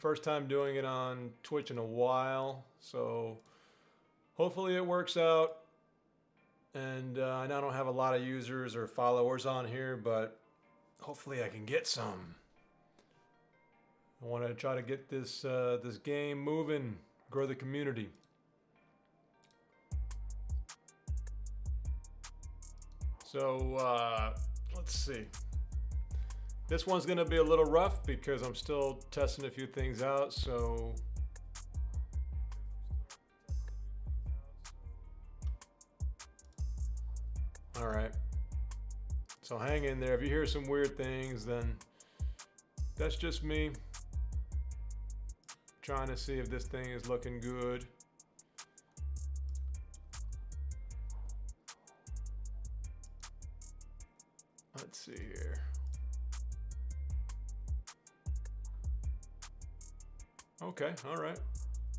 First time doing it on Twitch in a while, so hopefully it works out. And I know I don't have a lot of users or followers on here, but hopefully I can get some. I want to try to get this game moving, grow the community. So let's see. This one's gonna be a little rough because I'm still testing a few things out. So all right. So hang in there. If you hear some weird things, then that's just me trying to see if this thing is looking good. Let's see here. Okay, all right.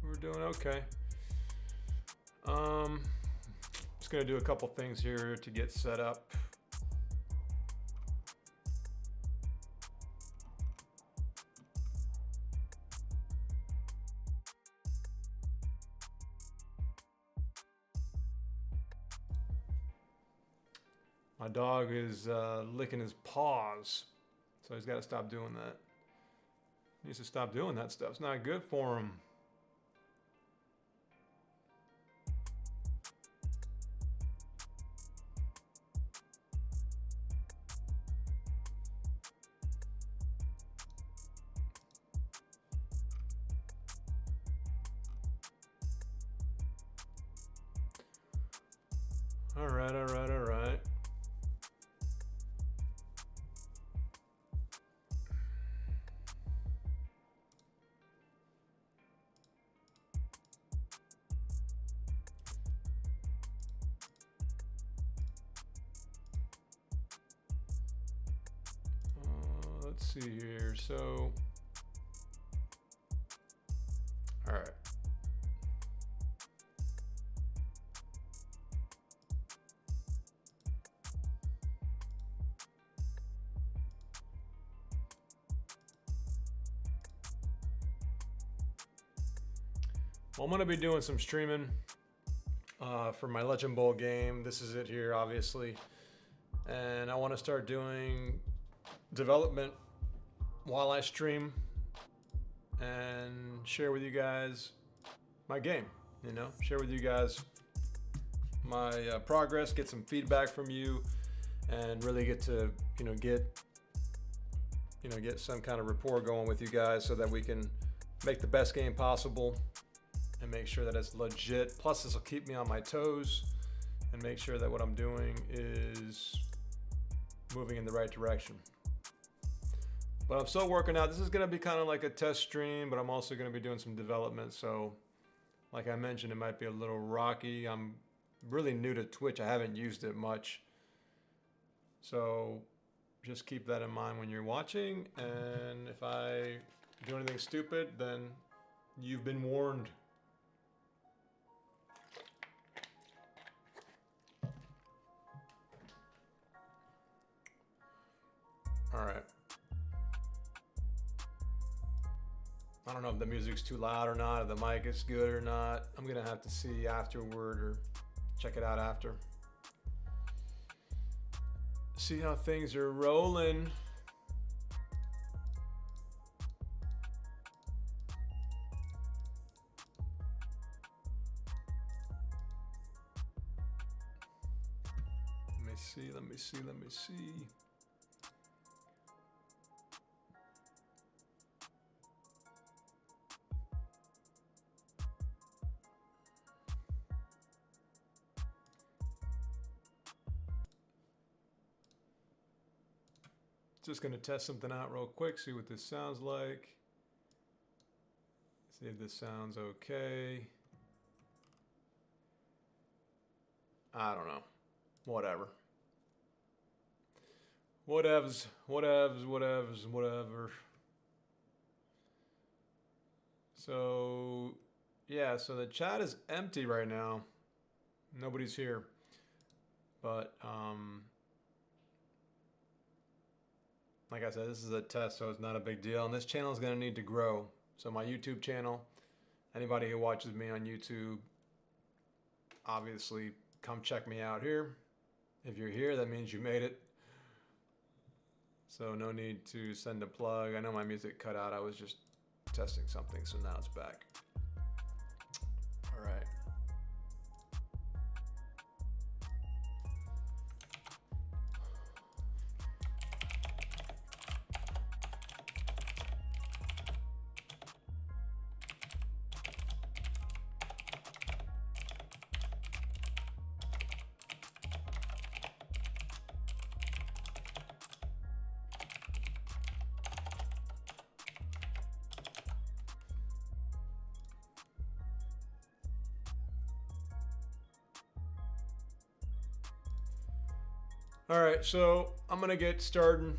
We're doing okay. Just gonna do a couple things here to get set up. My dog is licking his paws, so he's got to stop doing that. He needs to stop doing that stuff. It's not good for him. All right, all right, all right. Let's see here. So, all right. Well, I'm going to be doing some streaming for my Legend Bowl game. This is it here, obviously. And I want to start doing development while I stream and share with you guys my game. You know, share with you guys my progress, get some feedback from you, and really get to get some kind of rapport going with you guys so that we can make the best game possible and make sure that it's legit. Plus, this will keep me on my toes and make sure that what I'm doing is moving in the right direction. But I'm still working out. This is going to be kind of like a test stream, but I'm also going to be doing some development. So, like I mentioned, it might be a little rocky. I'm really new to Twitch. I haven't used it much. So, just keep that in mind when you're watching. And if I do anything stupid, then you've been warned. All right. I don't know if the music's too loud or not, if the mic is good or not. I'm gonna have to see afterward or check it out after. See how things are rolling. Let me see. Just gonna test something out real quick, see what this sounds like. See if this sounds okay. I don't know. Whatever. Whatevs. So, yeah, so the chat is empty right now. Nobody's here. But, like I said, this is a test, so it's not a big deal. And this channel is going to need to grow. So my YouTube channel, anybody who watches me on YouTube, obviously come check me out here. If you're here, that means you made it. So no need to send a plug. I know my music cut out. I was just testing something, so now it's back. All right. All right, so I'm gonna get started,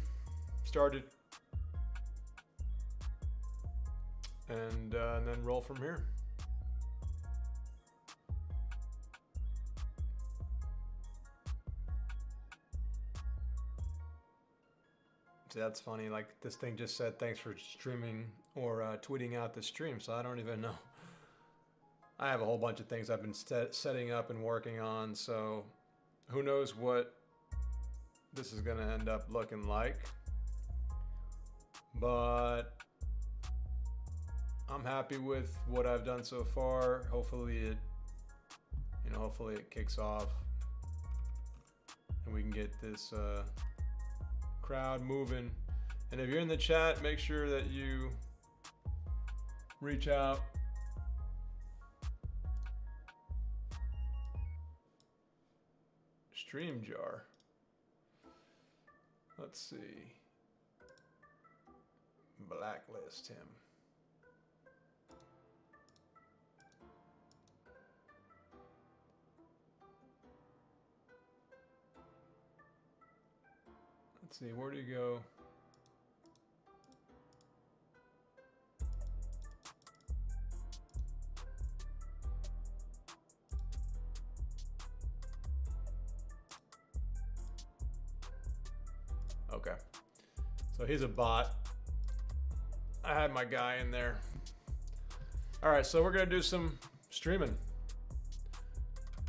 and then roll from here. See, that's funny. Like this thing just said, "Thanks for streaming" or tweeting out the stream. So I don't even know. I have a whole bunch of things I've been setting up and working on. So who knows what this is gonna end up looking like, but I'm happy with what I've done so far. Hopefully it kicks off and we can get this crowd moving. And if you're in the chat, make sure that you reach out. StreamYard. Let's see. Blacklist him. Let's see, where do you go? Okay. So he's a bot. I had my guy in there. All right, so we're gonna do some streaming.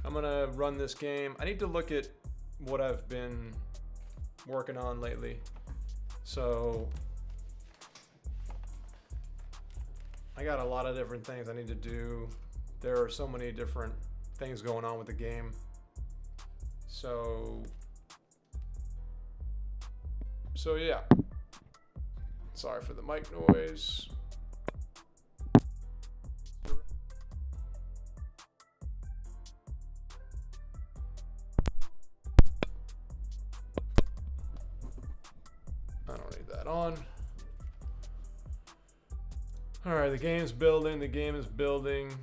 I'm gonna run this game. I need to look at what I've been working on lately. So I got a lot of different things I need to do. There are so many different things going on with the game. So yeah. Sorry for the mic noise. I don't need that on. All right, the game's building. The game is building.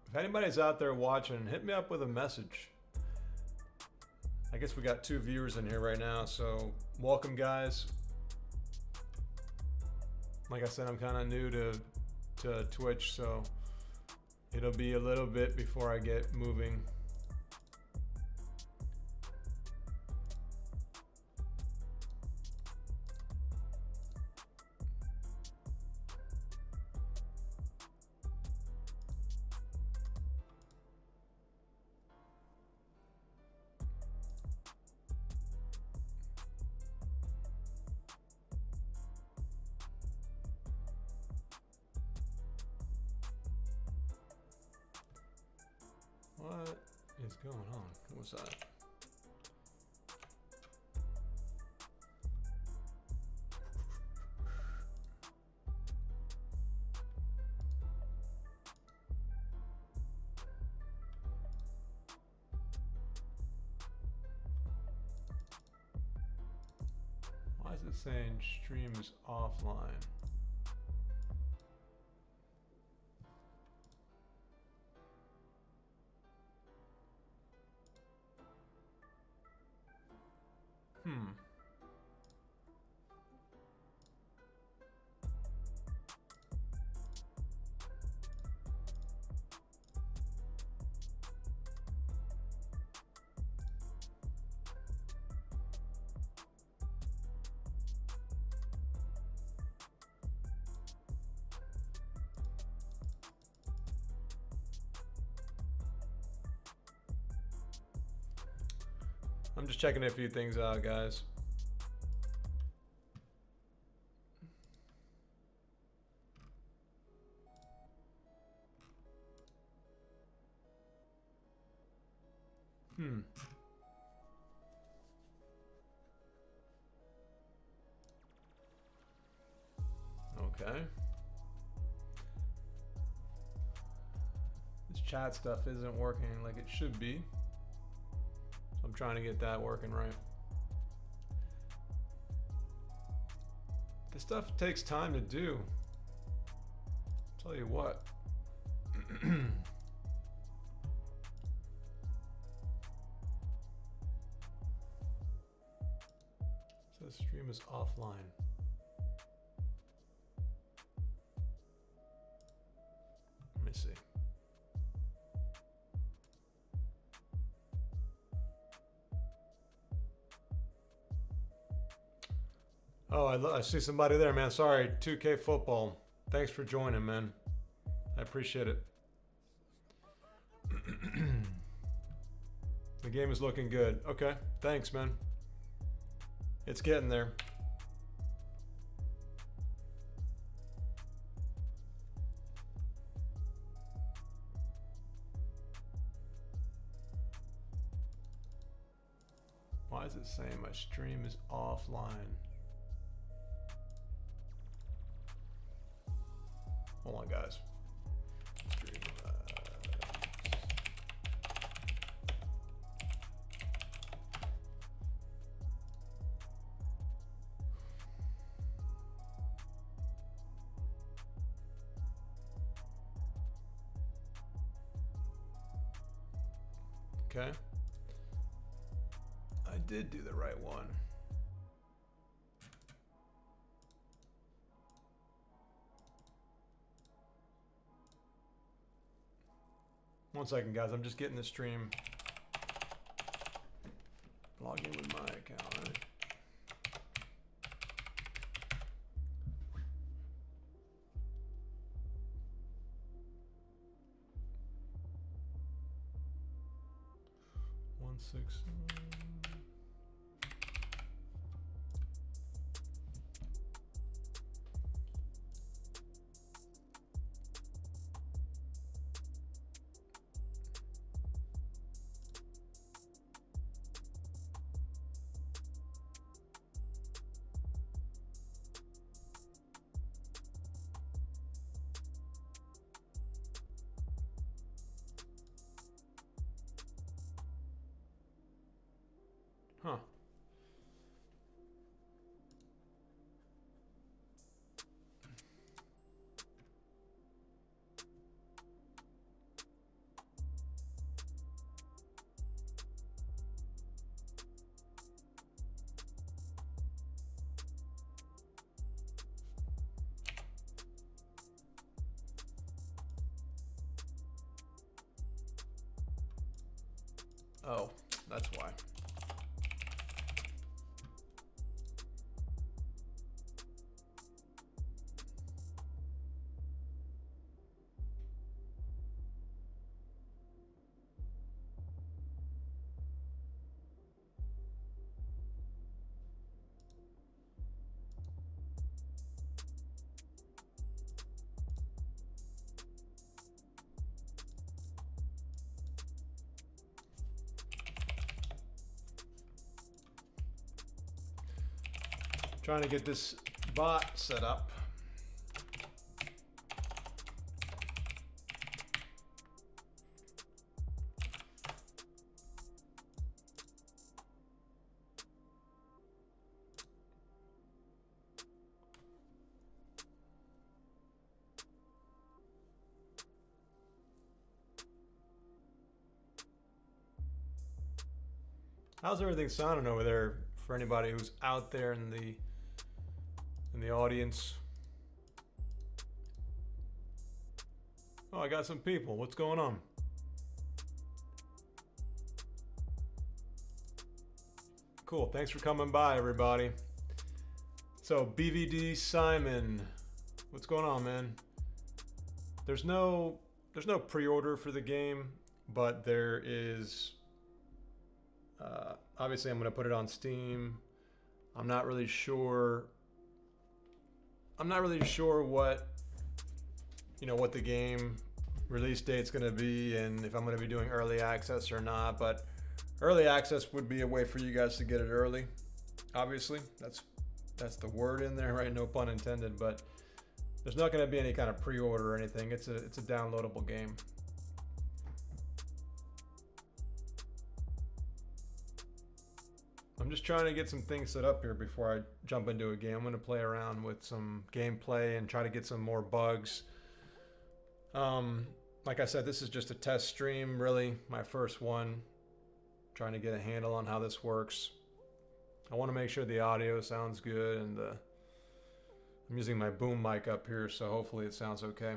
If anybody's out there watching, hit me up with a message. I guess we got 2 viewers in here right now, so welcome, guys. Like I said, I'm kind of new to Twitch, so it'll be a little bit before I get moving. What is going on? What was that? Why is it saying stream is offline? I'm just checking a few things out, guys. Okay. This chat stuff isn't working like it should be. So I'm trying to get that working right. This stuff takes time to do. I'll tell you what. So the stream is offline. Let me see. Oh, I see somebody there, man. Sorry, 2K Football. Thanks for joining, man. I appreciate it. The game is looking good. Okay, thanks, man. It's getting there. Why is it saying my stream is offline? Hold on, guys. Stream, Okay. I did do the right one. One second, guys. I'm just getting the stream. Log in with my account, right? One six. Huh. Oh, that's why. Trying to get this bot set up. How's everything sounding over there for anybody who's out there in the audience? Oh, I got some people. What's going on? Cool. Thanks for coming by, everybody. So, BVD Simon, what's going on, man? There's no pre-order for the game, but there is Obviously, I'm going to put it on Steam. I'm not really sure. I'm not really sure what the game release date's going to be, and if I'm going to be doing early access or not. But early access would be a way for you guys to get it early. Obviously, that's the word in there, right? No pun intended. But there's not going to be any kind of pre-order or anything. It's a downloadable game. I'm just trying to get some things set up here before I jump into a game. I'm going to play around with some gameplay and try to get some more bugs. Like I said, this is just a test stream, really, my first one. Trying to get a handle on how this works. I want to make sure the audio sounds good, and I'm using my boom mic up here, so hopefully it sounds okay.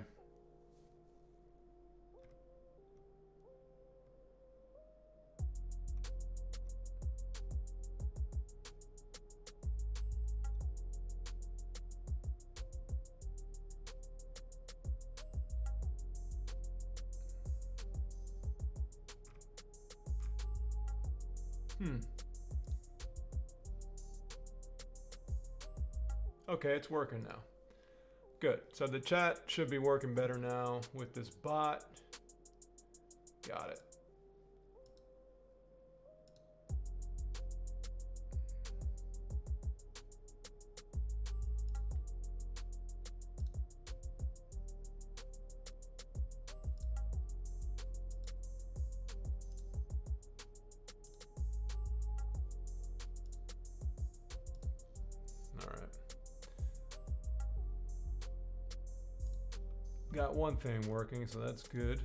Okay, it's working now. Good. So the chat should be working better now with this bot. Got it. Got one thing working, so that's good.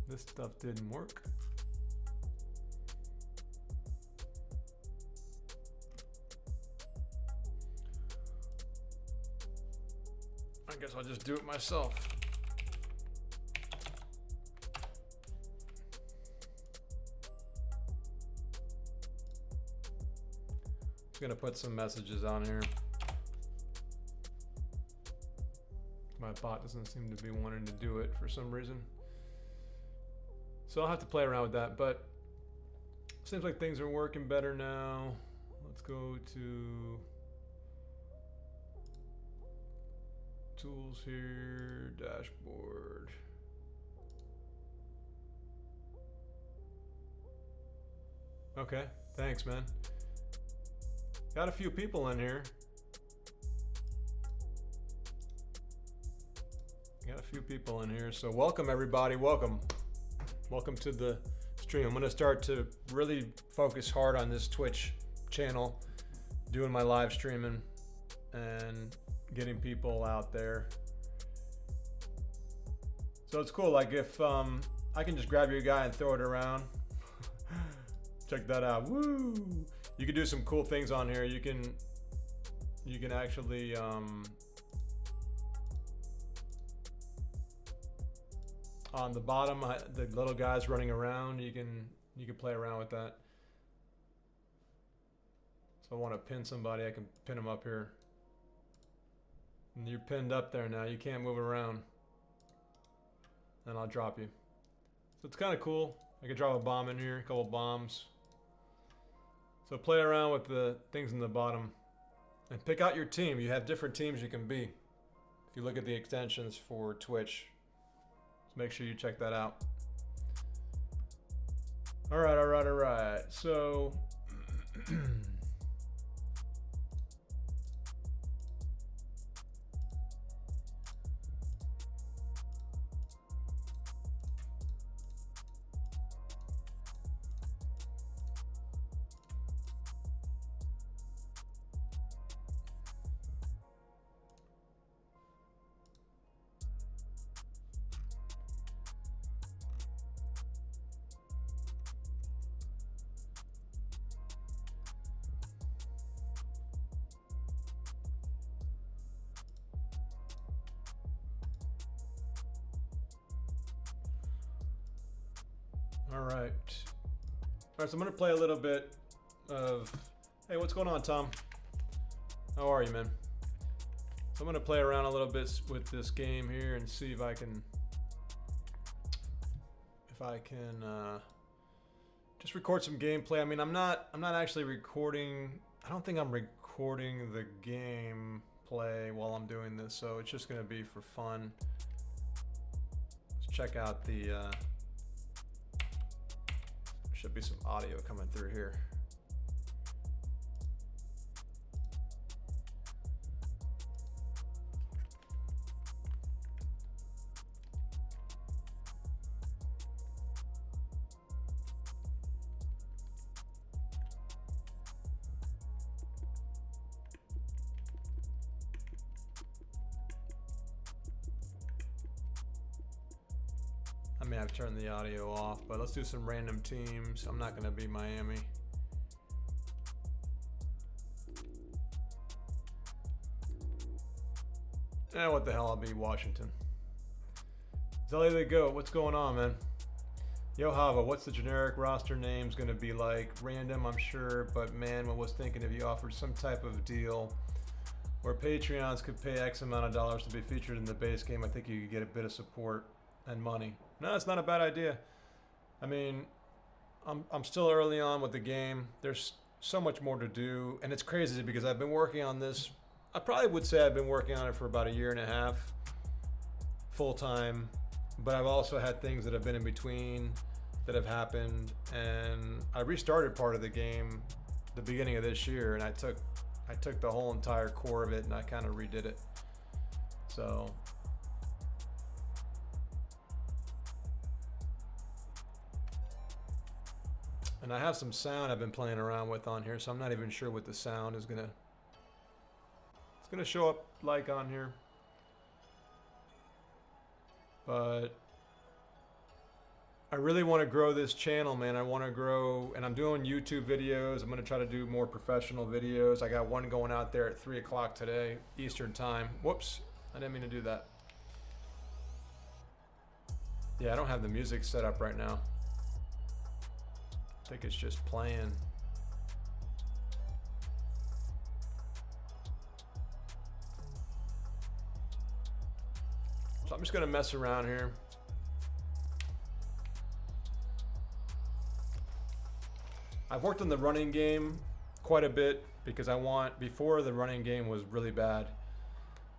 This stuff didn't work. I guess I'll just do it myself. Just gonna put some messages on here. My bot doesn't seem to be wanting to do it for some reason. So I'll have to play around with that, but seems like things are working better now. Let's go to tools here, dashboard. Okay, thanks, man. Got a few people in here. So welcome everybody, welcome. Welcome to the stream. I'm going to start to really focus hard on this Twitch channel, doing my live streaming and getting people out there. So it's cool, like if I can just grab your guy and throw it around. Check that out. Woo! You can do some cool things on here. You can actually on the bottom, the little guys running around, you can play around with that. So I want to pin somebody, I can pin them up here. And you're pinned up there now, you can't move around. And I'll drop you. So it's kind of cool. I could drop a bomb in here, a couple bombs. So play around with the things in the bottom. And pick out your team. You have different teams you can be. If you look at the extensions for Twitch. Make sure you check that out. All right. So All right. All right, so I'm gonna play a little bit of. Hey, what's going on, Tom? How are you, man? So I'm gonna play around a little bit with this game here and see if I can just record some gameplay. I mean, I'm not actually recording. I don't think I'm recording the gameplay while I'm doing this, so it's just gonna be for fun. Let's check out the. Should be some audio coming through here. I may have turned the audio off, but let's do some random teams. I'm not going to be Miami. What the hell, I'll be Washington. Zelly the Goat, what's going on, man? Yo Hava, what's the generic roster names going to be like? Random, I'm sure, but man, I was thinking if you offered some type of deal where Patreons could pay X amount of dollars to be featured in the base game, I think you could get a bit of support and money. No, it's not a bad idea. I mean, I'm still early on with the game. There's so much more to do, and it's crazy because I've been working on this. I probably would say I've been working on it for about 1.5 years, full time. But I've also had things that have been in between that have happened, and I restarted part of the game the beginning of this year, and I took the whole entire core of it and I kind of redid it. So. And I have some sound I've been playing around with on here, so I'm not even sure what the sound is gonna show up like on here. But I really want to grow this channel, man. I want to grow, and I'm doing YouTube videos. I'm gonna try to do more professional videos. I got one going out there at 3 o'clock today, Eastern time. Whoops, I didn't mean to do that. Yeah, I don't have the music set up right now. I think it's just playing. So I'm just gonna mess around here. I've worked on the running game quite a bit because before the running game was really bad,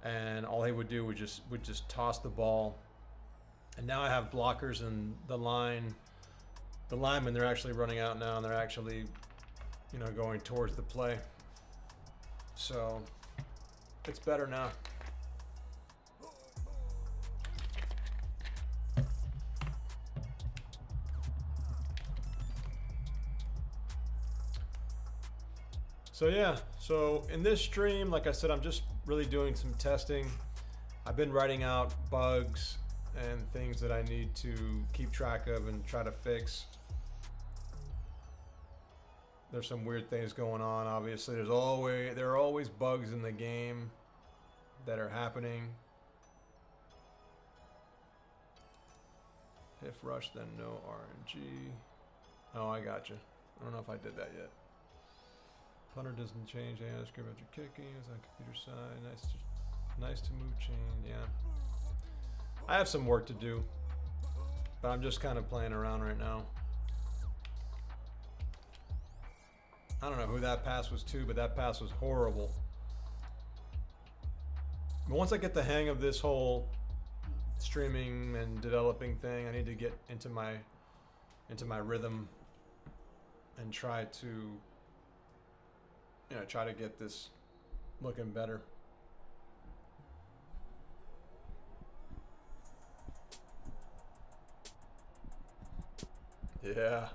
and all he would do would just toss the ball. And now I have blockers and the linemen, they're actually running out now, and they're actually, going towards the play. So it's better now. So yeah, so in this stream, like I said, I'm just really doing some testing. I've been writing out bugs and things that I need to keep track of and try to fix. There's some weird things going on, obviously. There are always bugs in the game that are happening. If rush, then no RNG. Oh, I gotcha. I don't know if I did that yet. Punter doesn't change AI script after kicking. It's on computer side. Nice to move chain. Yeah. I have some work to do, but I'm just kind of playing around right now. I don't know who that pass was to, but that pass was horrible. But once I get the hang of this whole streaming and developing thing, I need to get into my rhythm and try to get this looking better. Yeah.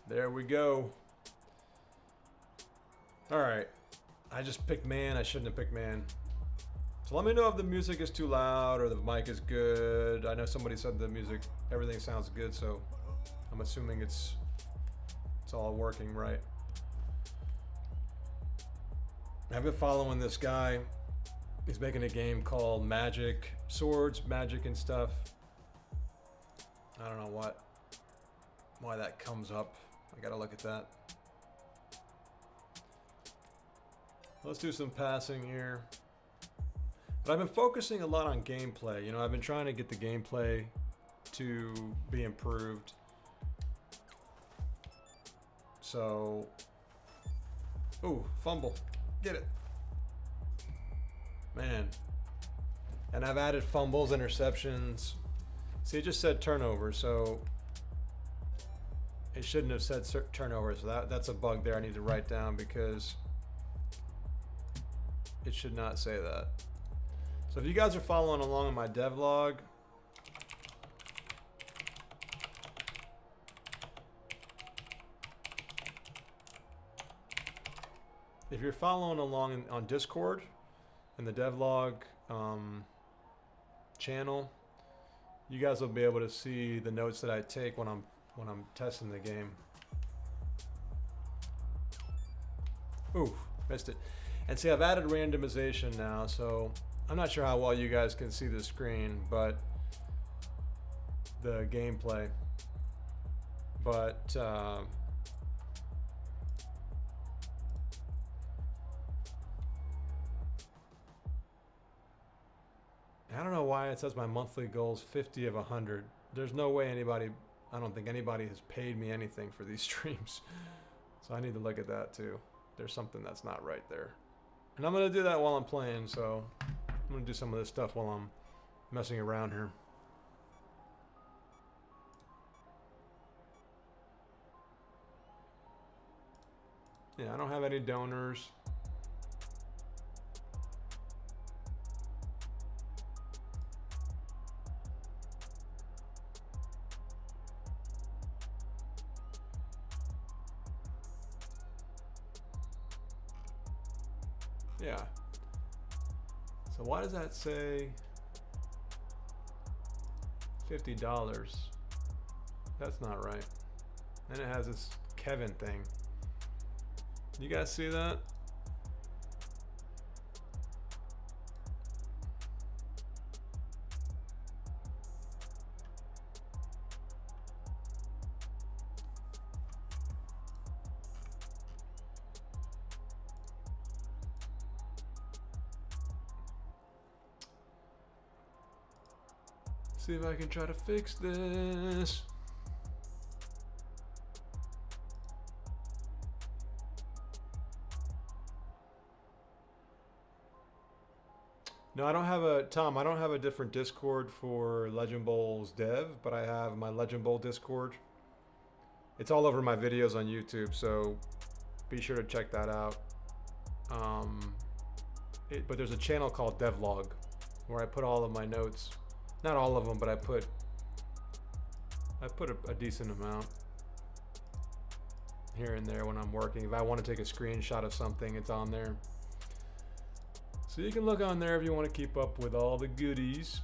There we go. All right. I just picked man. I shouldn't have picked man. So let me know if the music is too loud or the mic is good. I know somebody said the music, everything sounds good, so I'm assuming it's all working right. I've been following this guy. He's making a game called Magic, Swords, Magic and stuff. I don't know what. why that comes up. I gotta look at that. Let's do some passing here. But I've been focusing a lot on gameplay. You know, I've been trying to get the gameplay to be improved. So, ooh, fumble. Get it. Man. And I've added fumbles, interceptions. See, it just said turnover, so it shouldn't have said turnover. So that's a bug there I need to write down, because it should not say that. So if you guys are following along in my devlog, if you're following along on Discord in the devlog channel, you guys will be able to see the notes that I take when I'm testing the game. Ooh, missed it. And see, I've added randomization now, so I'm not sure how well you guys can see the screen, but the gameplay. But I don't know why it says my monthly goal is 50 of 100. There's no way anybody, I don't think anybody has paid me anything for these streams. So I need to look at that too. There's something that's not right there. And I'm going to do that while I'm playing, so I'm going to do some of this stuff while I'm messing around here. Yeah, I don't have any donors. Yeah. So why does that say $50? That's not right. Then it has this Kevin thing. You guys see that? See if I can try to fix this. No, I don't have a, Tom, I don't have a different Discord for Legend Bowls Dev, but I have my Legend Bowl Discord. It's all over my videos on YouTube, so be sure to check that out. But there's a channel called Devlog where I put all of my notes. Not all of them, but I put a decent amount here and there when I'm working. If I want to take a screenshot of something, it's on there. So you can look on there if you want to keep up with all the goodies.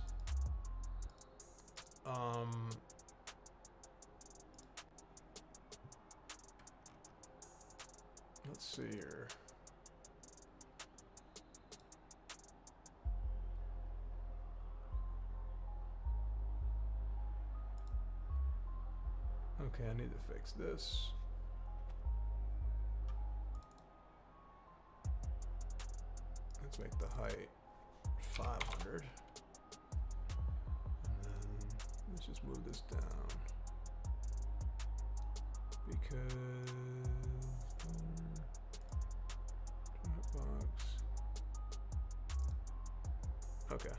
Let's see here. Okay, I need to fix this. Let's make the height 500. And then let's just move this down. Because Dropbox. Okay.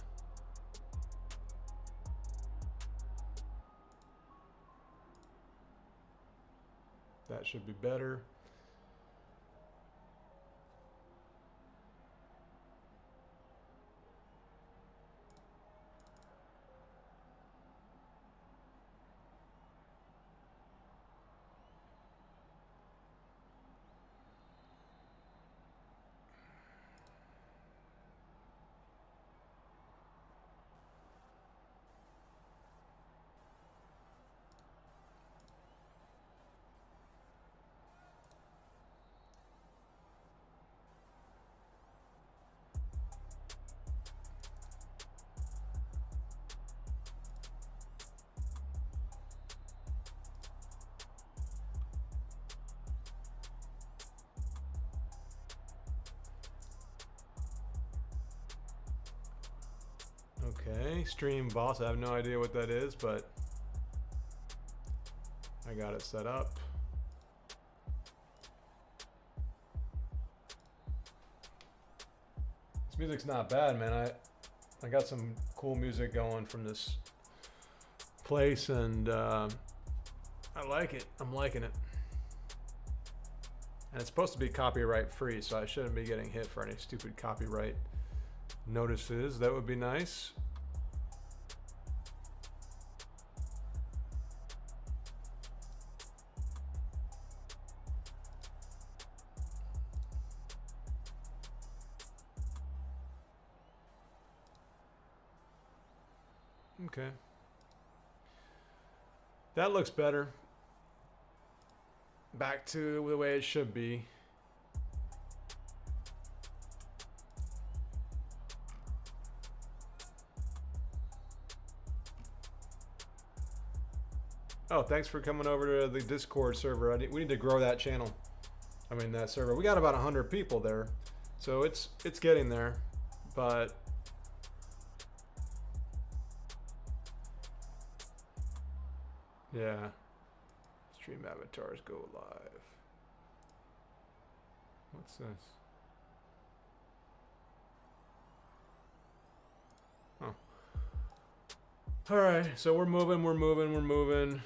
That should be better. Okay, Stream Boss. I have no idea what that is, but I got it set up. This music's not bad, man. I got some cool music going from this place, and I like it. I'm liking it. And it's supposed to be copyright free, so I shouldn't be getting hit for any stupid copyright notices. That would be nice. Okay. That looks better. Back to the way it should be. Oh, thanks for coming over to the Discord server. We need to grow that channel. I mean, that server. We got about 100 people there, so it's getting there, but yeah. Stream avatars go live. What's this? Oh. All right, so we're moving.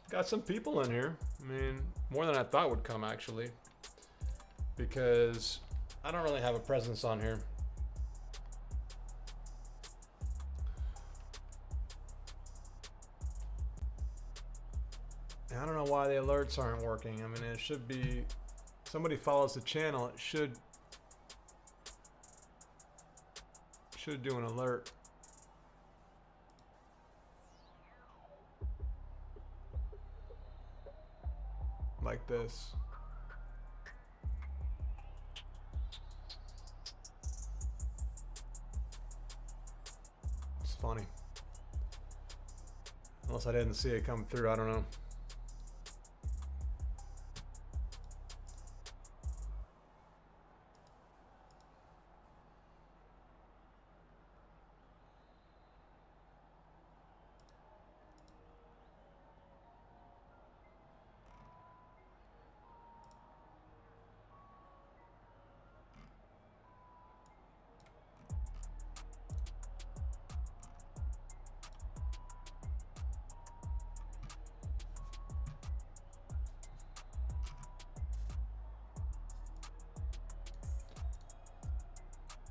Got some people in here. I mean, more than I thought would come, actually, because I don't really have a presence on here. I don't know why the alerts aren't working. I mean, it should be, somebody follows the channel, it should do an alert. Like this. It's funny. Unless I didn't see it come through, I don't know.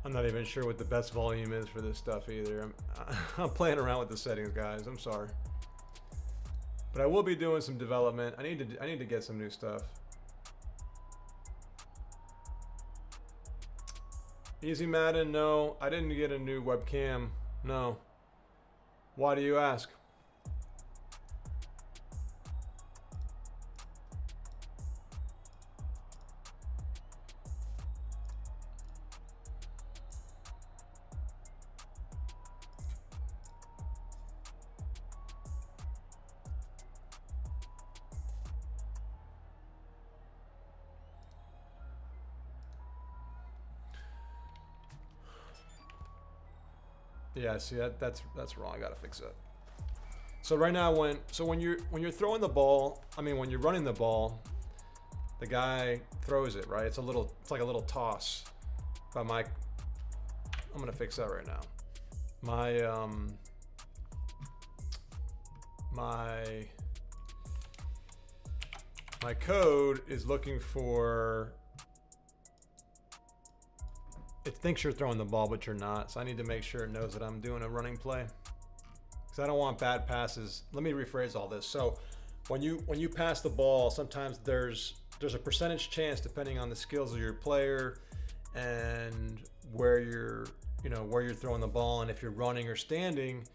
I'm not even sure what the best volume is for this stuff either. I'm playing around with the settings, guys. I'm sorry, but I will be doing some development. I need to get some new stuff. Easy Madden, no, I didn't get a new webcam. No. Why do you ask? Yeah, see that's wrong. I gotta fix that. So right now, when you're throwing the ball, I mean when you're running the ball, the guy throws it, right? It's like a little toss. But I'm gonna fix that right now. My code is looking for. It thinks you're throwing the ball, but you're not. So I need to make sure it knows that I'm doing a running play, because I don't want bad passes. Let me rephrase all this. So when you pass the ball, sometimes there's a percentage chance, depending on the skills of your player and where you're throwing the ball, and if you're running or standing,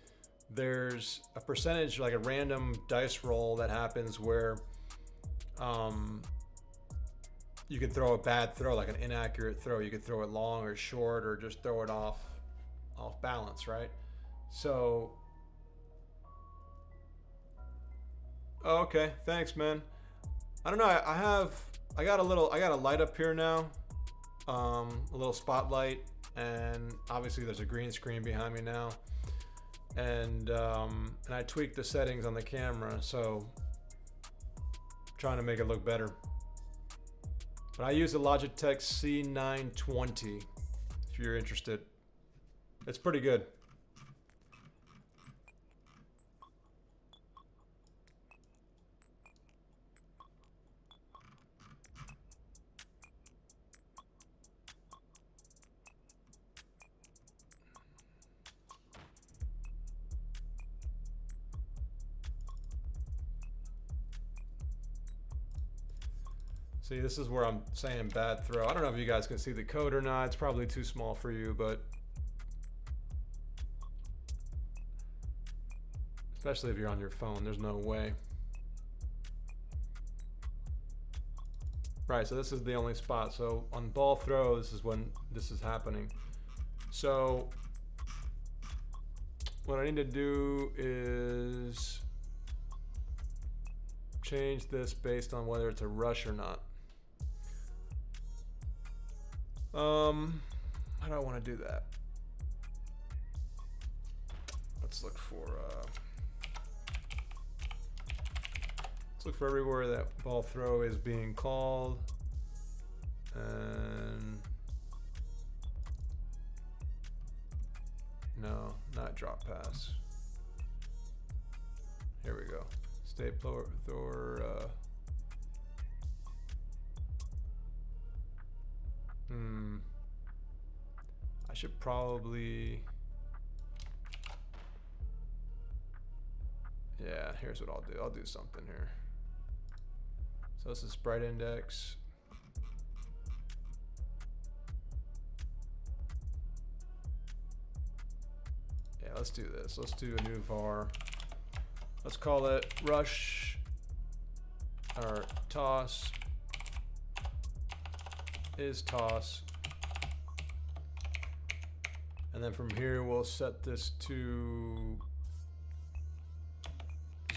there's a percentage, like a random dice roll that happens where you can throw a bad throw, like an inaccurate throw. You could throw it long or short, or just throw it off balance, right? So, oh, okay, thanks, man. I don't know. I got a light up here now, a little spotlight and obviously there's a green screen behind me now, and I tweaked the settings on the camera, so trying to make it look better. But I use the Logitech C920 if you're interested. It's pretty good. See, this is where I'm saying bad throw. I don't know if you guys can see the code or not. It's probably too small for you, but especially if you're on your phone, there's no way. Right, so this is the only spot. So on ball throw, this is when this is happening. So what I need to do is change this based on whether it's a rush or not. How do I want to do that? Let's look for everywhere that ball throw is being called, and no, not drop pass. Here we go. State thrower. I should probably. Yeah, here's what I'll do. I'll do something here. So this is sprite index. Yeah, let's do this. Let's do a new var. Let's call it rush or toss is toss. And then from here we'll set this to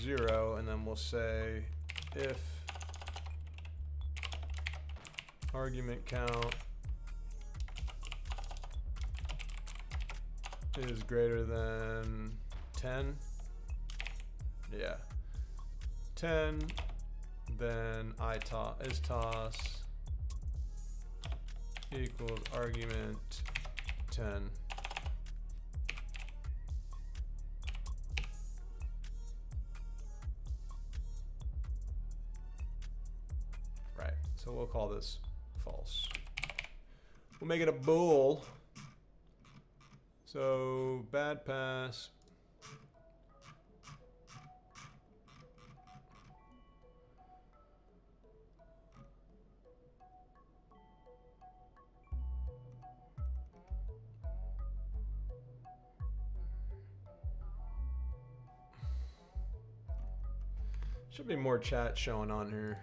0, and then we'll say if argument count is greater than 10, yeah, 10, then is toss equals argument 10. Right, so we'll call this false. We'll make it a bool. So bad pass. Should be more chat showing on here.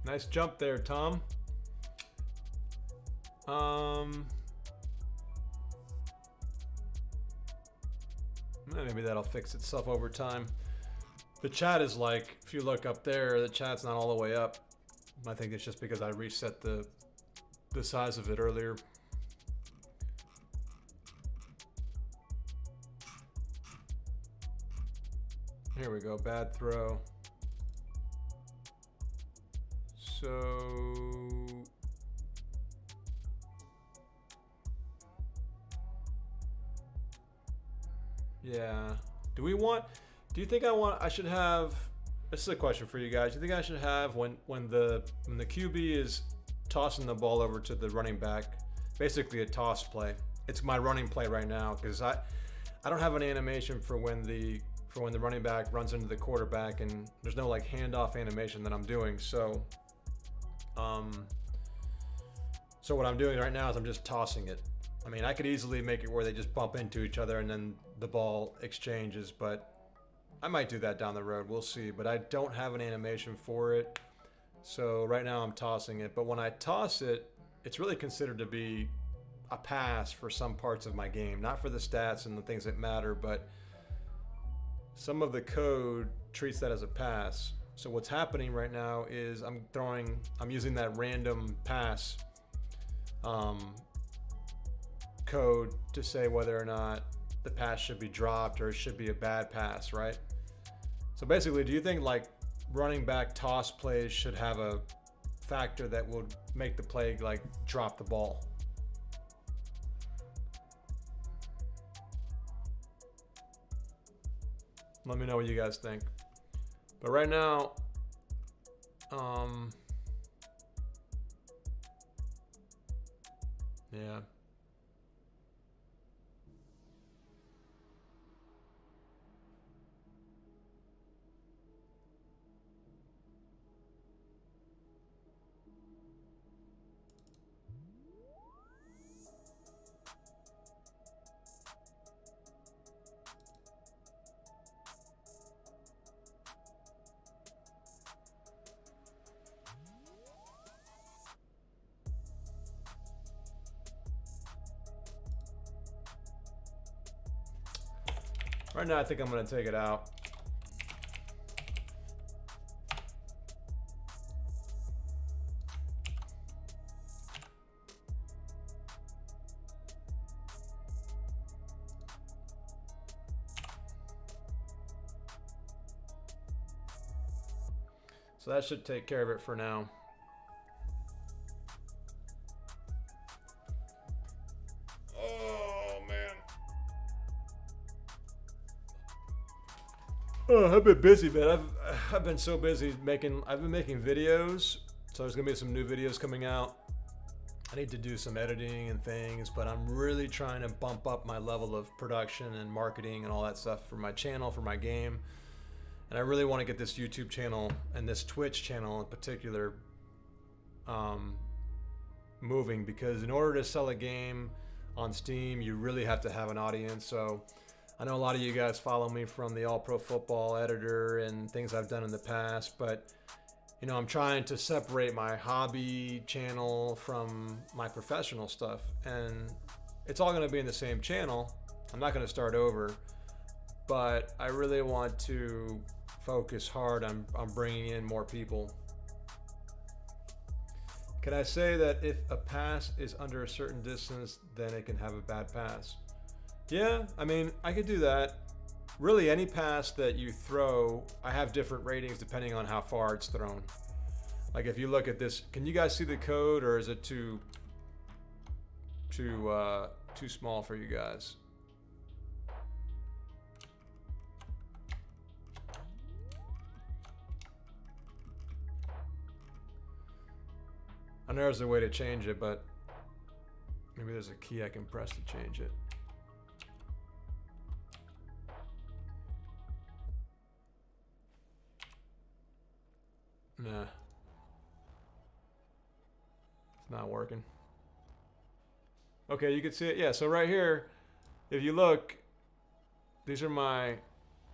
Nice jump there, Tom. Maybe that'll fix itself over time. The chat is like, if you look up there, the chat's not all the way up. I think it's just because I reset the size of it earlier. Here we go, bad throw. So yeah, do you think I should have, this is a question for you guys. Do you think I should have when the QB is tossing the ball over to the running back, basically a toss play? It's my running play right now because I don't have an animation for when the running back runs into the quarterback, and there's no like handoff animation that I'm doing. So so what I'm doing right now is I'm just tossing it. I mean, I could easily make it where they just bump into each other and then the ball exchanges, but I might do that down the road. We'll see. But I don't have an animation for it. So right now I'm tossing it. But when I toss it, it's really considered to be a pass for some parts of my game. Not for the stats and the things that matter, but some of the code treats that as a pass. So what's happening right now is I'm using that random pass code to say whether or not the pass should be dropped or it should be a bad pass, right? So basically, do you think like running back toss plays should have a factor that will make the play like drop the ball? Let me know what you guys think. But right now, yeah. Right now, I think I'm going to take it out. So that should take care of it for now. Oh, man. Oh, I've been busy, man. I've been so busy I've been making videos. So there's going to be some new videos coming out. I need to do some editing and things, but I'm really trying to bump up my level of production and marketing and all that stuff for my channel, for my game. And I really want to get this YouTube channel and this Twitch channel in particular moving, because in order to sell a game on Steam, you really have to have an audience. So I know a lot of you guys follow me from the All Pro Football editor and things I've done in the past, but you know, I'm trying to separate my hobby channel from my professional stuff, and it's all going to be in the same channel. I'm not going to start over, but I really want to focus hard on bringing in more people. Can I say that if a pass is under a certain distance, then it can have a bad pass? Yeah, I mean, I could do that. Really, any pass that you throw, I have different ratings depending on how far it's thrown. Like if you look at this, can you guys see the code, or is it too small for you guys? I know there's a way to change it, but maybe there's a key I can press to change it. Nah. It's not working. Okay, you can see it. Yeah, so right here, if you look, these are my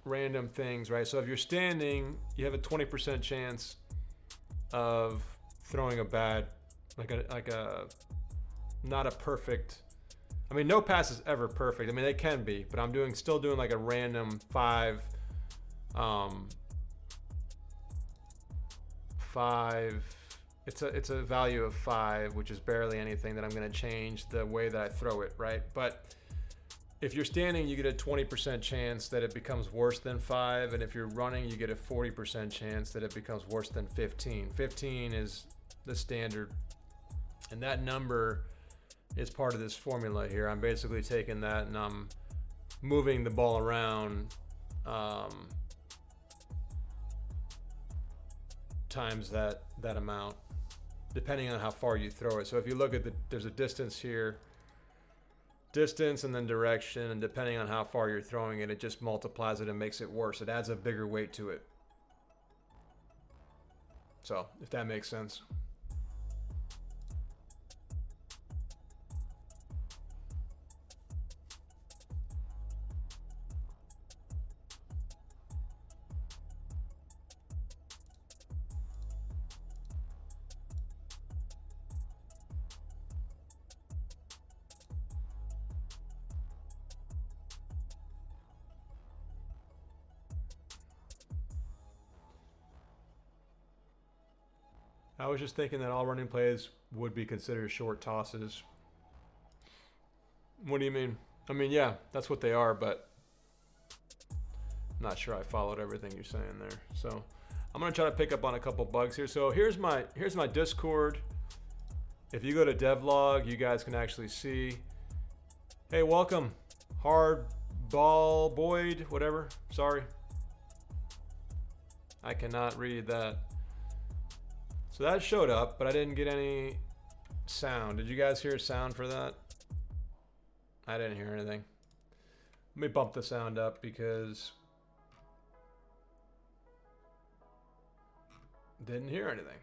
random things, right? So if you're standing, you have a 20% chance of throwing a bad, like a not a perfect. I mean, no pass is ever perfect. I mean, they can be, but I'm still doing like a random 5. It's a value of 5, which is barely anything that I'm going to change the way that I throw it, right? But if you're standing, you get a 20% chance that it becomes worse than 5, and if you're running, you get a 40% chance that it becomes worse than 15. 15 is the standard, and that number is part of this formula here. I'm basically taking that and I'm moving the ball around times that amount, depending on how far you throw it. So if you look at there's a distance here, distance and then direction, and depending on how far you're throwing it, it just multiplies it and makes it worse. It adds a bigger weight to it. So if that makes sense. I was just thinking that all running plays would be considered short tosses. What do you mean? I mean, yeah, that's what they are, but I'm not sure I followed everything you're saying there. So I'm gonna try to pick up on a couple bugs here. So here's my Discord. If you go to devlog, you guys can actually see. Hey, welcome, Hardball Boyd, whatever. Sorry, I cannot read that. So that showed up, but I didn't get any sound. Did you guys hear sound for that? I didn't hear anything. Let me bump the sound up because didn't hear anything.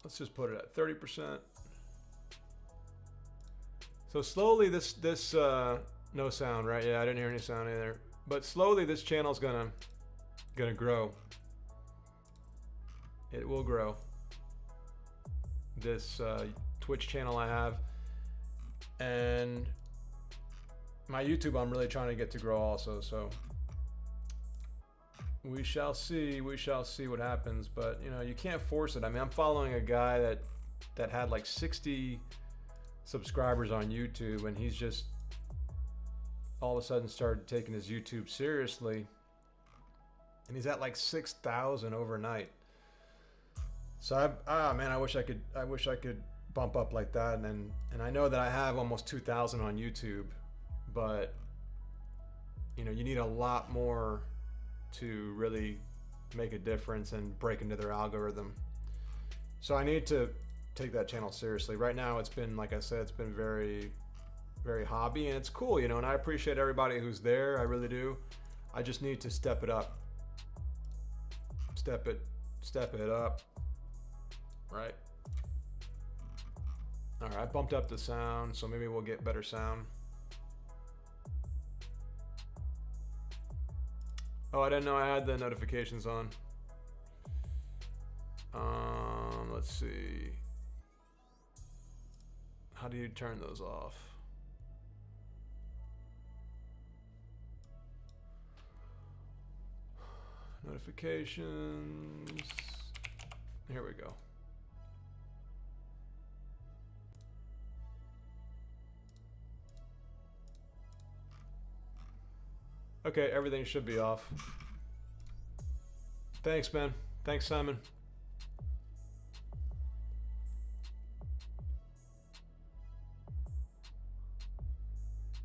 Let's just put it at 30%. So slowly this no sound, right? Yeah, I didn't hear any sound either. But slowly this channel's gonna grow. It will grow. This Twitch channel I have, and my YouTube I'm really trying to get to grow also. So we shall see what happens, but you know, you can't force it. I mean, I'm following a guy that had like 60 subscribers on YouTube, and he's just all of a sudden started taking his YouTube seriously, and he's at like 6,000 overnight. So man, I wish I could bump up like that, and I know that I have almost 2,000 on YouTube, but you know, you need a lot more to really make a difference and break into their algorithm. So I need to take that channel seriously. Right now it's been, like I said, it's been very, very hobby, and it's cool, you know, and I appreciate everybody who's there. I really do. I just need to step it up. Step it up. Right. All right, I bumped up the sound, so maybe we'll get better sound. Oh, I didn't know I had the notifications on. Let's see. How do you turn those off? Notifications. Here we go. Okay, everything should be off. Thanks, man. Thanks, Simon.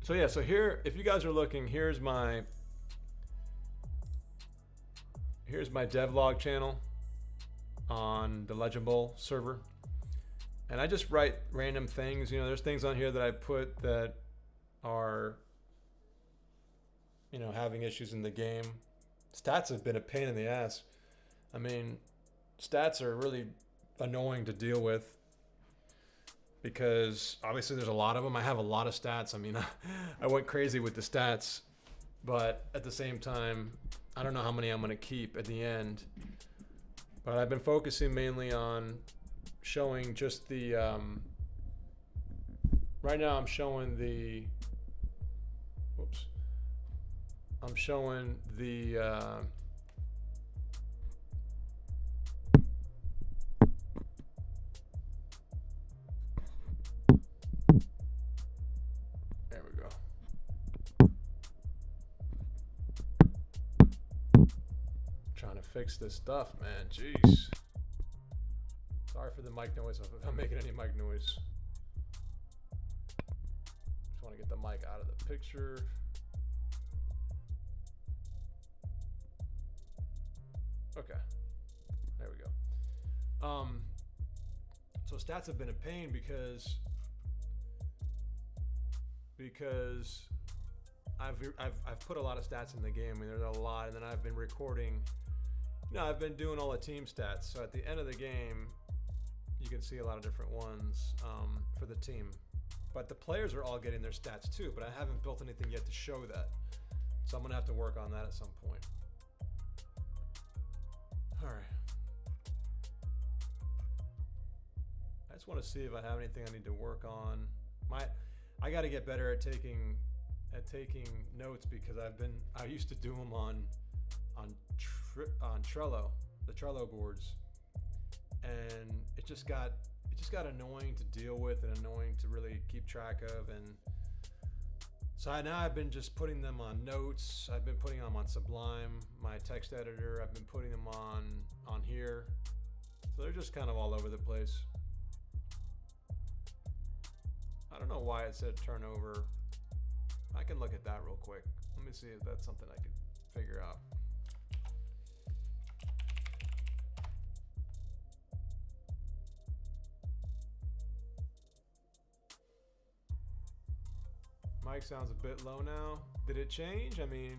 So yeah, so here, if you guys are looking, here's my devlog channel on the Legend Bowl server. And I just write random things. You know, there's things on here that I put that are, you know, having issues in the game. Stats have been a pain in the ass. I mean, stats are really annoying to deal with because obviously there's a lot of them. I have a lot of stats. I mean, I went crazy with the stats, but at the same time, I don't know how many I'm going to keep at the end. But I've been focusing mainly on showing just the, right now I'm showing the, whoops. I'm showing the there we go. Trying to fix this stuff, man. Jeez. Sorry for the mic noise if I'm making any mic noise. Just want to get the mic out of the picture. Okay, there we go. So stats have been a pain because I've put a lot of stats in the game. I mean, there's a lot, and then I've been recording. You know, I've been doing all the team stats. So at the end of the game, you can see a lot of different ones for the team. But the players are all getting their stats too. But I haven't built anything yet to show that. So I'm gonna have to work on that at some point. All right. I just want to see if I have anything I need to work on. I got to get better at taking notes because I used to do them on on Trello, the Trello boards, and it just got annoying to deal with and annoying to really keep track of. And so now I've been just putting them on Notes. I've been putting them on Sublime, my text editor. I've been putting them on here. So they're just kind of all over the place. I don't know why it said turnover. I can look at that real quick. Let me see if that's something I could figure out. Mic sounds a bit low now. Did it change? I mean,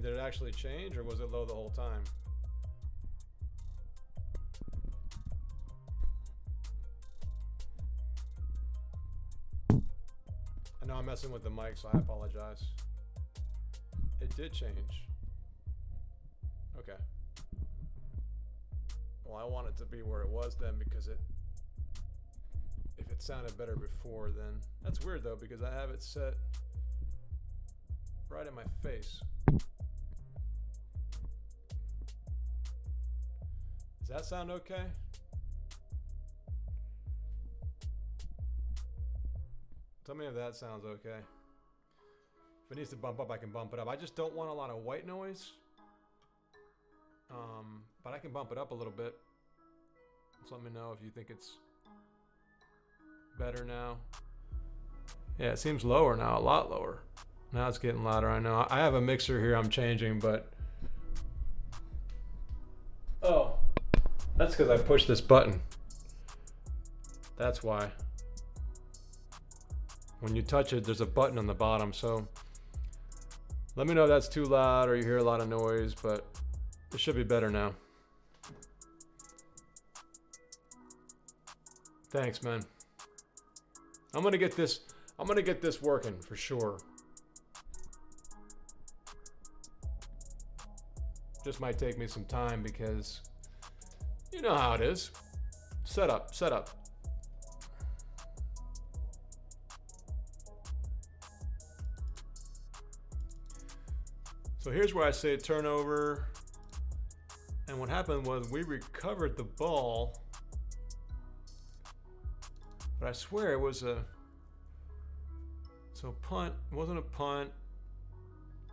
did it actually change, or was it low the whole time? I know I'm messing with the mic, so I apologize. It did change. Okay. Well, I want it to be where it was then, because if it sounded better before, then that's weird though, because I have it set right in my face. Does that sound okay? Tell me if that sounds okay. If it needs to bump up, I can bump it up. I just don't want a lot of white noise. But I can bump it up a little bit. Just let me know if you think it's better now. Yeah, it seems lower now, a lot lower. Now it's getting louder, I know. I have a mixer here I'm changing, but... Oh, that's because I pushed this button. That's why. When you touch it, there's a button on the bottom, so... Let me know if that's too loud or you hear a lot of noise, but it should be better now. Thanks, man. I'm gonna get this working for sure. Just might take me some time because you know how it is. Set up. So here's where I say turnover. And what happened was we recovered the ball. But I swear it was punt. It wasn't a punt.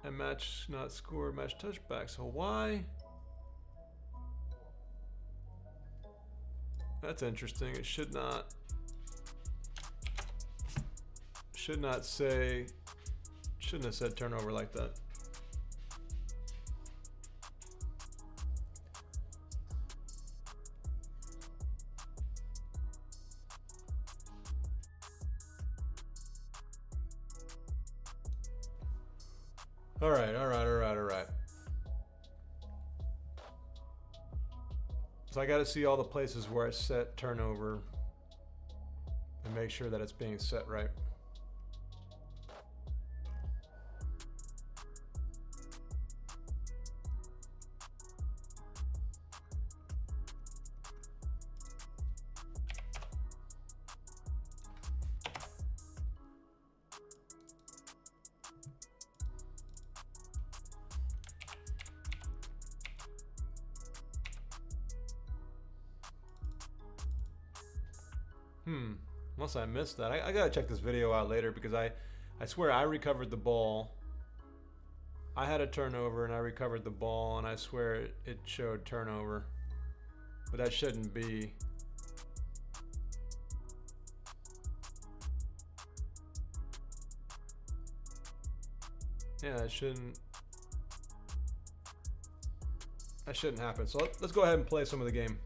And match not scored, match touchback. So why? That's interesting. It shouldn't have said turnover like that. All right. So I got to see all the places where I set turnover and make sure that it's being set right. Unless I missed that. I gotta check this video out later because I swear I recovered the ball. I had a turnover and I recovered the ball and I swear it showed turnover. But that shouldn't be. Yeah, that shouldn't happen. So let's go ahead and play some of the game.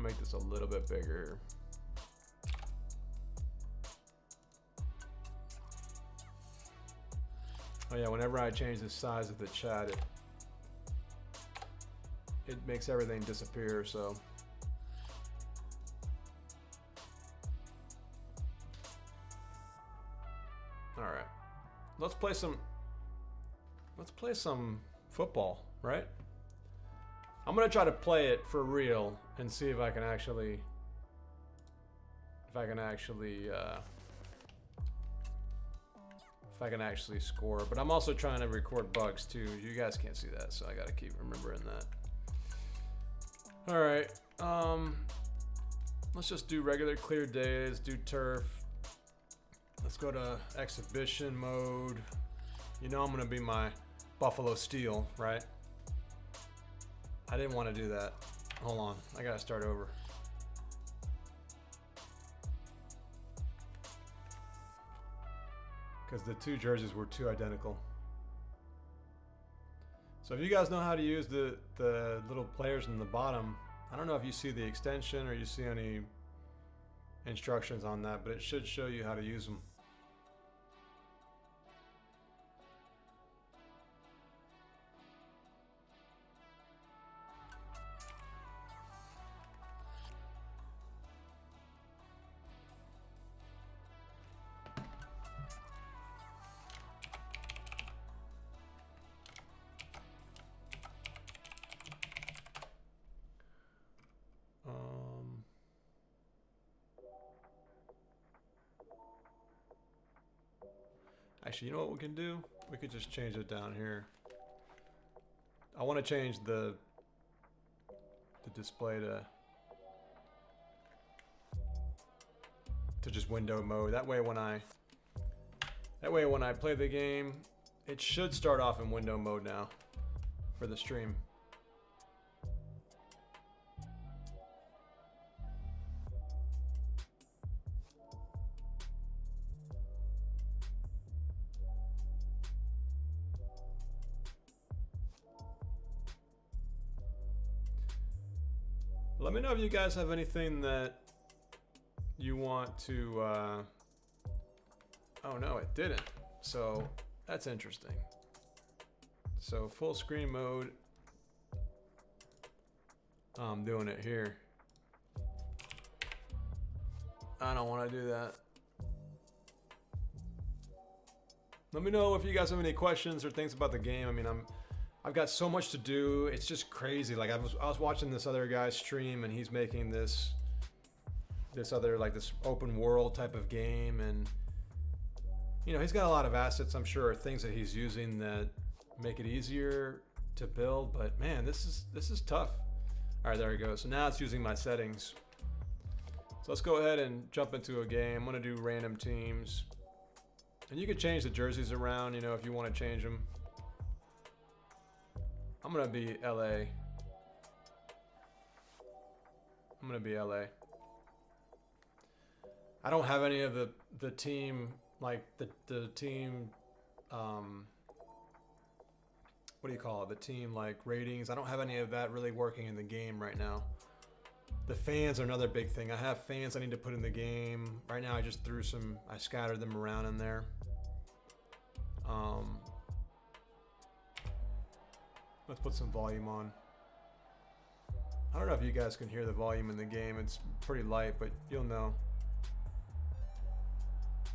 to make this a little bit bigger. Oh yeah, whenever I change the size of the chat, it makes everything disappear, so. All right, let's play some football, right? I'm gonna try to play it for real and see if I can actually score. But I'm also trying to record bugs too. You guys can't see that, so I gotta keep remembering that. All right, let's just do regular clear days, do turf. Let's go to exhibition mode. You know I'm gonna be my Buffalo Steel, right? I didn't want to do that. Hold on, I gotta start over. Because the two jerseys were too identical. So if you guys know how to use the little players in the bottom, I don't know if you see the extension or you see any instructions on that, but it should show you how to use them. Actually, you know what we can do? We could just change it down here. I want to change the display to just window mode. That way when I play the game, it should start off in window mode now for the stream. Let me know if you guys have anything that you want to. Oh no, it didn't. So that's interesting. So full screen mode. I'm doing it here. I don't want to do that. Let me know if you guys have any questions or things about the game. I mean, I've got so much to do. It's just crazy. Like I was watching this other guy stream, and he's making this other, like, this open world type of game, and you know, he's got a lot of assets, I'm sure, things that he's using that make it easier to build. But man, this is tough. All right, there we go. So now it's using my settings. So let's go ahead and jump into a game. I'm gonna do random teams, and you can change the jerseys around, you know, if you want to change them. I'm gonna be LA. I'm gonna be LA. I don't have any of the team, like the team, what do you call it? The team, like, ratings. I don't have any of that really working in the game right now. The fans are another big thing. I have fans I need to put in the game. Right now I just I scattered them around in there. Let's put some volume on. I don't know if you guys can hear the volume in the game. It's pretty light, but you'll know.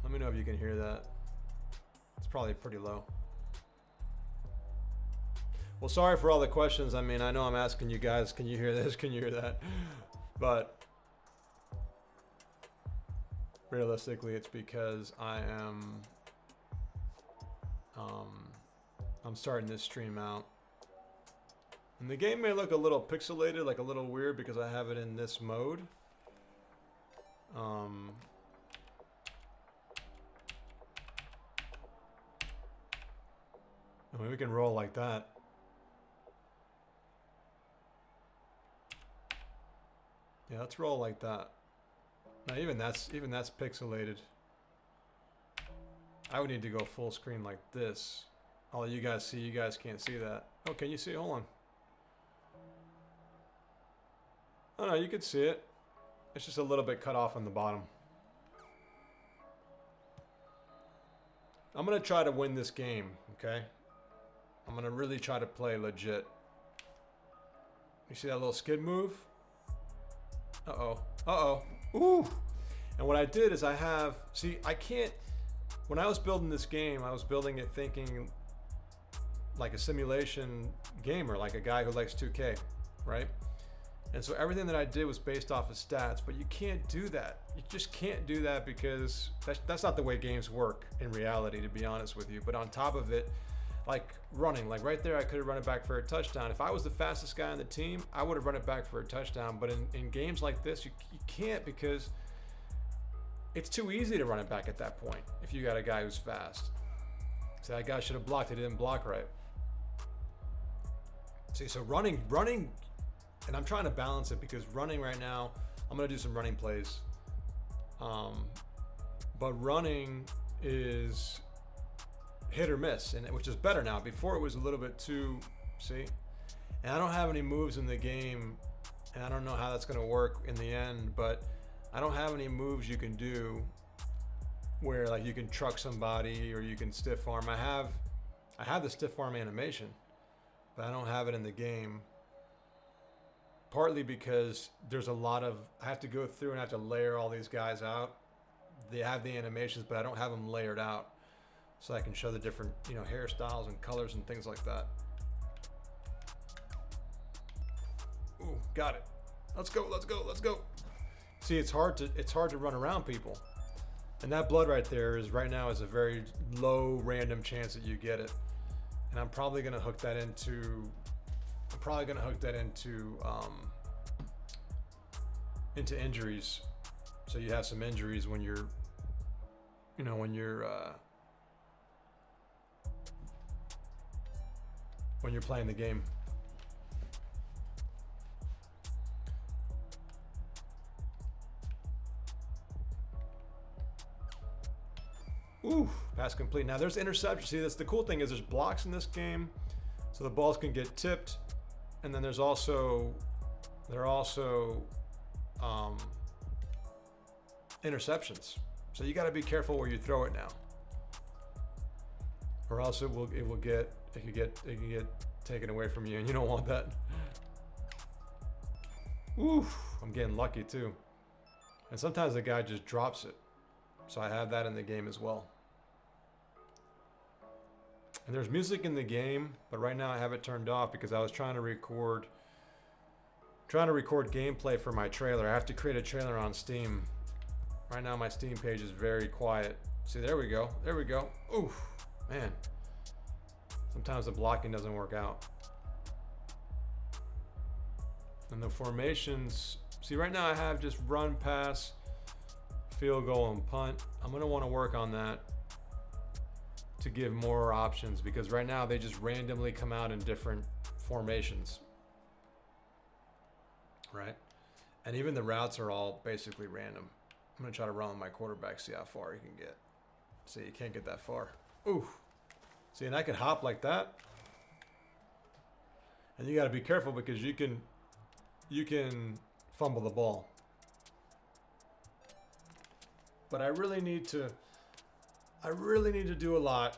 Let me know if you can hear that. It's probably pretty low. Well, sorry for all the questions. I mean, I know I'm asking you guys, can you hear this? Can you hear that? But realistically, it's because I'm starting this stream out. And the game may look a little pixelated, like a little weird, because I have it in this mode. I mean, we can roll like that. Yeah, let's roll like that. Now even that's pixelated. I would need to go full screen like this. All you guys see, you guys can't see that. Oh, can you see? Hold on. Oh no, you can see it. It's just a little bit cut off on the bottom. I'm going to try to win this game, okay? I'm going to really try to play legit. You see that little skid move? Uh-oh. Uh-oh. Ooh. And what I did is I can't, when I was building this game, I was building it thinking like a simulation gamer, like a guy who likes 2K, right? And so everything that I did was based off of stats, but you can't do that. You just can't do that because that's not the way games work in reality, to be honest with you. But on top of it, like running, like right there, I could have run it back for a touchdown. If I was the fastest guy on the team, I would have run it back for a touchdown. But in games like this, you can't, because it's too easy to run it back at that point if you got a guy who's fast. So that guy should have blocked. He didn't block right. See, so running, and I'm trying to balance it because running right now, I'm going to do some running plays. But running is hit or miss, and which is better now. Before it was a little bit too, see? And I don't have any moves in the game, and I don't know how that's going to work in the end, but I don't have any moves you can do where like you can truck somebody or you can stiff arm. I have the stiff arm animation, but I don't have it in the game. Partly because there's a lot of, I have to go through and I have to layer all these guys out. They have the animations, but I don't have them layered out, so I can show the different, hairstyles and colors and things like that. Ooh, got it. Let's go, let's go, let's go. See, it's hard to run around people. And that blood right there is right now is a very low random chance that you get it. And I'm probably gonna hook that into into injuries. So you have some injuries when you're playing the game. Ooh, pass complete. Now there's interception. See, that's the cool thing is there's blocks in this game, so the balls can get tipped, and then there are also interceptions. So you got to be careful where you throw it now, or else it could get taken away from you, and you don't want that. Ooh, I'm getting lucky too, and sometimes the guy just drops it. So I have that in the game as well. And there's music in the game, but right now I have it turned off because I was trying to record gameplay for my trailer. I have to create a trailer on Steam. Right now my Steam page is very quiet. See, there we go. There we go. Oof, man. Sometimes the blocking doesn't work out. And the formations, see right now I have just run, pass, field goal, and punt. I'm gonna want to work on that to give more options, because right now they just randomly come out in different formations, right? And even the routes are all basically random. I'm gonna try to run with my quarterback, see how far he can get. See, you can't get that far. Ooh, see, and I can hop like that. And you got to be careful because you can fumble the ball. But I really need to do a lot.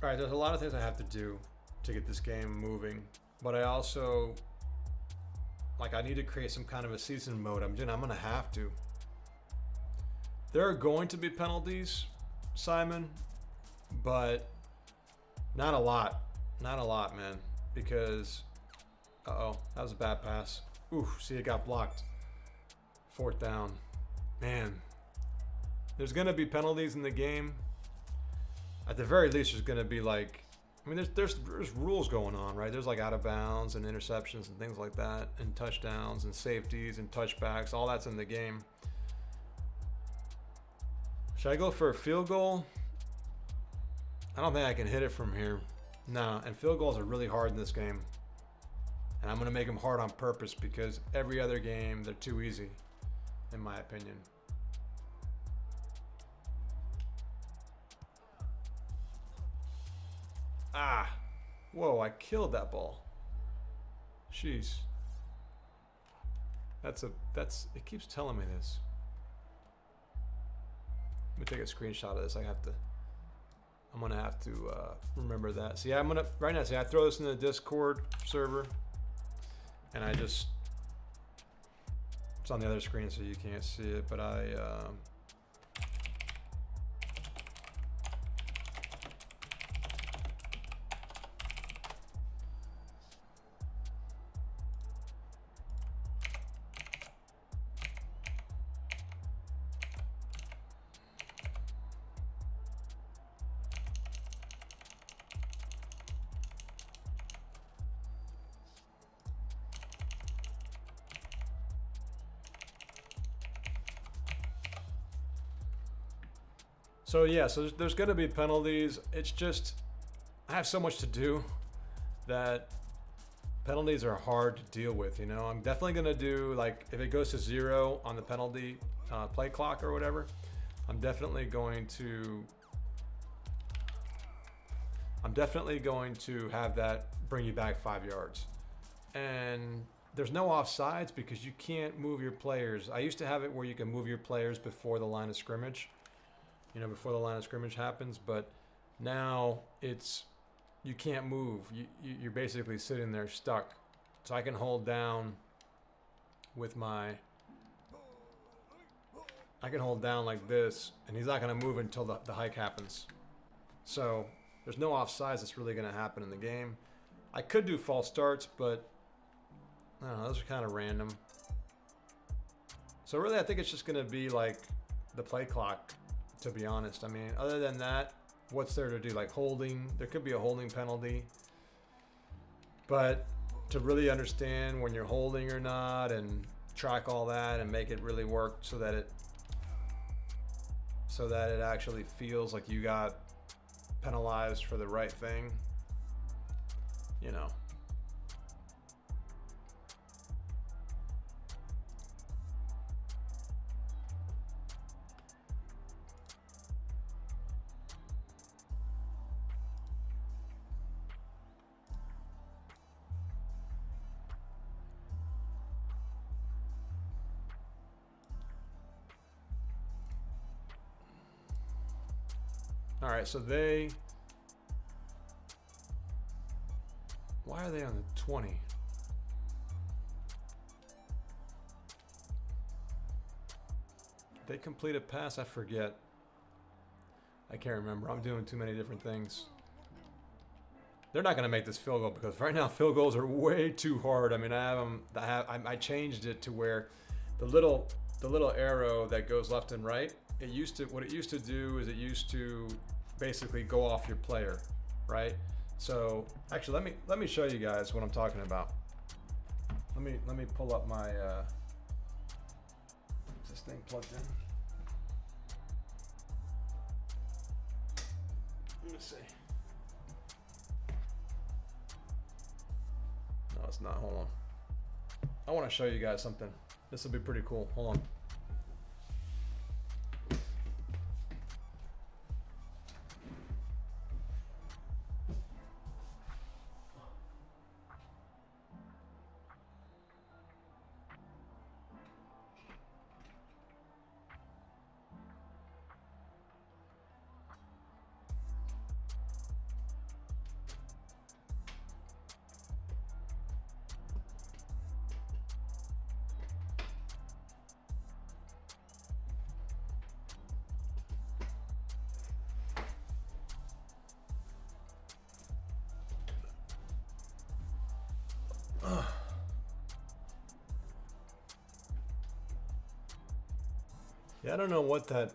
All right, there's a lot of things I have to do to get this game moving, but I also, I need to create some kind of a season mode. I'm gonna have to. There are going to be penalties, Simon, but not a lot. Not a lot, man, because, uh-oh, that was a bad pass. Ooh, see, it got blocked. 4th down. Man. There's going to be penalties in the game. At the very least, there's going to be there's rules going on, right? There's out of bounds and interceptions and things like that, and touchdowns and safeties and touchbacks. All that's in the game. Should I go for a field goal? I don't think I can hit it from here. No, and field goals are really hard in this game. And I'm going to make them hard on purpose because every other game, they're too easy, in my opinion. Ah, whoa, I killed that ball. Jeez. It keeps telling me this. Let me take a screenshot of this. I'm gonna have to remember that. See, right now. See, I throw this in the Discord server, and it's on the other screen, so you can't see it. But so yeah, so there's going to be penalties. It's just I have so much to do that penalties are hard to deal with. You know, I'm definitely going to do, like, if it goes to 0 on the penalty play clock or whatever, I'm definitely going to have that bring you back 5 yards. And there's no offsides because you can't move your players. I used to have it where you can move your players before the line of scrimmage. You know, before the line of scrimmage happens, but now you can't move. You're basically sitting there stuck. So I can hold down like this, and he's not going to move until the hike happens. So there's no offsides that's really going to happen in the game. I could do false starts, but I don't know, those are kind of random. So really, I think it's just going to be like the play clock, to be honest. I mean, other than that, what's there to do? Like holding, there could be a holding penalty. But to really understand when you're holding or not and track all that and make it really work so that it actually feels like you got penalized for the right thing, you know. All right, so why are they on the 20? They complete a pass? I forget. I can't remember. I'm doing too many different things. They're not going to make this field goal because right now field goals are way too hard. I mean, I changed it to where the little arrow that goes left and right, what it used to do is it used to basically go off your player, right? So actually, let me show you guys what I'm talking about. Let me pull up my is this thing plugged in? Let me see. No, it's not. Hold on. I want to show you guys something. This will be pretty cool. Hold on. Yeah, I don't know what that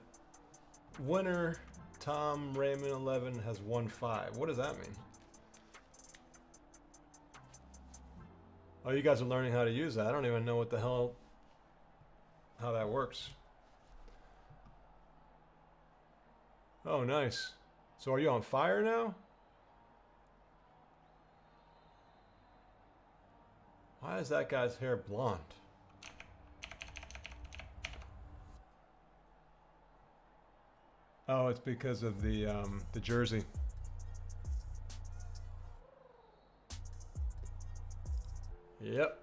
winner Tom Raymond 11 has won 5. What does that mean? Oh, you guys are learning how to use that. I don't even know what the hell, how that works. Oh, nice. So are you on fire now? Why is that guy's hair blonde? Oh, it's because of the jersey. Yep.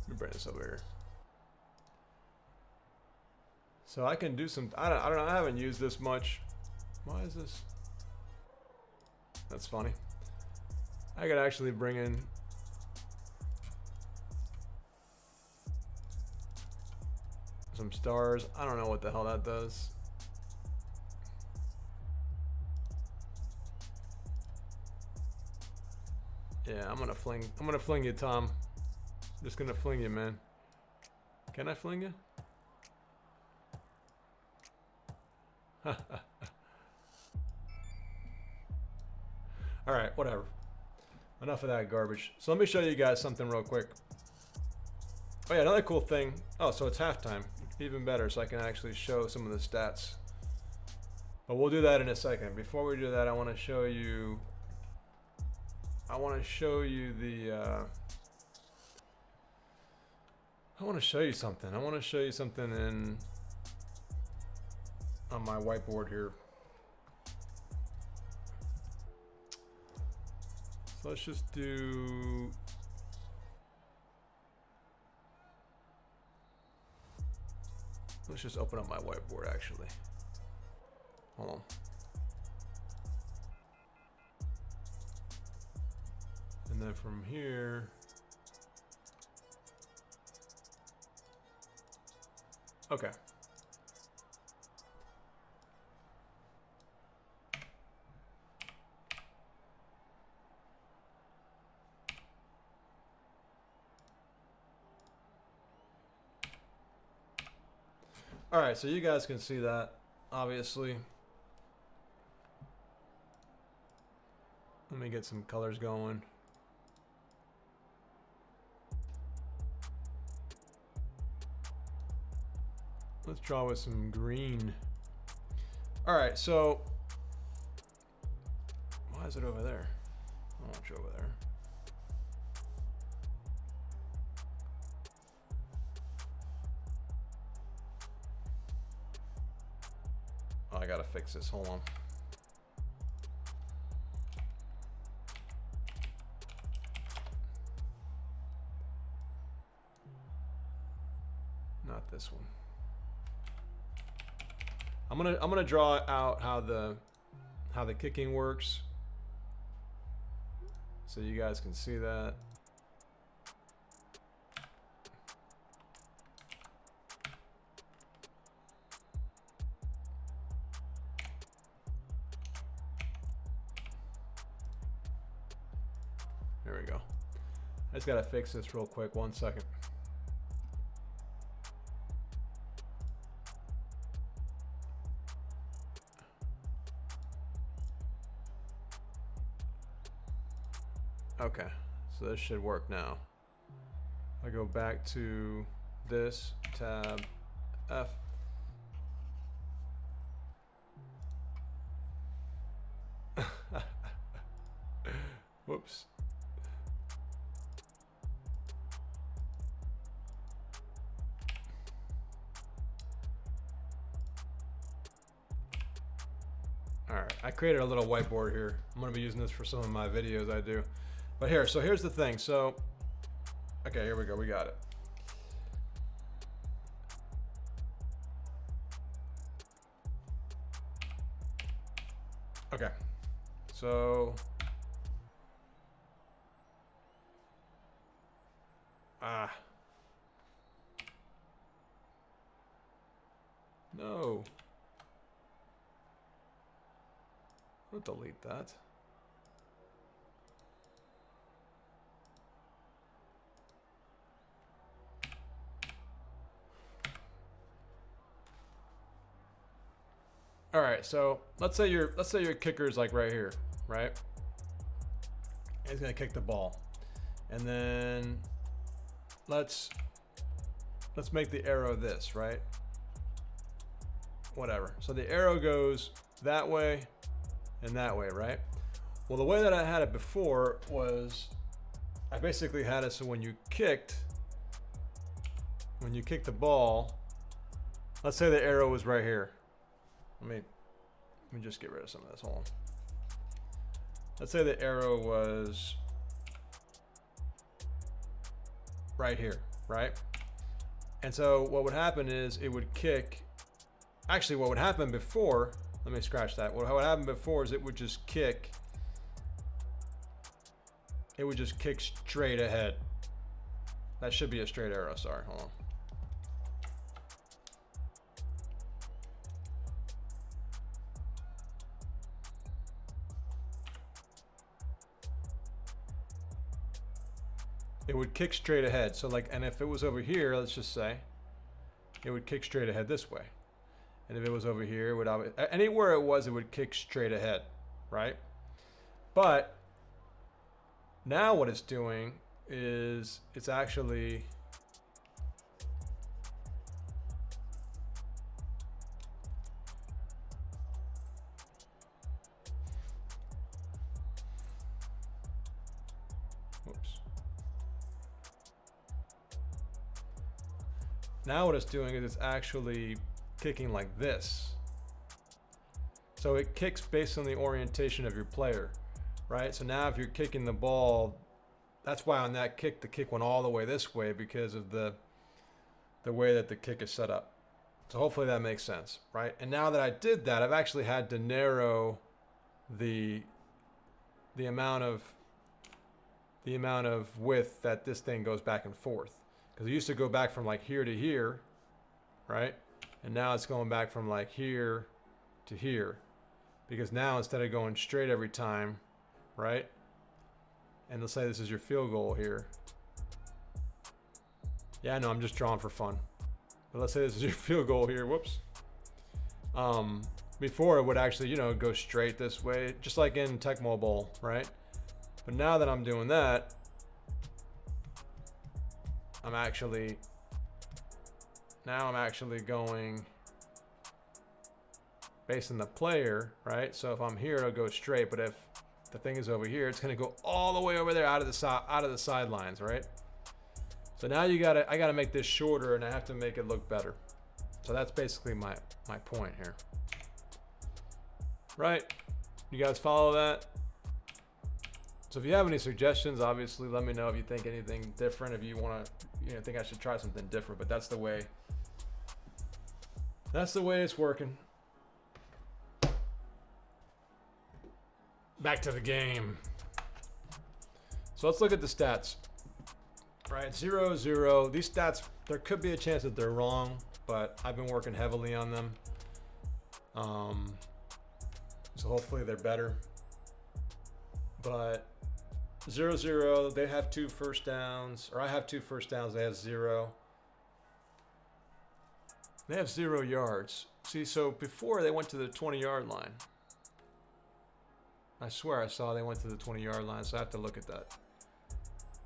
Let me bring this over here. So I can do some, I don't know, I haven't used this much. Why is this? That's funny. I could actually bring in some stars. I don't know what the hell that does. Yeah, I'm gonna fling you, Tom. Just gonna fling you, man. Can I fling you? Alright, whatever. Enough of that garbage. So let me show you guys something real quick. Oh yeah, another cool thing. Oh, so it's halftime. Even better, so I can actually show some of the stats. But we'll do that in a second. Before we do that, I want to show you the I want to show you something. I want to show you something on my whiteboard here. So let's just do let's just open up my whiteboard actually. Hold on. And then from here, okay. All right, so you guys can see that, obviously. Let me get some colors going. Let's draw with some green. All right, so why is it over there? I want you over there. Oh, I gotta fix this. Hold on. Not this one. I'm gonna draw out how the kicking works, so you guys can see that. There we go. I just gotta fix this real quick. 1 second. Okay, so this should work now. I go back to this, tab F. Whoops. All right, I created a little whiteboard here. I'm gonna be using this for some of my videos I do. But here, so here's the thing. So, okay, here we go. We got it. Okay, so no, I'll delete that. All right, so let's say your kicker is like right here, right? He's gonna kick the ball, and then let's make the arrow this, right? Whatever. So the arrow goes that way and that way, right? Well, the way that I had it before was I basically had it so when you kicked the ball, let's say the arrow was right here. Let me just get rid of some of this. Hold on. Let's say the arrow was right here. right? And so what would happen is it would kick. Actually, what would happen before, let me scratch that. What would happen before is it would just kick. It would just kick straight ahead. That should be a straight arrow, sorry, hold on. It would kick straight ahead. So like, and if it was over here, let's just say, it would kick straight ahead this way. And if it was over here, it would, anywhere it would kick straight ahead, right? But now what it's doing is it's actually now what it's doing is it's actually kicking like this. So it kicks based on the orientation of your player, right? So now if you're kicking the ball, that's why on that kick, the kick went all the way this way because of the way that the kick is set up. So hopefully that makes sense, right? And now that I did that, I've actually had to narrow the amount of width that this thing goes back and forth. Because it used to go back from like here to here, right? And now it's going back from like here to here. Because now instead of going straight every time, right? And let's say this is your field goal here. Yeah, no, I'm just drawing for fun. But let's say this is your field goal here, whoops. Before it would actually, you know, go straight this way, just like in Tecmo Bowl, right? But now that I'm doing that, I'm actually going based on the player, right? So if I'm here, it'll go straight, but if the thing is over here, it's gonna go all the way over there out of the sidelines, right? So now I gotta make this shorter and I have to make it look better. So that's basically my point here. Right? You guys follow that? So if you have any suggestions, obviously let me know if you think anything different, if you want to, you know, think I should try something different, but that's the way it's working. Back to the game. So let's look at the stats. Right, 0-0. These stats, there could be a chance that they're wrong, but I've been working heavily on them. So hopefully they're better. But 0-0, they have 2 first downs, or I have 2 first downs, they have 0. They have 0 yards. See, so before they went to the 20-yard line. I swear I saw they went to the 20-yard line, so I have to look at that.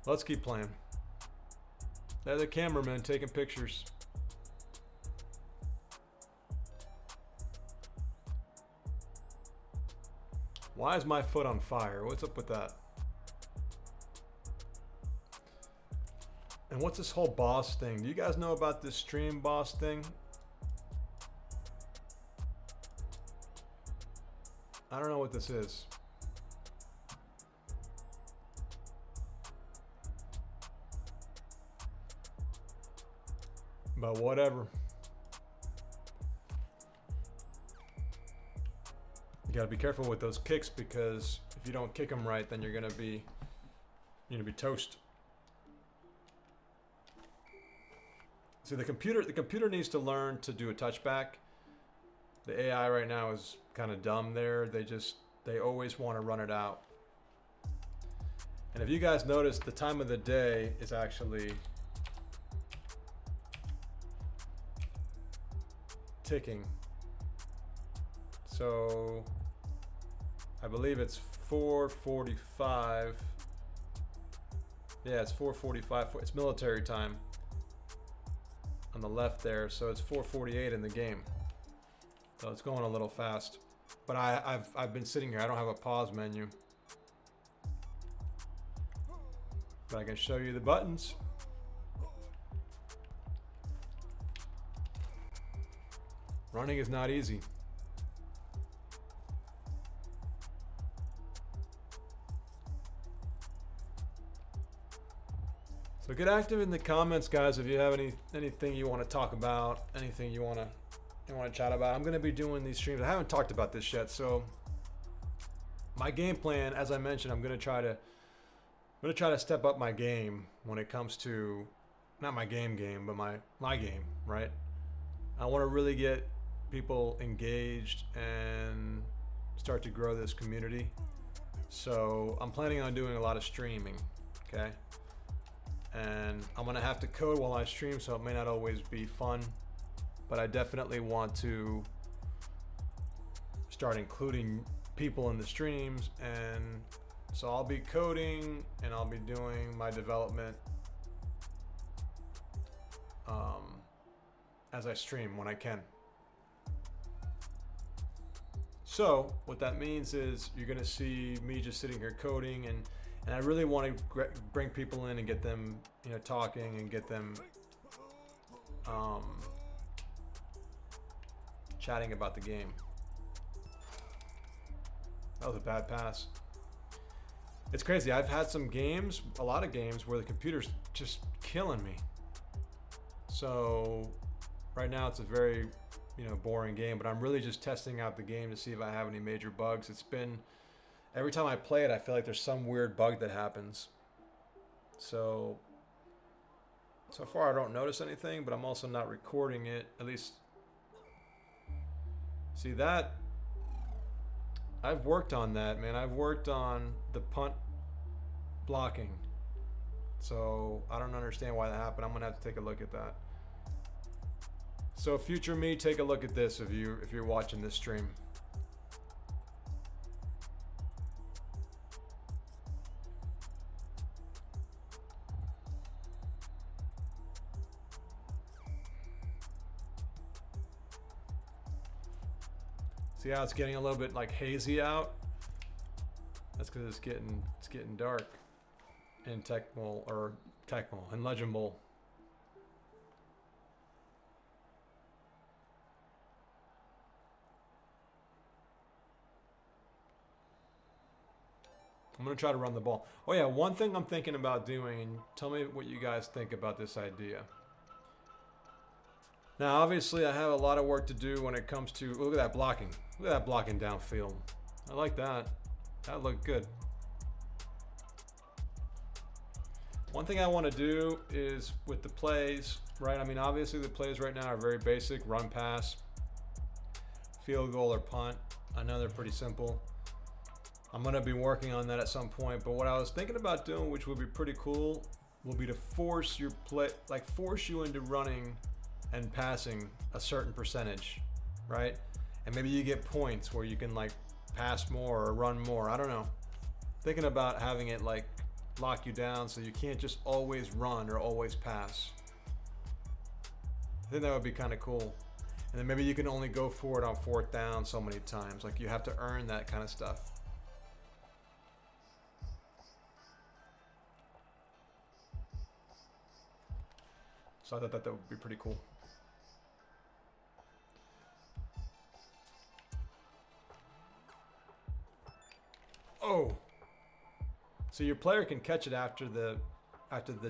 Let's keep playing. They're the cameraman taking pictures. Why is my foot on fire? What's up with that? And what's this whole boss thing? Do you guys know about this stream boss thing? I don't know what this is. But whatever. You gotta be careful with those kicks because if you don't kick them right, then you're gonna be toast. See, the computer needs to learn to do a touchback. The AI right now is kind of dumb there. They always want to run it out. And if you guys notice, the time of the day is actually ticking. So I believe it's 4:45. Yeah, it's 4:45. It's military time on the left there, so it's 4:48 in the game. So it's going a little fast. But I've been sitting here. I don't have a pause menu. But I can show you the buttons. Running is not easy. So get active in the comments, guys. If you have anything you want to talk about, anything you want to chat about. I'm going to be doing these streams. I haven't talked about this yet. So my game plan, as I mentioned, I'm going to try to step up my game when it comes to not my game, but my game, right? I want to really get people engaged and start to grow this community. So I'm planning on doing a lot of streaming, okay? And I'm gonna have to code while I stream, so it may not always be fun, but I definitely want to start including people in the streams. And so I'll be coding and I'll be doing my development as I stream when I can. So what that means is you're gonna see me just sitting here coding, and I really want to bring people in and get them, talking and get them chatting about the game. That was a bad pass. It's crazy. I've had a lot of games where the computer's just killing me. So right now it's a very, boring game, but I'm really just testing out the game to see if I have any major bugs. Every time I play it, I feel like there's some weird bug that happens. So far I don't notice anything, but I'm also not recording it. At least, see that? I've worked on that, man. I've worked on the punt blocking. So I don't understand why that happened. I'm gonna have to take a look at that. So future me, take a look at this if you're watching this stream. See how it's getting a little bit like hazy out? That's because it's getting dark in in Legend Bowl. I'm gonna try to run the ball. Oh yeah, one thing I'm thinking about doing, and tell me what you guys think about this idea. Now, obviously, I have a lot of work to do when it comes to, look at that blocking. Look at that blocking downfield. I like that. That looked good. One thing I want to do is with the plays, right? I mean, obviously the plays right now are very basic: run, pass, field goal, or punt. I know they're pretty simple. I'm going to be working on that at some point, but what I was thinking about doing, which would be pretty cool, will be to force you into running and passing a certain percentage, right? And maybe you get points where you can like pass more or run more. I don't know. Thinking about having it like lock you down so you can't just always run or always pass. I think that would be kind of cool. And then maybe you can only go for it on 4th down so many times. Like you have to earn that kind of stuff. So I thought that would be pretty cool. Oh, so your player can catch it after the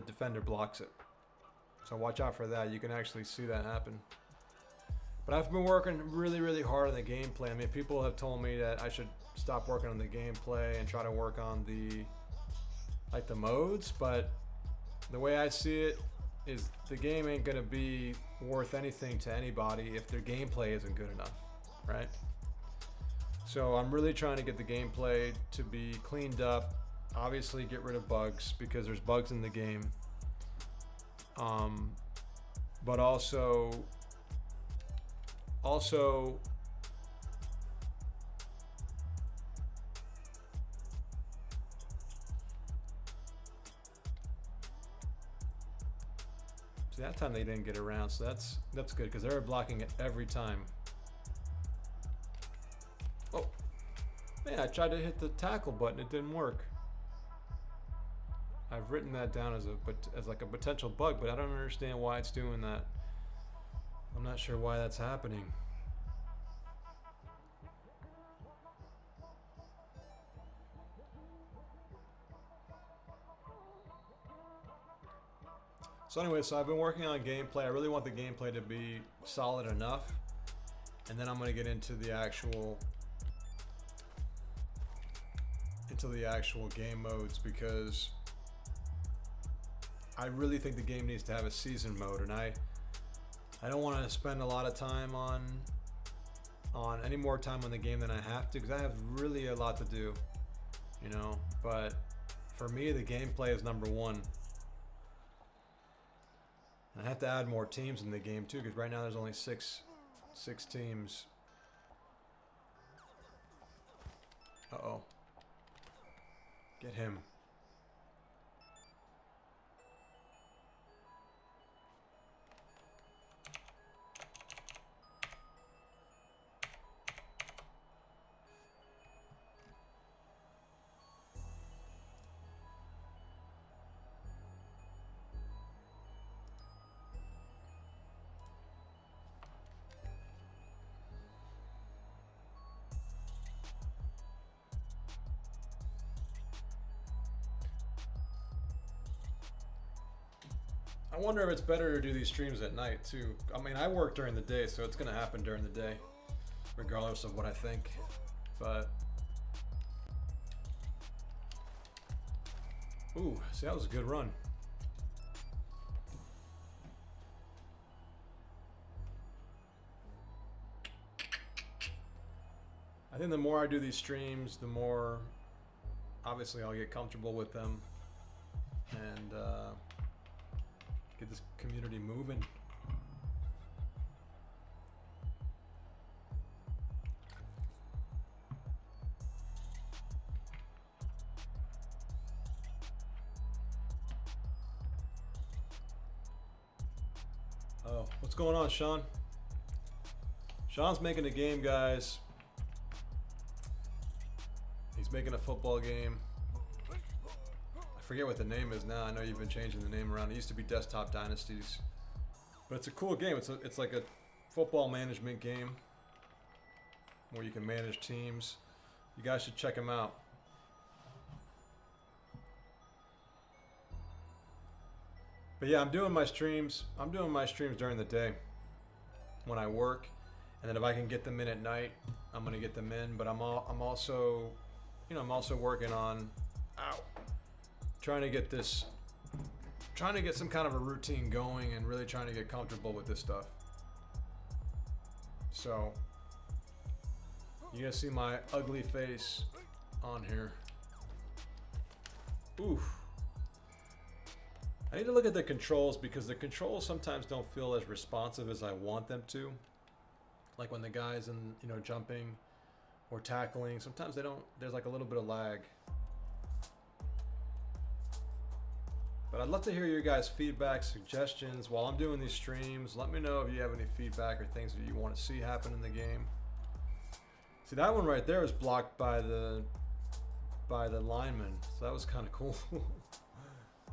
defender blocks it. So watch out for that. You can actually see that happen. But I've been working really, really hard on the gameplay. I mean, people have told me that I should stop working on the gameplay and try to work on the modes. But the way I see it is the game ain't gonna be worth anything to anybody if their gameplay isn't good enough, right? So I'm really trying to get the gameplay to be cleaned up. Obviously get rid of bugs because there's bugs in the game. But also see, that time they didn't get around, so that's good because they were blocking it every time. Oh, man, I tried to hit the tackle button, it didn't work. I've written that down as like a potential bug, but I don't understand why it's doing that. I'm not sure why that's happening. So anyway, so I've been working on gameplay. I really want the gameplay to be solid enough, and then I'm gonna get into the actual game modes, because I really think the game needs to have a season mode, and I don't want to spend a lot of time on any more time on the game than I have to, because I have really a lot to do, you know. But for me, the gameplay is number one. I have to add more teams in the game too, because right now there's only six teams. Uh-oh. Get him. I wonder if it's better to do these streams at night too. I mean, I work during the day, so it's gonna happen during the day, regardless of what I think. But ooh, see, that was a good run. I think the more I do these streams, the more obviously I'll get comfortable with them, and get this community moving. Oh, what's going on, Sean? Sean's making a game, guys. He's making a football game. I forget what the name is now. I know you've been changing the name around. It used to be Desktop Dynasties, but it's a cool game. It's like a football management game where you can manage teams. You guys should check him out. But yeah, I'm doing my streams during the day when I work, and then if I can get them in at night, I'm gonna get them in. But I'm also, you know, I'm also working on trying to get some kind of a routine going, and really trying to get comfortable with this stuff. So you're gonna see my ugly face on here. Oof. I need to look at the controls, because the controls sometimes don't feel as responsive as I want them to. Like when the guy's in, you know, jumping or tackling, sometimes they don't, there's like a little bit of lag. But I'd love to hear your guys' feedback, suggestions while I'm doing these streams. Let me know if you have any feedback or things that you want to see happen in the game. See, that one right there was blocked by the lineman, so that was kind of cool.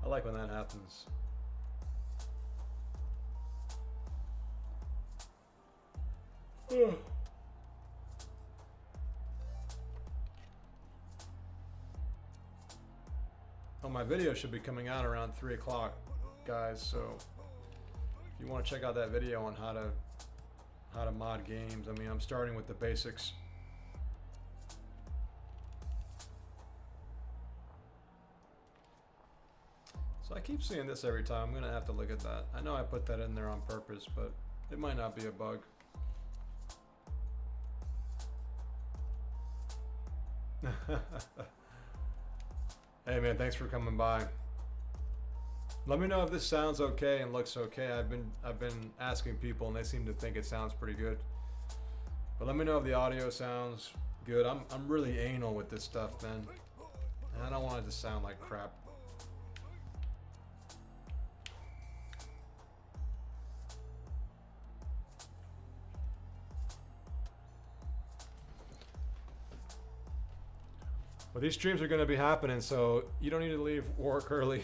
I like when that happens. Oh, my video should be coming out around 3 o'clock, guys. So if you want to check out that video on how to mod games, I mean, I'm starting with the basics. So I keep seeing this every time. I'm gonna have to look at that. I know I put that in there on purpose, but it might not be a bug. Hey man, thanks for coming by. Let me know if this sounds okay and looks okay. I've been asking people and they seem to think it sounds pretty good. But let me know if the audio sounds good. I'm really anal with this stuff, man. And I don't want it to sound like crap. But these streams are going to be happening, so you don't need to leave work early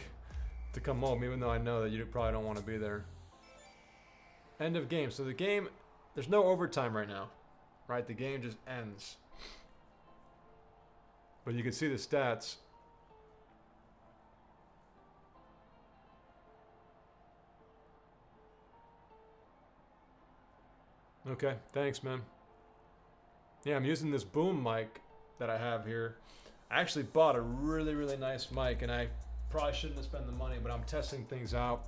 to come home, even though I know that you probably don't want to be there. End of game. So the game, there's no overtime right now, right? The game just ends. But you can see the stats. Okay, thanks, man. Yeah, I'm using this boom mic that I have here. I actually bought a really, really nice mic, and I probably shouldn't have spent the money, but I'm testing things out.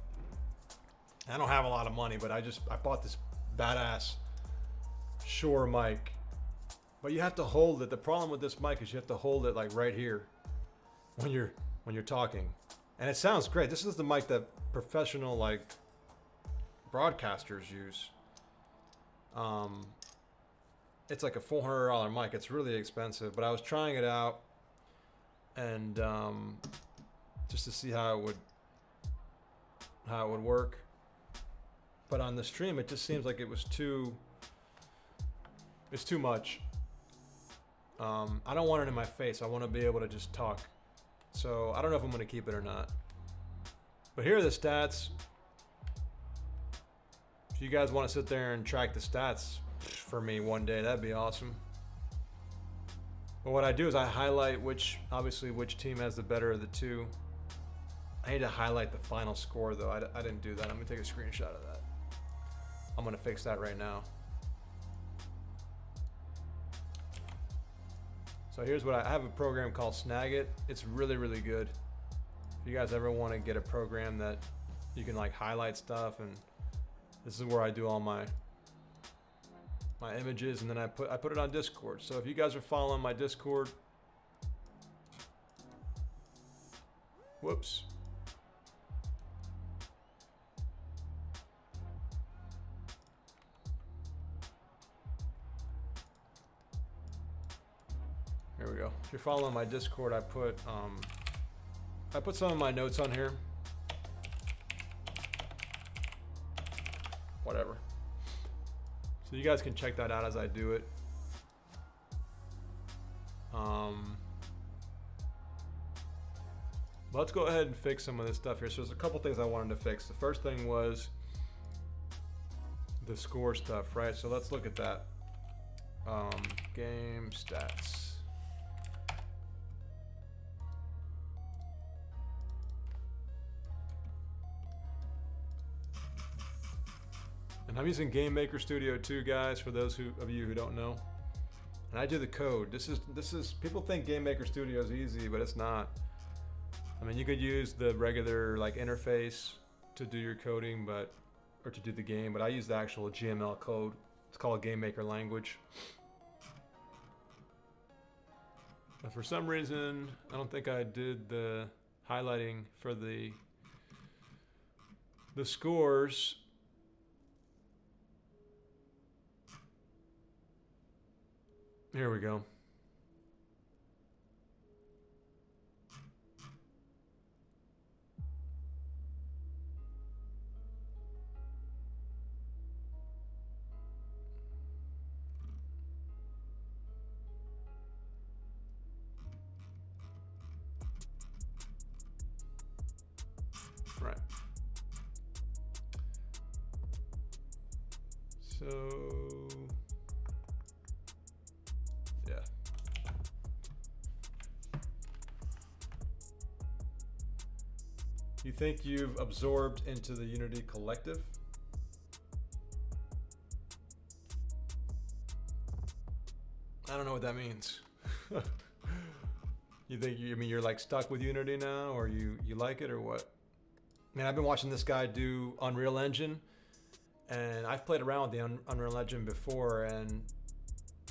I don't have a lot of money, but I bought this badass Shure mic. But you have to hold it. The problem with this mic is you have to hold it like right here when you're talking. And it sounds great. This is the mic that professional like broadcasters use. It's like a $400 mic. It's really expensive, but I was trying it out and just to see how it would work. But on the stream, it just seems like it's too much. I don't want it in my face. I want to be able to just talk. So I don't know if I'm going to keep it or not. But here are the stats. If you guys want to sit there and track the stats for me one day, that'd be awesome. But what I do is I highlight which team has the better of the two. I need to highlight the final score though. I didn't do that. I'm going to take a screenshot of that. I'm going to fix that right now. So here's what I have a program called Snagit. It's really, really good. If you guys ever want to get a program that you can like highlight stuff, and this is where I do all my images, and then I put it on Discord. So if you guys are following my Discord, whoops. Here we go. If you're following my Discord, I put some of my notes on here. Whatever. So you guys can check that out as I do it. Let's go ahead and fix some of this stuff here. So there's a couple things I wanted to fix. The first thing was the score stuff, right? So let's look at that. Game stats. And I'm using Game Maker Studio 2, guys, for those of you who don't know. And I do the code. This is people think Game Maker Studio is easy, but it's not. I mean, you could use the regular like interface to do your coding, or to do the game, but I use the actual GML code. It's called Game Maker language. But for some reason, I don't think I did the highlighting for the scores. Here we go. Right. So yeah. You think you've absorbed into the Unity collective? I don't know what that means. You think you're like stuck with Unity now, or you like it, or what? Man, I've been watching this guy do Unreal Engine, and I've played around with the Unreal Engine before, and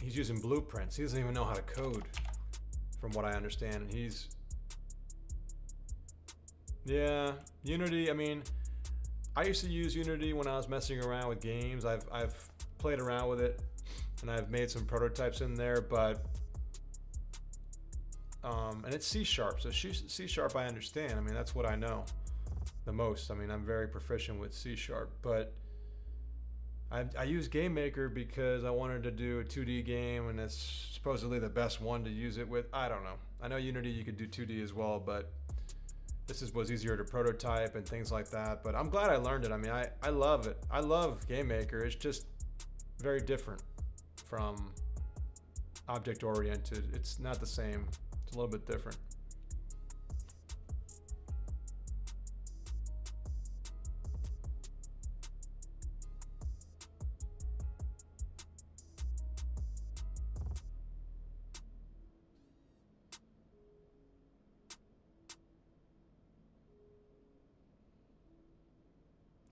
he's using blueprints. He doesn't even know how to code, from what I understand. And yeah, Unity. I mean, I used to use Unity when I was messing around with games. I've played around with it, and I've made some prototypes in there, but and it's C#. So C# I understand. I mean, that's what I know the most. I mean, I'm very proficient with C#, but I use Game Maker because I wanted to do a 2D game, and it's supposedly the best one to use it with. I don't know. I know Unity you could do 2D as well, but this was easier to prototype and things like that. But I'm glad I learned it. I mean, I love it. I love Game Maker. It's just very different from object oriented. It's not the same. It's a little bit different.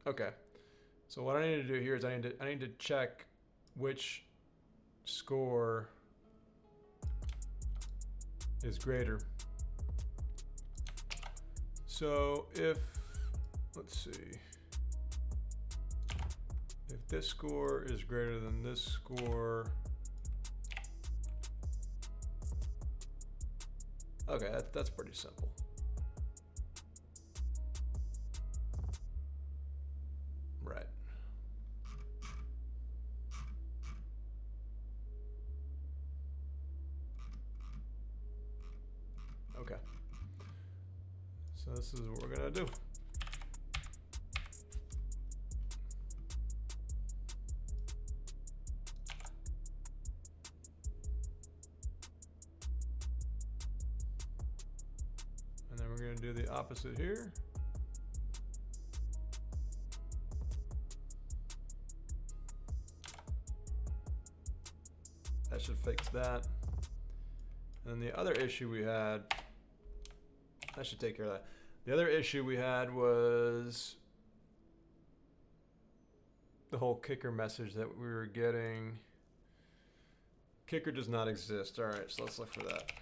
Okay. So what I need to do here is I need to check which score is greater. So if, let's see, if this score is greater than this score, okay, that's pretty simple. Right. Okay. So this is what we're gonna do. And then we're gonna do the opposite here. That should fix that. And the other issue we had, that should take care of that. The other issue we had was the whole kicker message that we were getting. Kicker does not exist. All right, so let's look for that.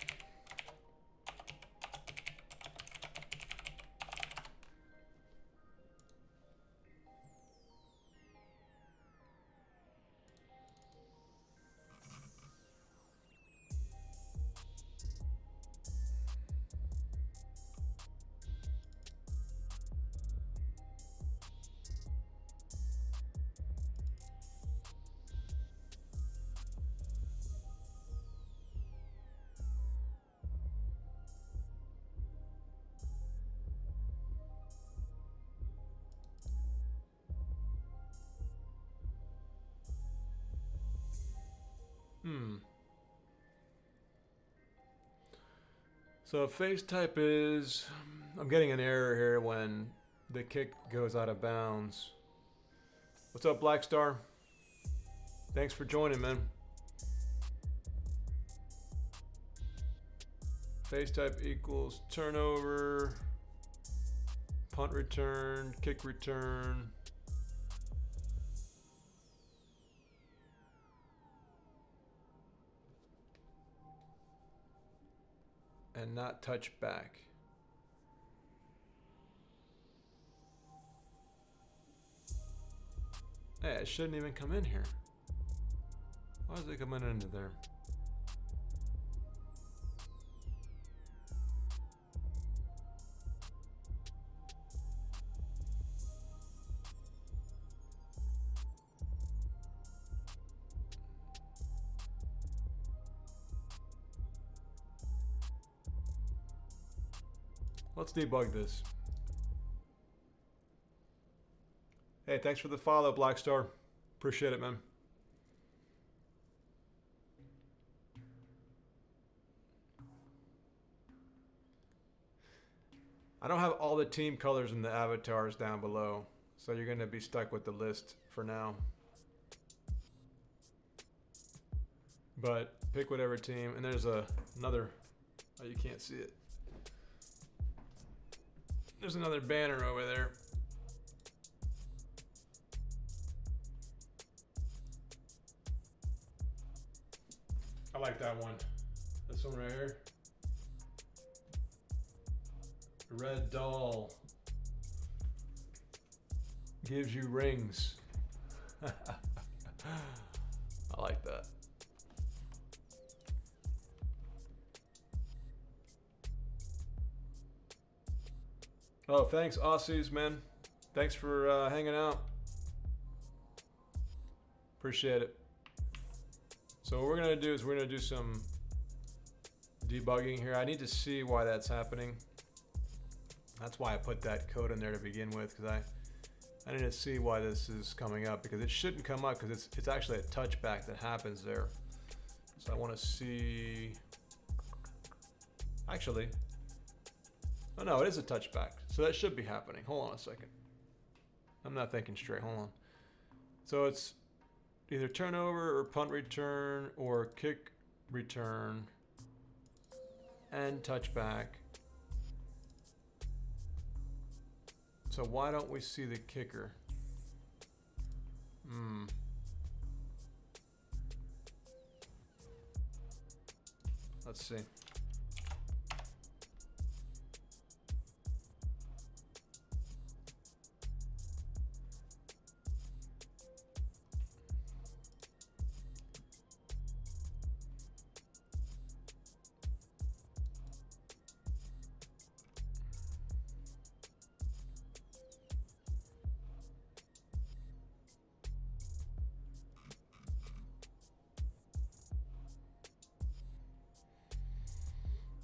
So face type is, I'm getting an error here when the kick goes out of bounds. What's up, Black Star? Thanks for joining, man. Face type equals turnover, punt return, kick return. And not touch back. Hey, it shouldn't even come in here. Why is it coming into there? Let's debug this. Hey, thanks for the follow, Blackstar. Appreciate it, man. I don't have all the team colors in the avatars down below, so you're going to be stuck with the list for now. But pick whatever team, and there's another, oh, you can't see it. There's another banner over there. I like that one. This one right here. Red doll. Gives you rings. I like that. Oh, thanks, Aussies, man. Thanks for hanging out. Appreciate it. So what we're gonna do is we're gonna do some debugging here. I need to see why that's happening. That's why I put that code in there to begin with, because I need to see why this is coming up, because it shouldn't come up because it's actually a touchback that happens there. So I want to see. Actually, oh no, it is a touchback. So that should be happening. Hold on a second. I'm not thinking straight. Hold on. So it's either turnover or punt return or kick return and touchback. So why don't we see the kicker? Let's see.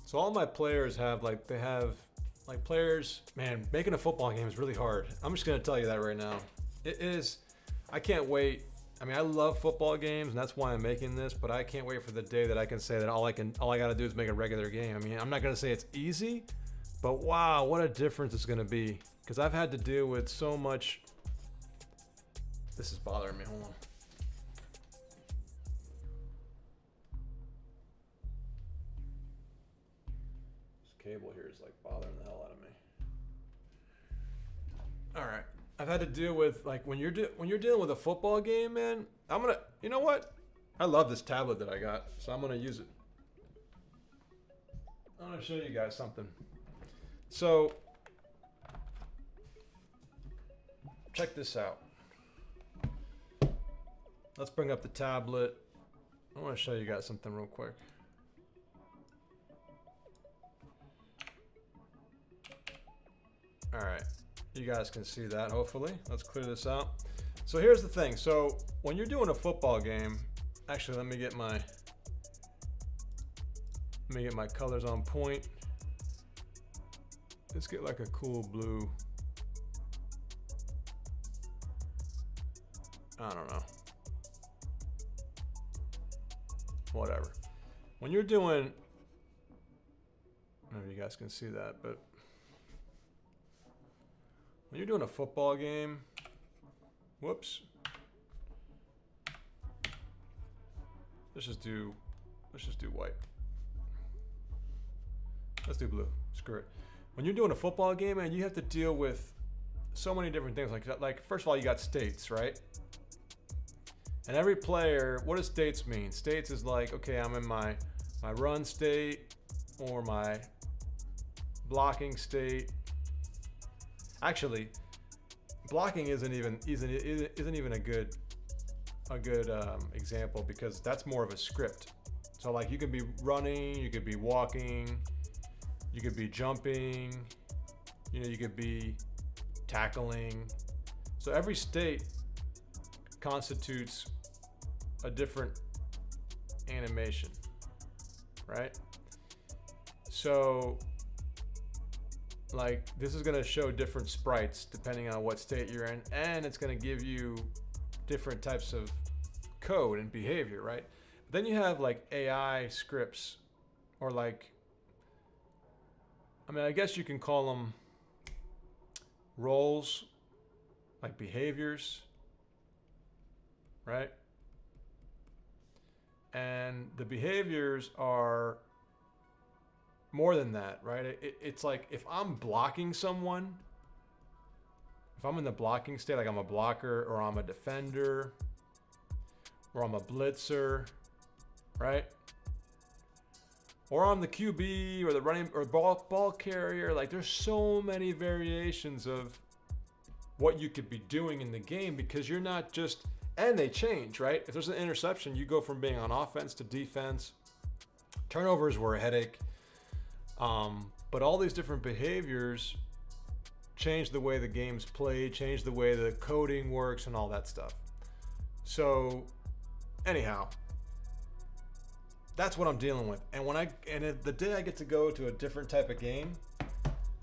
So all my players have players, man, making a football game is really hard. I'm just going to tell you that right now. It is. I can't wait. I mean, I love football games, and that's why I'm making this, but I can't wait for the day that I can say that all I got to do is make a regular game. I mean, I'm not going to say it's easy, but wow, what a difference it's going to be, because I've had to deal with so much. This is bothering me. Hold on. Cable here is like bothering the hell out of me. All right, I've had to deal with like when you're dealing with a football game, man. You know what? I love this tablet that I got, so I'm gonna use it. I'm gonna show you guys something. So check this out. Let's bring up the tablet. I want to show you guys something real quick. All right, you guys can see that hopefully. Let's clear this out. So here's the thing. So when you're doing a football game, actually let me get my colors on point. Let's get like a cool blue. I don't know. Whatever. When you're doing, I don't know if you guys can see that, but when you're doing a football game, whoops. Let's just do white. Let's do blue. Screw it. When you're doing a football game, man, you have to deal with so many different things. Like first of all, you got states, right? And every player, what does states mean? States is like, okay, I'm in my run state or my blocking state. Actually, blocking isn't even a good example, because that's more of a script. So like you could be running, you could be walking, you could be jumping, you could be tackling. So every state constitutes a different animation, right? So like this is going to show different sprites depending on what state you're in, and it's going to give you different types of code and behavior, right? But then you have like AI scripts, or like, I mean, I guess you can call them roles, like behaviors, right? And the behaviors are more than that, right? It's like if I'm blocking someone, if I'm in the blocking state, like I'm a blocker or I'm a defender or I'm a blitzer, right? Or I'm the QB or the running or ball carrier. Like there's so many variations of what you could be doing in the game, because you're not just, and they change, right? If there's an interception, you go from being on offense to defense. Turnovers were a headache. But all these different behaviors change the way the game's played, change the way the coding works and all that stuff. So anyhow, that's what I'm dealing with. And the day I get to go to a different type of game,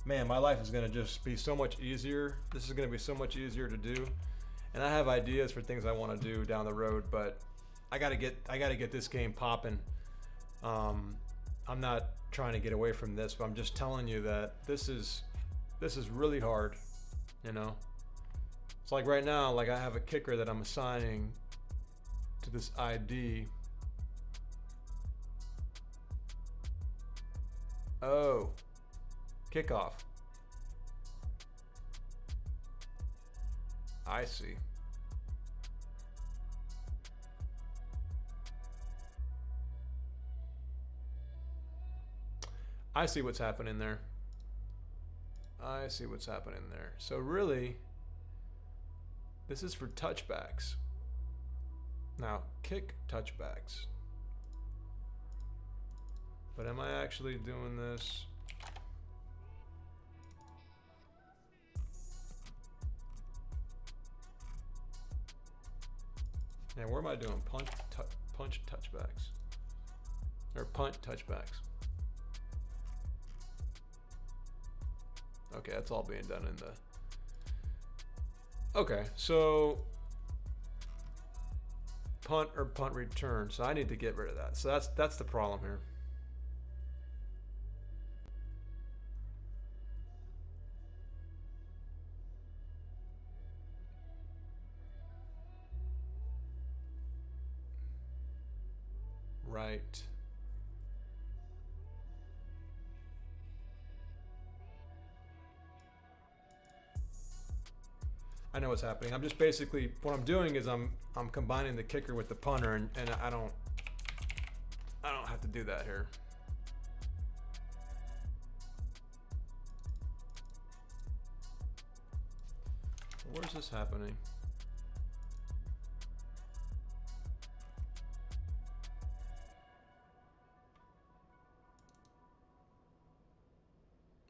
man, my life is going to just be so much easier. This is going to be so much easier to do. And I have ideas for things I want to do down the road, but I got to get this game popping. I'm not trying to get away from this, but I'm just telling you that this is really hard, It's like right now, like I have a kicker that I'm assigning to this ID. Oh, kickoff. I see. I see what's happening there. I see what's happening there. So really, this is for touchbacks. Now, kick touchbacks. But am I actually doing this? Yeah, where am I doing? Punch touchbacks. Or punt touchbacks. Okay, that's all being done in the... Okay, so... punt or punt return. So I need to get rid of that. So that's the problem here. Right. I know what's happening. I'm just basically, what I'm doing is I'm combining the kicker with the punter, and I don't have to do that here. Where's this happening?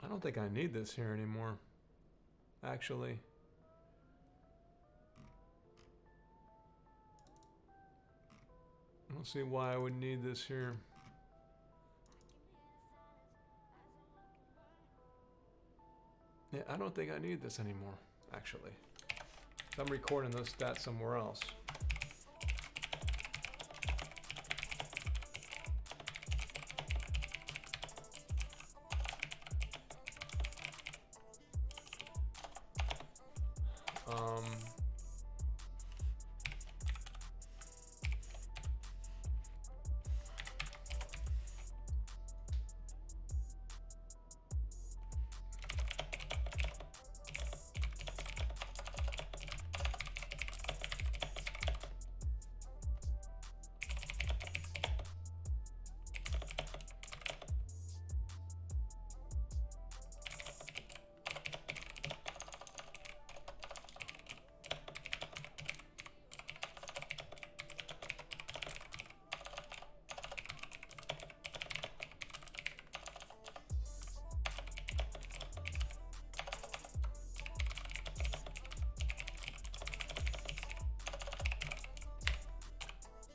I don't think I need this here anymore, actually. I don't see why I would need this here. Yeah, I don't think I need this anymore, actually. I'm recording those stats somewhere else.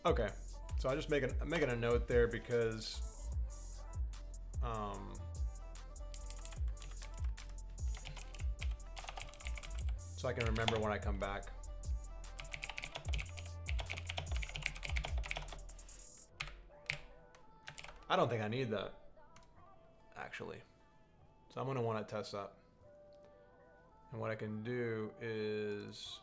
Okay, so I'm making a note there because so I can remember when I come back. I don't think I need that, actually. So I'm gonna want to test that. And what I can do is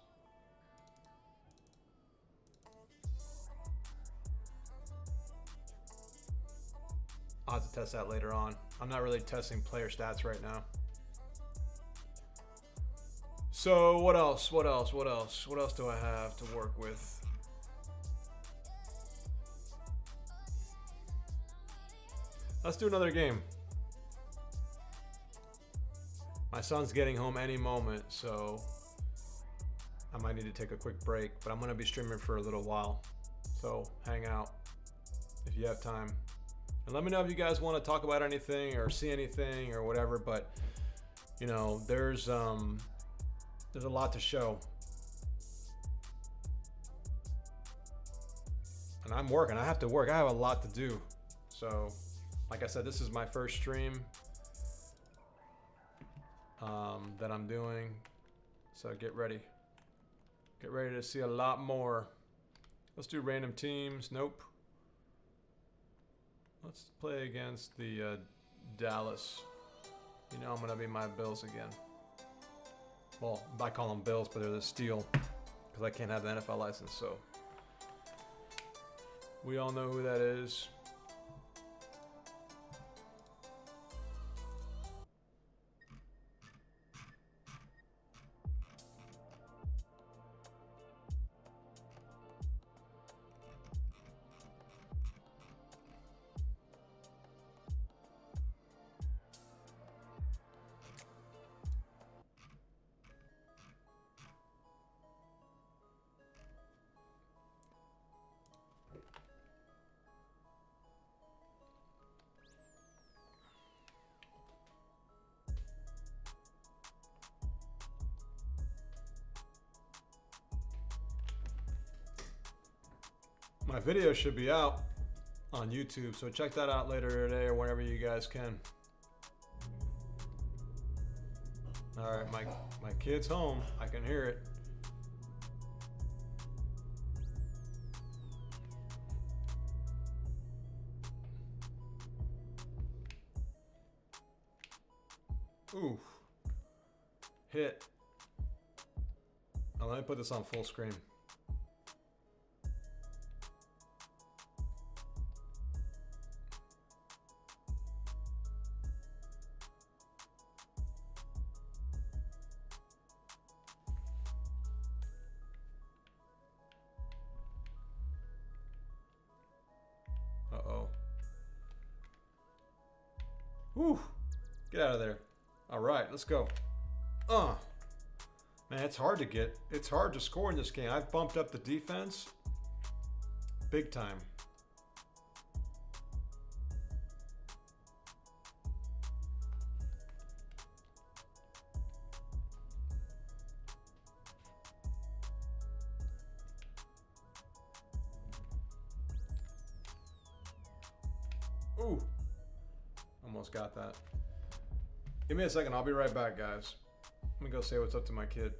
I'll have to test that later on. I'm not really testing player stats right now. So what else? What else do I have to work with? Let's do another game. My son's getting home any moment, so I might need to take a quick break, but I'm gonna be streaming for a little while. So hang out if you have time. And let me know if you guys want to talk about anything or see anything or whatever, but you know, there's a lot to show. And I'm working. I have to work. I have a lot to do. So, like I said, this is my first stream that I'm doing. So get ready. Get ready to see a lot more. Let's do random teams. Nope. Let's play against the Dallas. You know I'm going to be my Bills again. Well, I call them Bills, but they're the Steel because I can't have the NFL license, so we all know who that is. My video should be out on YouTube, so check that out later today or whenever you guys can. All right, my kid's home. I can hear it. Ooh. Hit. Now let me put this on full screen. Uh-oh. Whew. Get out of there. All right, let's go. Man, it's hard to score in this game. I've bumped up the defense big time. Ooh, almost got that. Give me a second, I'll be right back, guys. Let me go say what's up to my kid.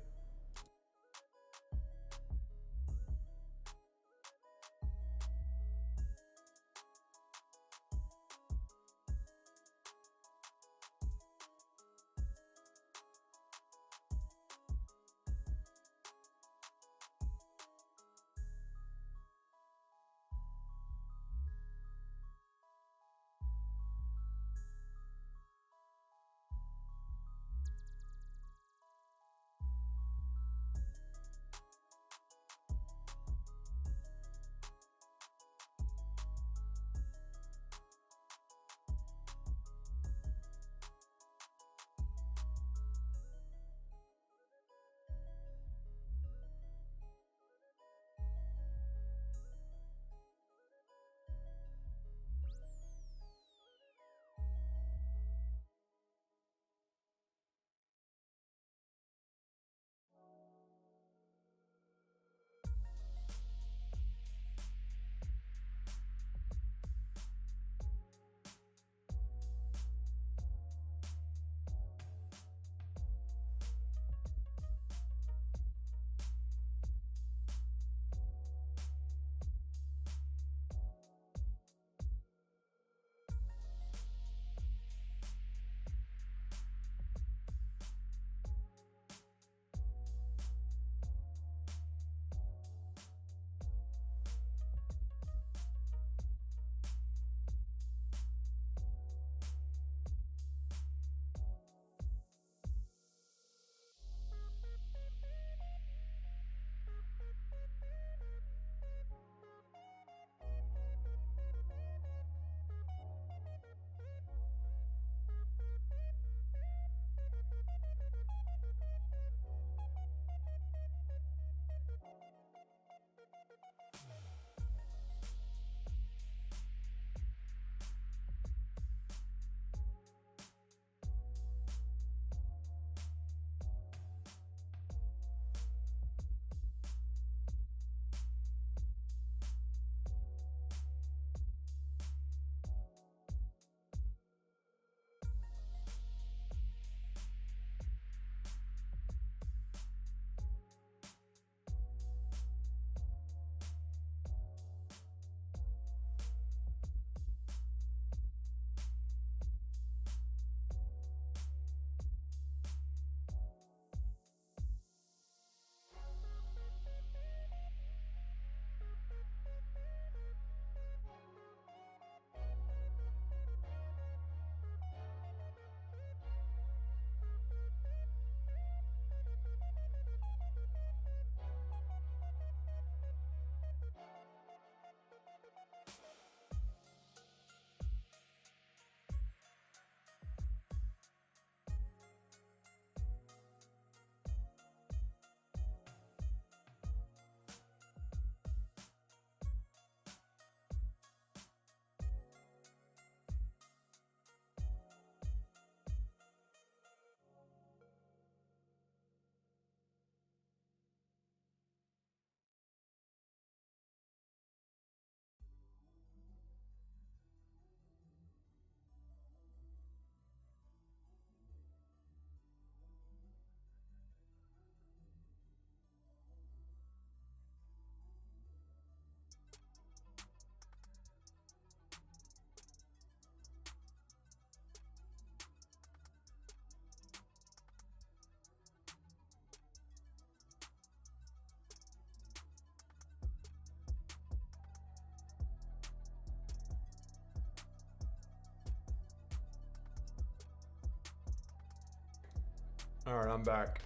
All right, I'm back.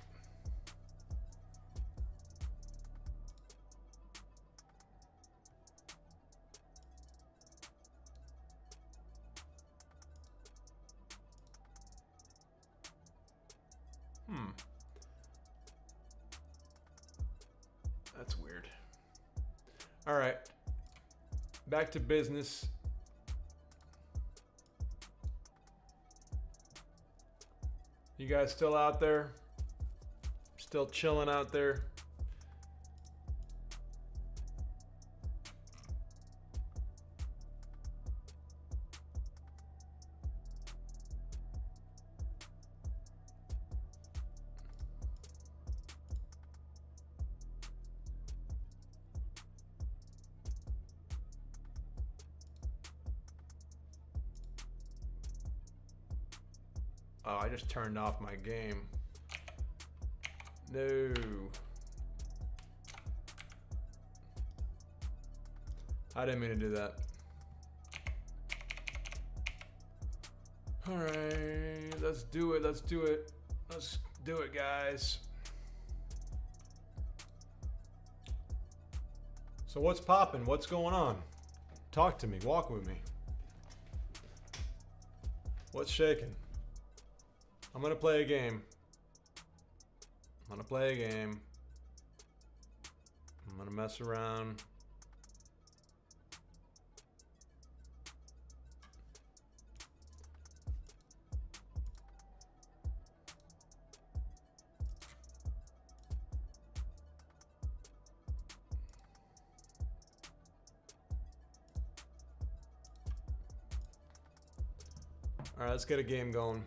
That's weird. All right. Back to business. You guys still out there? Still chilling out there? Oh, I just turned off my game. No. I didn't mean to do that. All right, let's do it. Let's do it. Let's do it, guys. So what's popping? What's going on? Talk to me. Walk with me. What's shaking? I'm gonna play a game. I'm gonna play a game. I'm gonna mess around. All right, let's get a game going.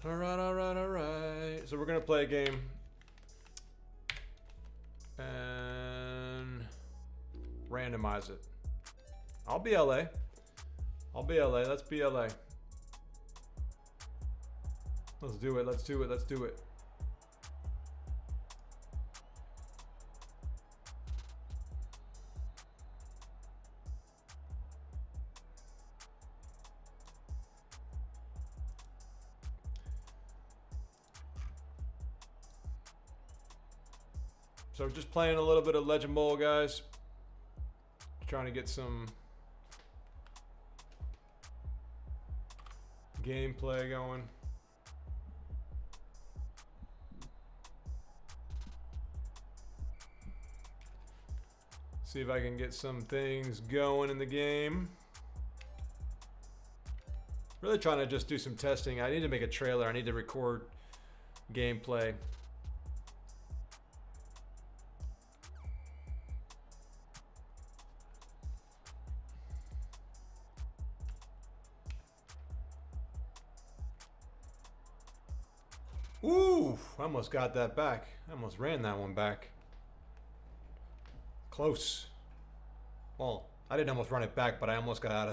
All right, all right, all right. So we're gonna play a game, and randomize it. I'll be LA. I'll be LA. Let's be LA. Let's do it. Let's do it. Let's do it. So just playing a little bit of Legend Bowl, guys. Trying to get some gameplay going. See if I can get some things going in the game. Really trying to just do some testing. I need to make a trailer. I need to record gameplay. Ooh, I almost got that back. I almost ran that one back. Close. Well, I didn't almost run it back, but I almost got out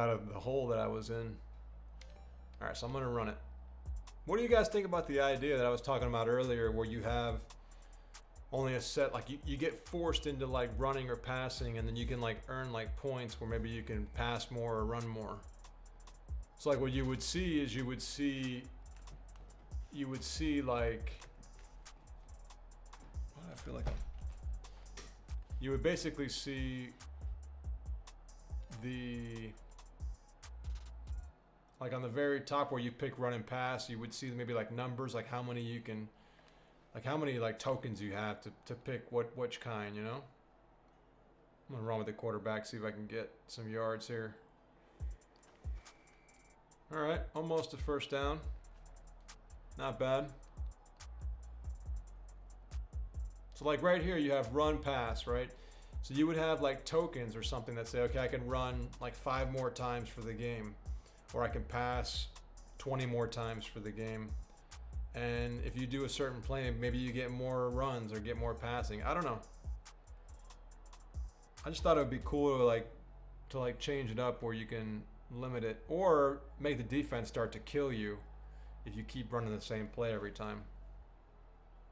of the hole that I was in. All right, so I'm gonna run it. What do you guys think about the idea that I was talking about earlier, where you have only a set, like you get forced into like running or passing, and then you can like earn like points where maybe you can pass more or run more. So like what you would see is you would see like, why do I feel like you would basically see the, like on the very top where you pick run and pass, you would see maybe like numbers, like how many you can, like how many like tokens you have to pick which kind, you know? I'm gonna run with the quarterback, see if I can get some yards here. All right, almost a first down. Not bad. So like right here, you have run pass, right? So you would have like tokens or something that say, okay, I can run like 5 more times for the game, or I can pass 20 more times for the game. And if you do a certain play, maybe you get more runs or get more passing. I don't know. I just thought it would be cool to like change it up where you can limit it or make the defense start to kill you if you keep running the same play every time.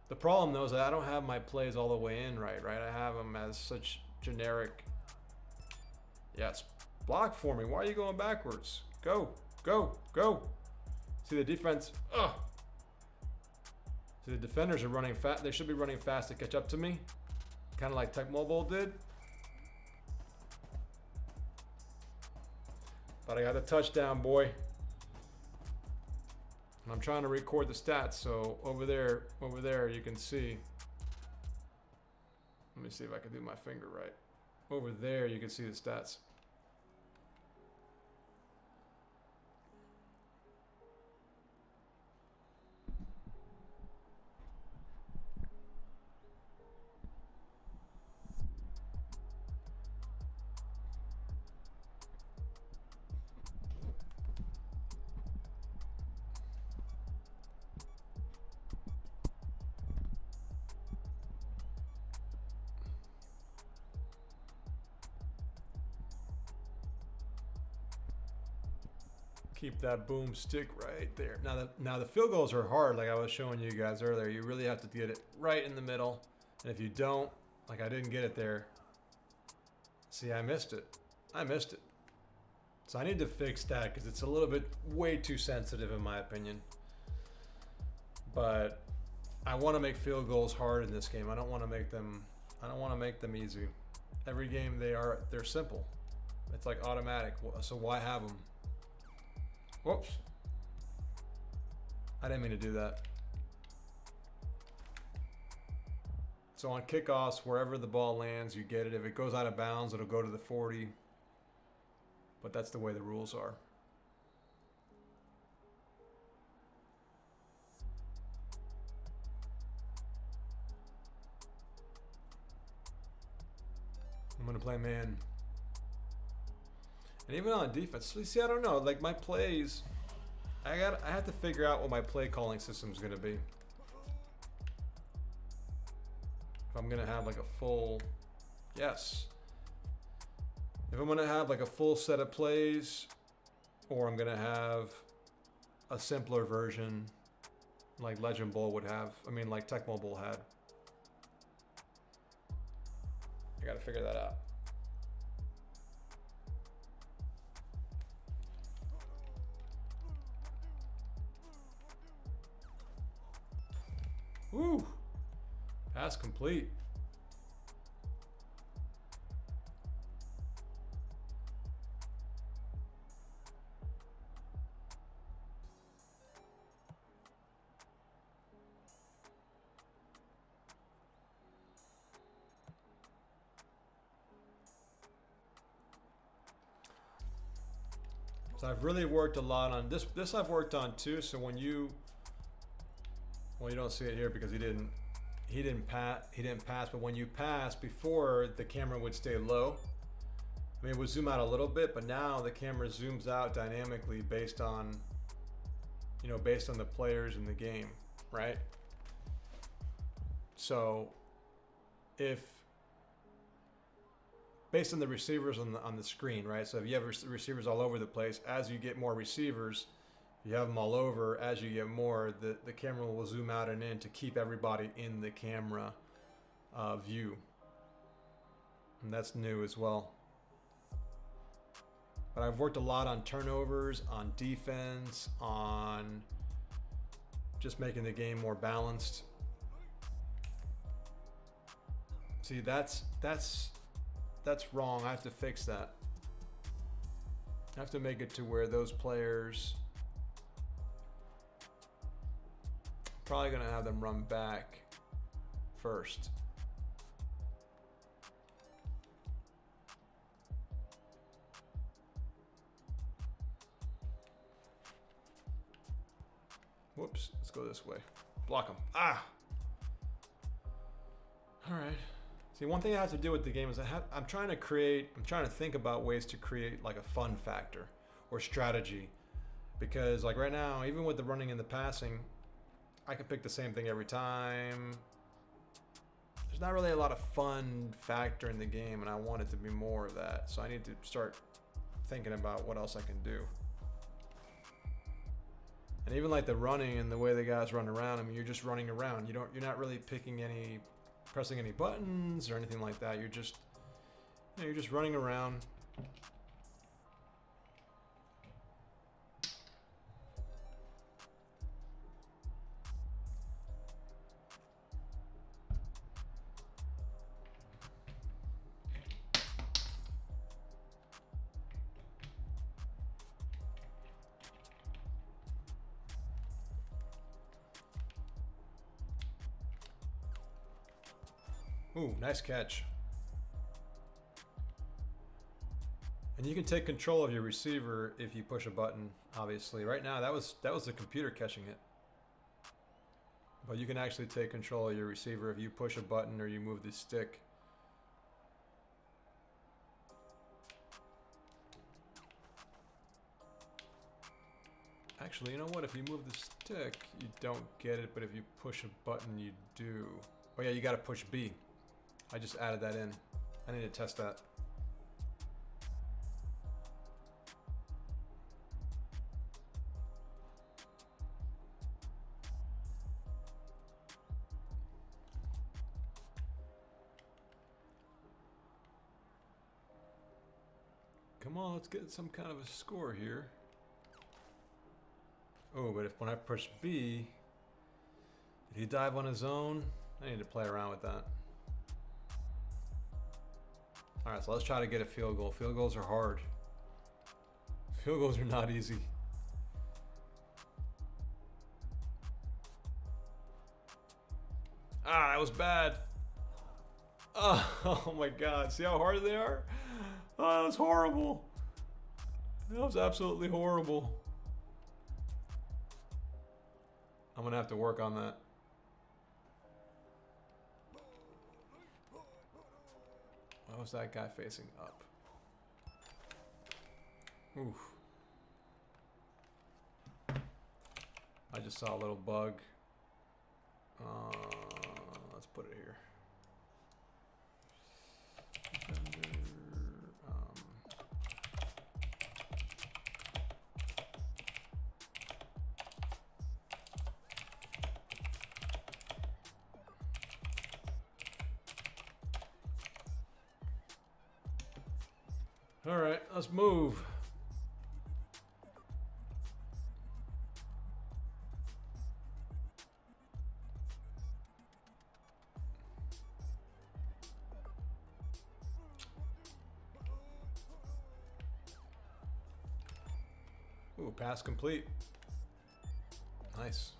The problem though is that I don't have my plays all the way in right? I have them as such generic. Yes, block for me. Why are you going backwards? Go, go, go. See the defense. Ugh. See the defenders are running fast. They should be running fast to catch up to me, kind of like Tecmo Bowl did. But I got the touchdown, boy. And I'm trying to record the stats, so over there, you can see. Let me see if I can do my finger right. Over there, you can see the stats. Keep that boom stick right there. Now the field goals are hard, like I was showing you guys earlier. You really have to get it right in the middle. And if you don't, like I didn't get it there. See, I missed it. So I need to fix that because it's a little bit way too sensitive in my opinion. But I want to make field goals hard in this game. I don't want to make them easy. Every game they're simple. It's like automatic. So why have them? Whoops. I didn't mean to do that. So on kickoffs, wherever the ball lands, you get it. If it goes out of bounds, it'll go to the 40. But that's the way the rules are. I'm going to play man. And even on defense, see, I don't know. Like my plays, I have to figure out what my play calling system is going to be. If I'm going to have like a full, yes. If I'm going to have like a full set of plays, or I'm going to have a simpler version, like Legend Bowl would have. I mean, like Tecmo Bowl had. I got to figure that out. Woo! Pass complete. So I've really worked a lot on this. This I've worked on too. So when you, well, you don't see it here because he didn't pass. But when you pass, before the camera would stay low. I mean, it would zoom out a little bit, but now the camera zooms out dynamically based on, based on the players in the game, right? So, based on the receivers on the screen, right? So if you have receivers all over the place, as you get more receivers, you have them all over. As you get more, the camera will zoom out and in to keep everybody in the camera view. And that's new as well. But I've worked a lot on turnovers, on defense, on just making the game more balanced. See, that's wrong. I have to fix that. I have to make it to where those players, probably gonna have them run back first. Whoops, let's go this way. Block him. Ah! All right. See, one thing I have to do with the game is I'm trying to think about ways to create like a fun factor or strategy. Because like right now, even with the running and the passing, I can pick the same thing every time. There's not really a lot of fun factor in the game, and I want it to be more of that. So I need to start thinking about what else I can do. And even like the running and the way the guys run around, I mean, you're just running around. You're not really pressing any buttons or anything like that. You're just running around. Ooh, nice catch. And you can take control of your receiver if you push a button, obviously. Right now, that was the computer catching it. But you can actually take control of your receiver if you push a button or you move the stick. Actually, you know what? If you move the stick, you don't get it, but if you push a button, you do. Oh yeah, you gotta push B. I just added that in. I need to test that. Come on, let's get some kind of a score here. Oh, but when I push B, did he dive on his own? I need to play around with that. All right, so let's try to get a field goal. Field goals are hard. Field goals are not easy. Ah, that was bad. Oh my God, see how hard they are? Oh, that was horrible. That was absolutely horrible. I'm gonna have to work on that. Why was that guy facing up? Oof. I just saw a little bug. Let's put it here. All right, let's move. Ooh, pass complete. Nice.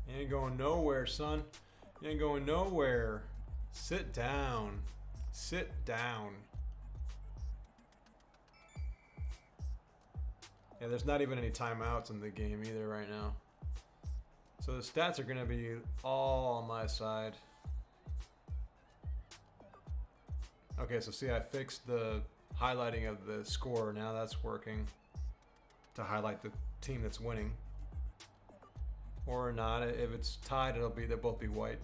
You ain't going nowhere, son. You ain't going nowhere. Sit down. Sit down. Yeah, there's not even any timeouts in the game either right now. So the stats are going to be all on my side. Okay, so see, I fixed the highlighting of the score. Now that's working to highlight the team that's winning. Or not. If it's tied, they'll both be white.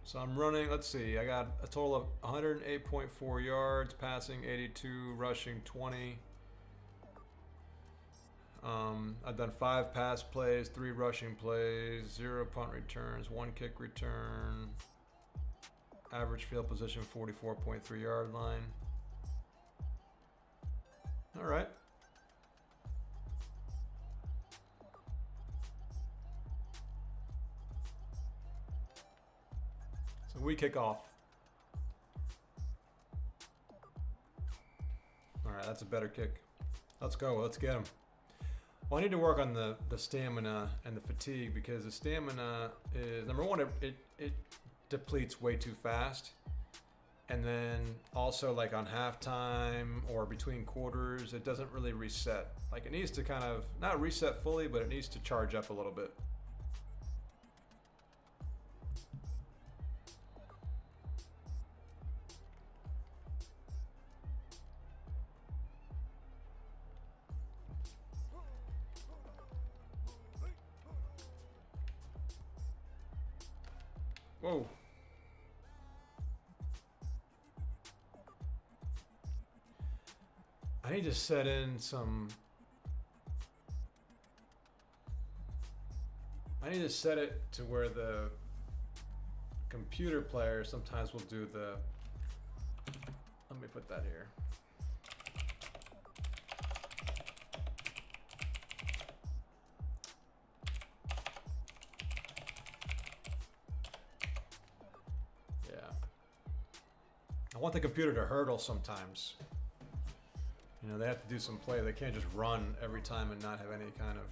So I'm running, let's see, I got a total of 108.4 yards, passing 82, rushing 20. I've done 5 pass plays, 3 rushing plays, 0 punt returns, 1 kick return. Average field position 44.3 yard line. All right. So we kick off. right, that's a better kick. Let's go. Let's get him. Well, I need to work on the stamina and the fatigue, because the stamina is, number one, it depletes way too fast. And then also, like on halftime or between quarters, it doesn't really reset. Like, it needs to kind of, not reset fully, but it needs to charge up a little bit. Whoa. I need to set in some... I need to set it to where the computer player sometimes will do the... Let me put that here. Yeah. I want the computer to hurdle sometimes. You know, they have to do some play. They can't just run every time and not have any kind of...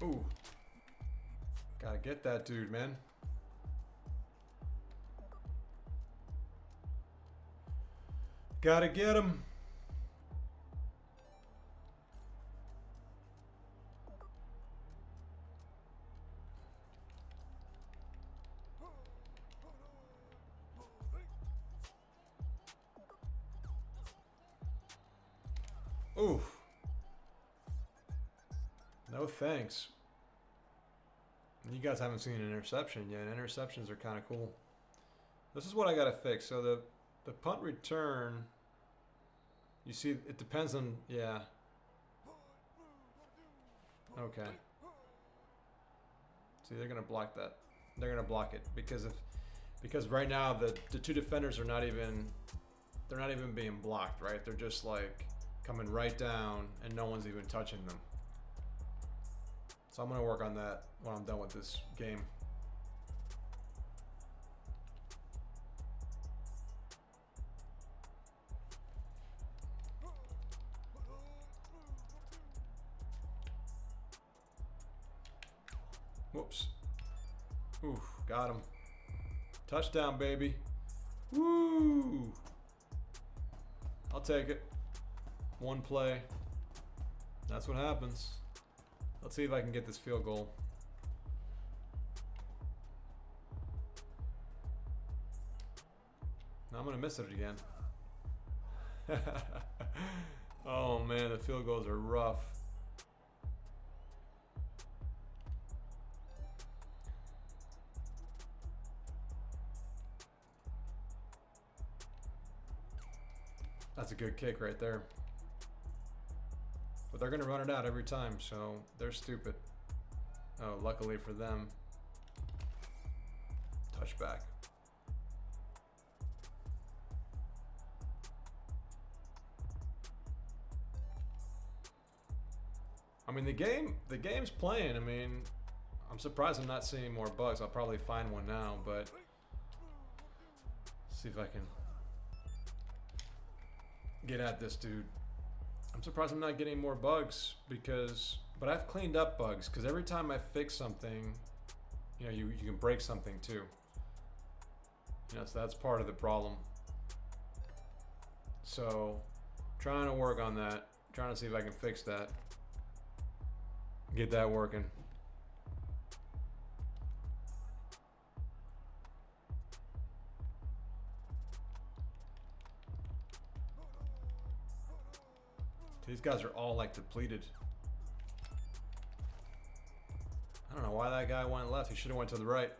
Ooh. Gotta get that dude, man. Gotta get him. Ooh. No thanks. You guys haven't seen an interception yet. Interceptions are kind of cool. This is what I gotta fix. So the punt return, you see, it depends on, yeah. Okay. See, they're gonna block that. They're gonna block it because right now the two defenders are not even, they're not even being blocked, right? They're just like coming right down and no one's even touching them. So I'm gonna work on that when I'm done with this game. Whoops. Oof, got him. Touchdown, baby. Woo! I'll take it. One play. That's what happens. Let's see if I can get this field goal. No, I'm gonna miss it again. Oh man, the field goals are rough. That's a good kick right there. But they're going to run it out every time, so they're stupid. Oh, luckily for them. Touchback. I mean, the game's playing. I mean, I'm surprised I'm not seeing more bugs. I'll probably find one now, but see if I can get at this dude. I'm surprised I'm not getting more bugs but I've cleaned up bugs because every time I fix something, you know, you can break something too. You know, so that's part of the problem. So, trying to work on that, trying to see if I can fix that, get that working. These guys are all like depleted. I don't know why that guy went left. He should have went to the right.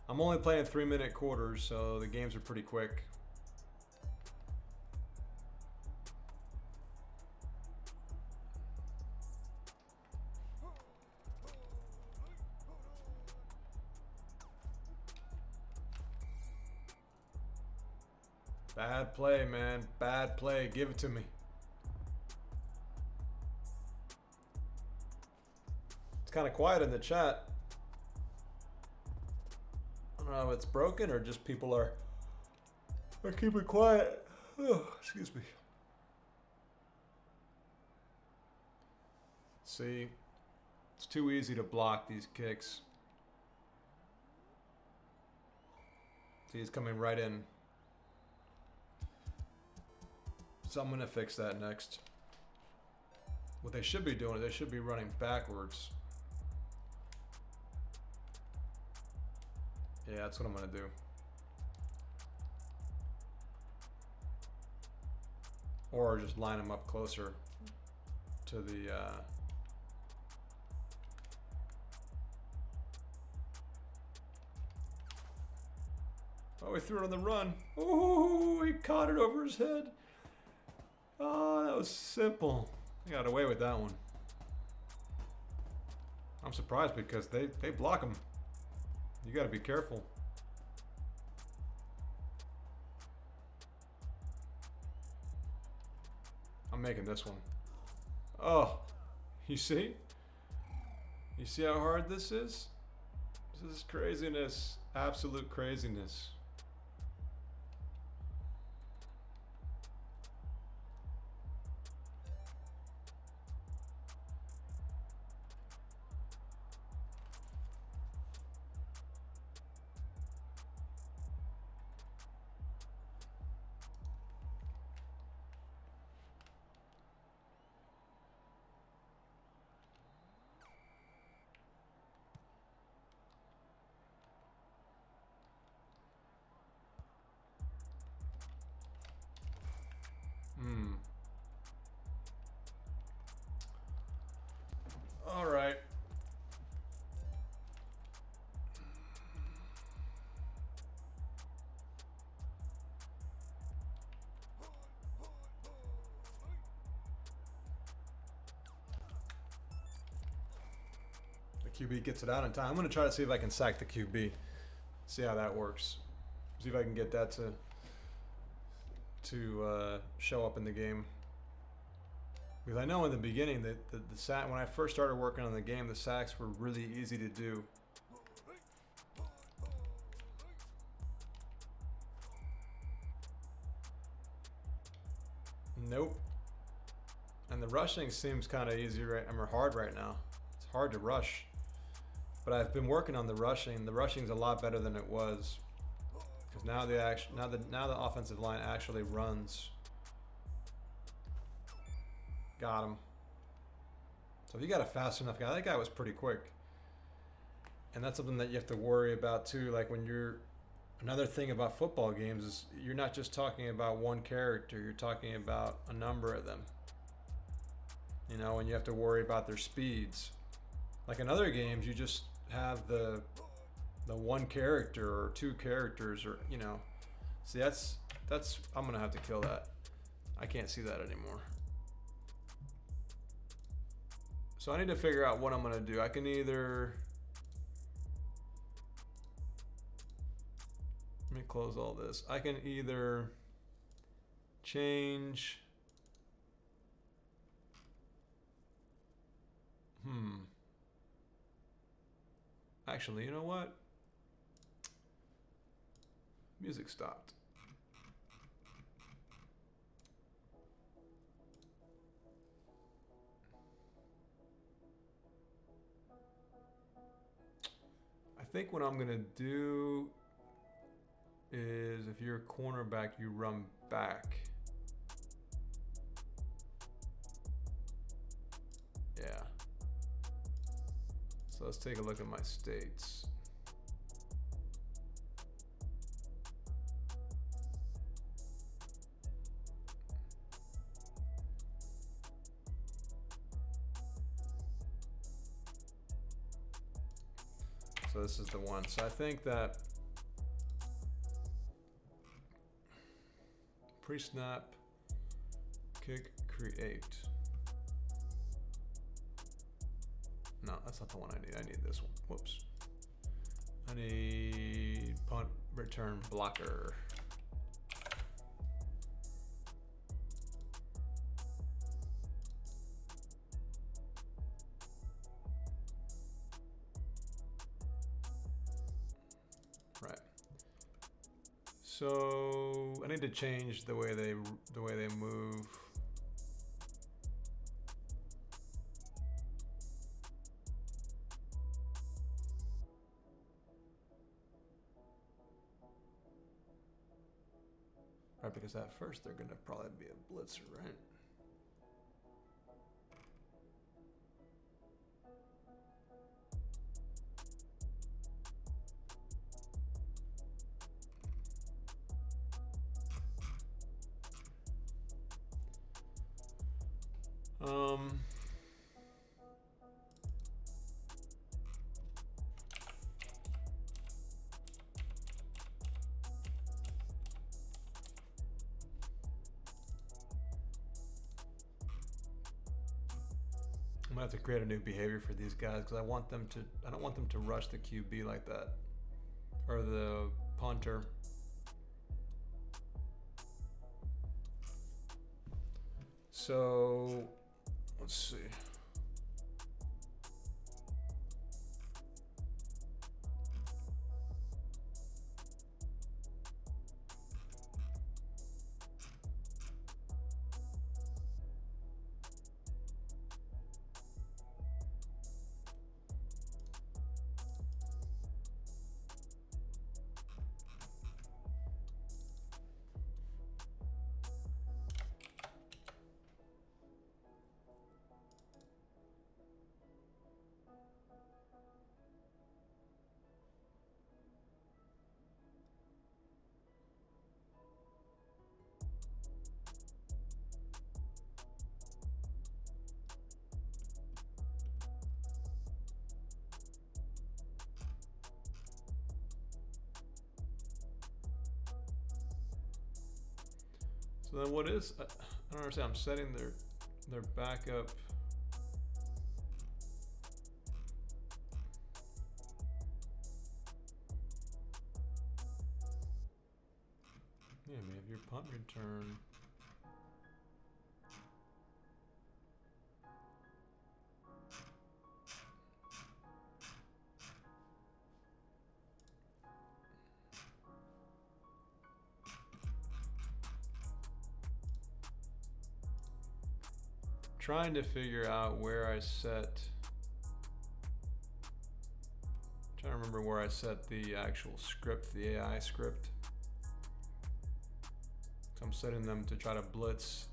I'm only playing 3-minute quarters, so the games are pretty quick. Bad play, man. Bad play. Give it to me. It's kind of quiet in the chat. I don't don't know if it's broken or just people are keeping quiet. Oh, excuse me. See, it's too easy to block these kicks. See, he's coming right in. So I'm gonna fix that next. What they should be doing is they should be running backwards. Yeah, that's what I'm gonna do. Or just line them up closer to the oh, he threw it on the run. Oh, he caught it over his head. Oh, that was simple. He got away with that one. I'm surprised because they block him. You got to be careful. I'm making this one. Oh, you see? You see how hard this is? This is craziness. Absolute craziness. All right. The QB gets it out in time. I'm going to try to see if I can sack the QB. See how that works. See if I can get that to show up in the game. Because I know in the beginning that the sack, when I first started working on the game, the sacks were really easy to do. Nope. And the rushing seems kind of easy or hard right now. It's hard to rush. But I've been working on the rushing. The rushing's a lot better than it was. Because now the offensive line actually runs. Got him. So if you got a fast enough guy, that guy was pretty quick. And that's something that you have to worry about too. Like when you're, another thing about football games is you're not just talking about one character, you're talking about a number of them. You know, and you have to worry about their speeds. Like in other games, you just have the one character or two characters, or you know. See, that's I'm gonna have to kill that. I can't see that anymore. So I need to figure out what I'm gonna do. I can either, let me close all this. I can either change. Actually, you know what? Music stopped. I think what I'm gonna do is, if you're a cornerback, you run back. Yeah. So let's take a look at my states. So this is the one. So I think that pre-snap, kick, create. No, that's not the one I need. I need this one. Whoops. I need punt, return, blocker. Right. So I need to change the way they move. Right, because at first they're gonna probably be a blitzer, right? I'm gonna have to create a new behavior for these guys because I don't want them to rush the QB like that, or the punter. So let's see. So then what is, I don't understand, I'm setting their backup. Yeah, I mean, if your punt return. Trying to figure out where I set. Trying to remember where I set the actual script, the AI script. So I'm setting them to try to blitz.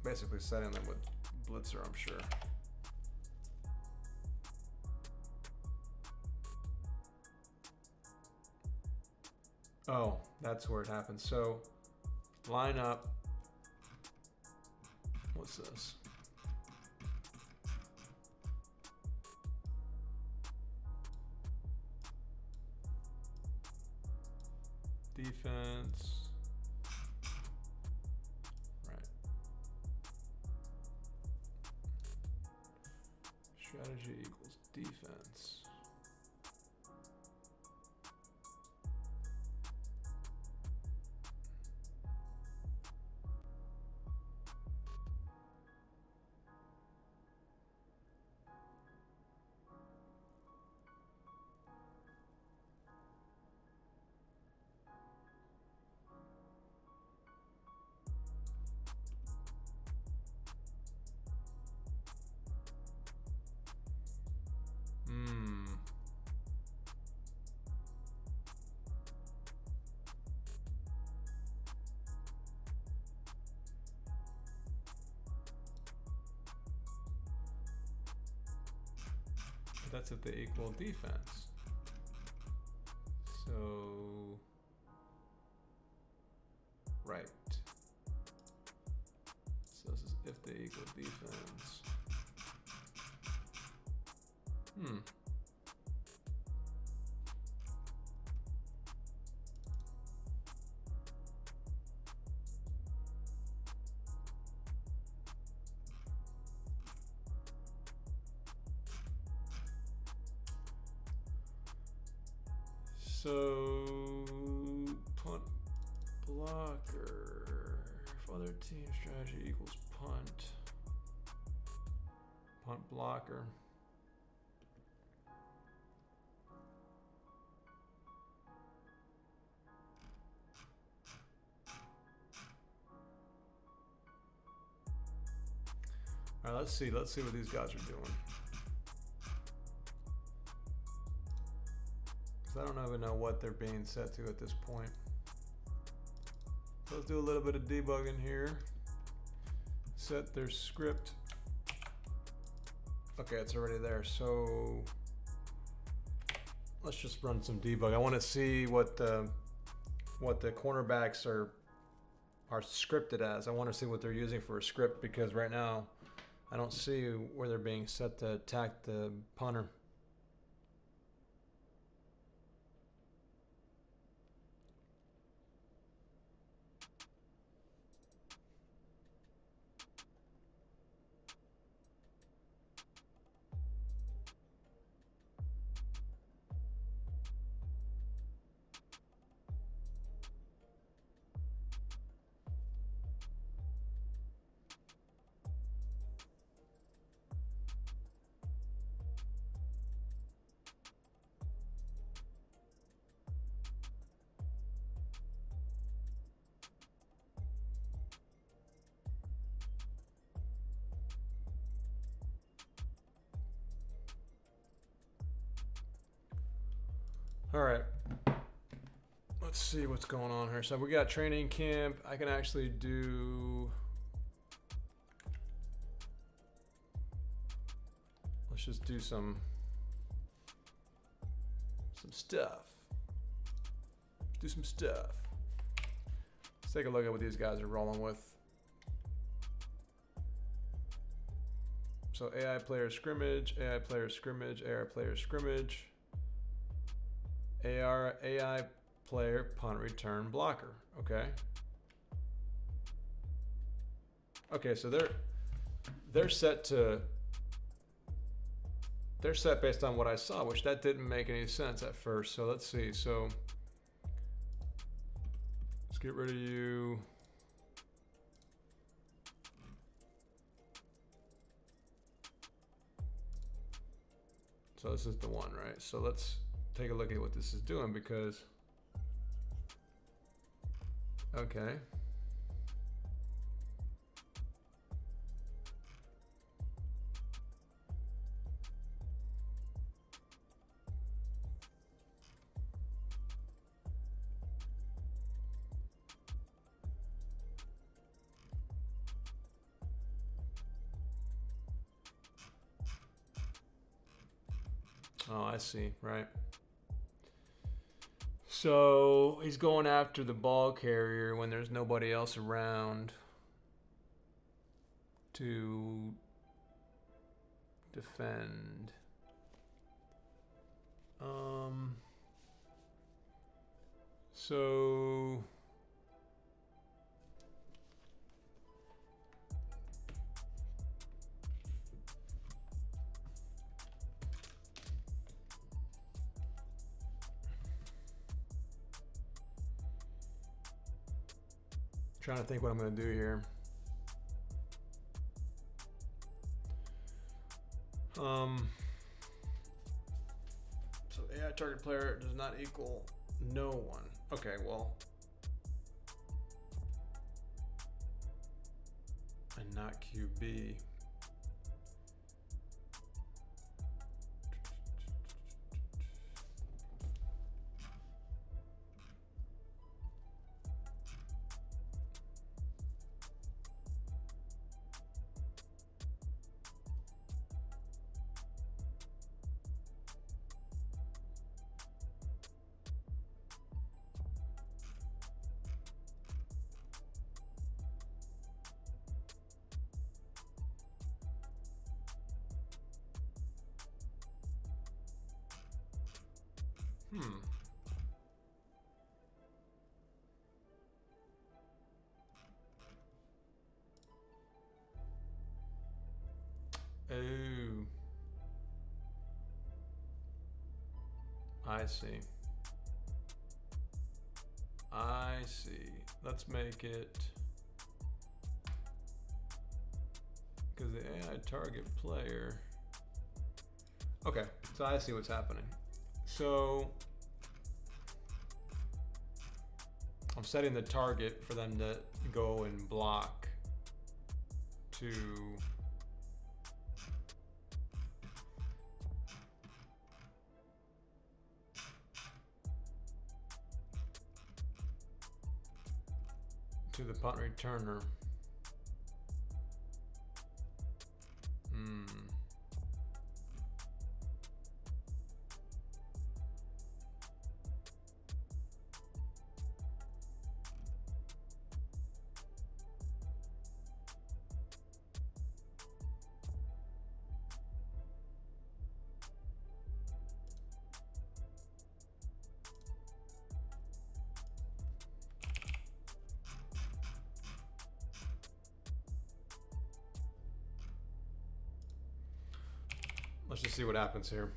Basically setting them with blitzer, I'm sure. Oh, that's where it happens. So line up. What's this? Defense. Right. Strategy equals defense. That's if they equal defense. So, right. So this is if they equal defense. So, punt blocker. If other team strategy equals punt. Punt blocker. All right, let's see what these guys are doing. 'Cause I don't even know what they're being set to at this point. So let's do a little bit of debugging here. Set their script. Okay, it's already there. So let's just run some debug. I want to see what the cornerbacks are scripted as. I want to see what they're using for a script, because right now I don't see where they're being set to attack the punter. All right, let's see what's going on here. So we got training camp. I can actually do, let's just do some stuff. Do some stuff. Let's take a look at what these guys are rolling with. So AI player scrimmage, AI player scrimmage, AI player scrimmage. AI player punt return blocker. Okay. Okay, so they're set based on what I saw, which that didn't make any sense at first. So let's see. So let's get rid of you. So this is the one, right? So let's take a look at what this is doing, because okay. Oh, I see, right. So he's going after the ball carrier when there's nobody else around to defend. So trying to think what I'm going to do here. So AI target player does not equal no one. Okay, well, and not QB. Oh, I see. I see. Let's make it, because the AI target player. Okay, so I see what's happening. So I'm setting the target for them to go and block to to the punt returner. Let's just see what happens here.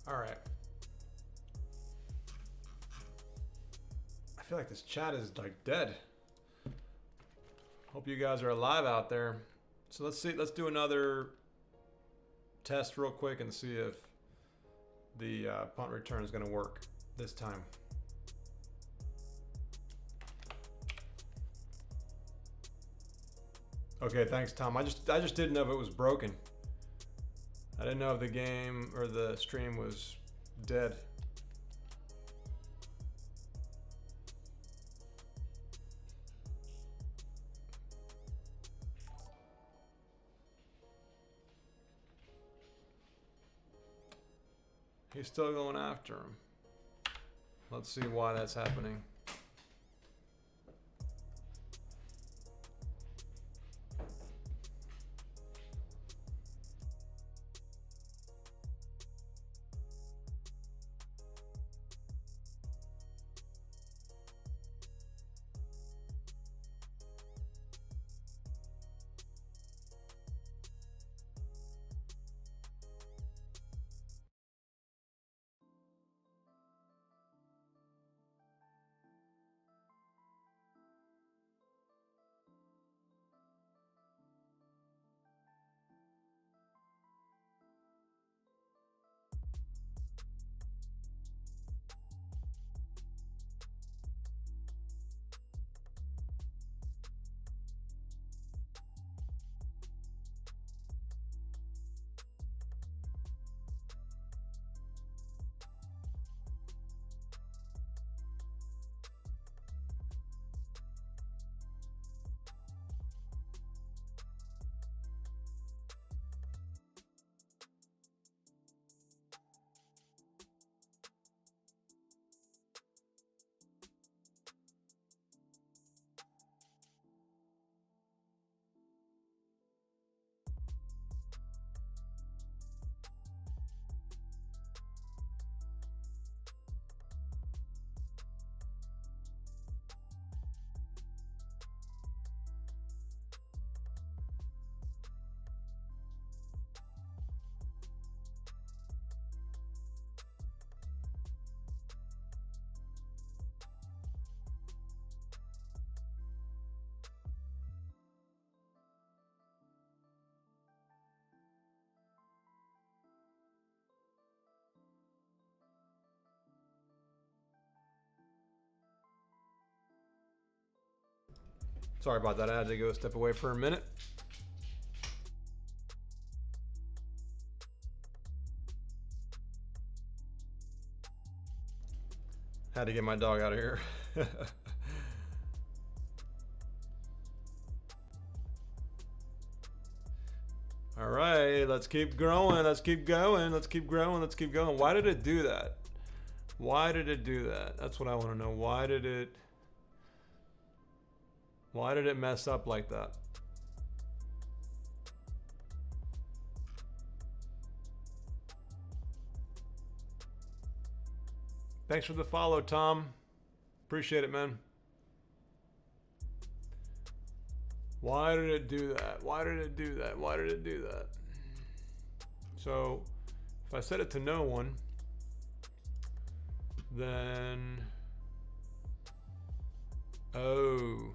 All right. I feel like this chat is like dead. Hope you guys are alive out there. So let's see. Let's do another test real quick and see if the punt return is going to work this time. Okay, thanks, Tom. I just didn't know if it was broken. I didn't know if the game or the stream was dead. He's still going after him. Let's see why that's happening. Sorry about that. I had to go step away for a minute. Had to get my dog out of here. All right, let's keep growing. Let's keep going. Let's keep growing. Let's keep going. Why did it do that? Why did it do that? That's what I want to know. Why did it mess up like that? Thanks for the follow, Tom. Appreciate it, man. Why did it do that? Why did it do that? Why did it do that? So, if I set it to no one, then... Oh.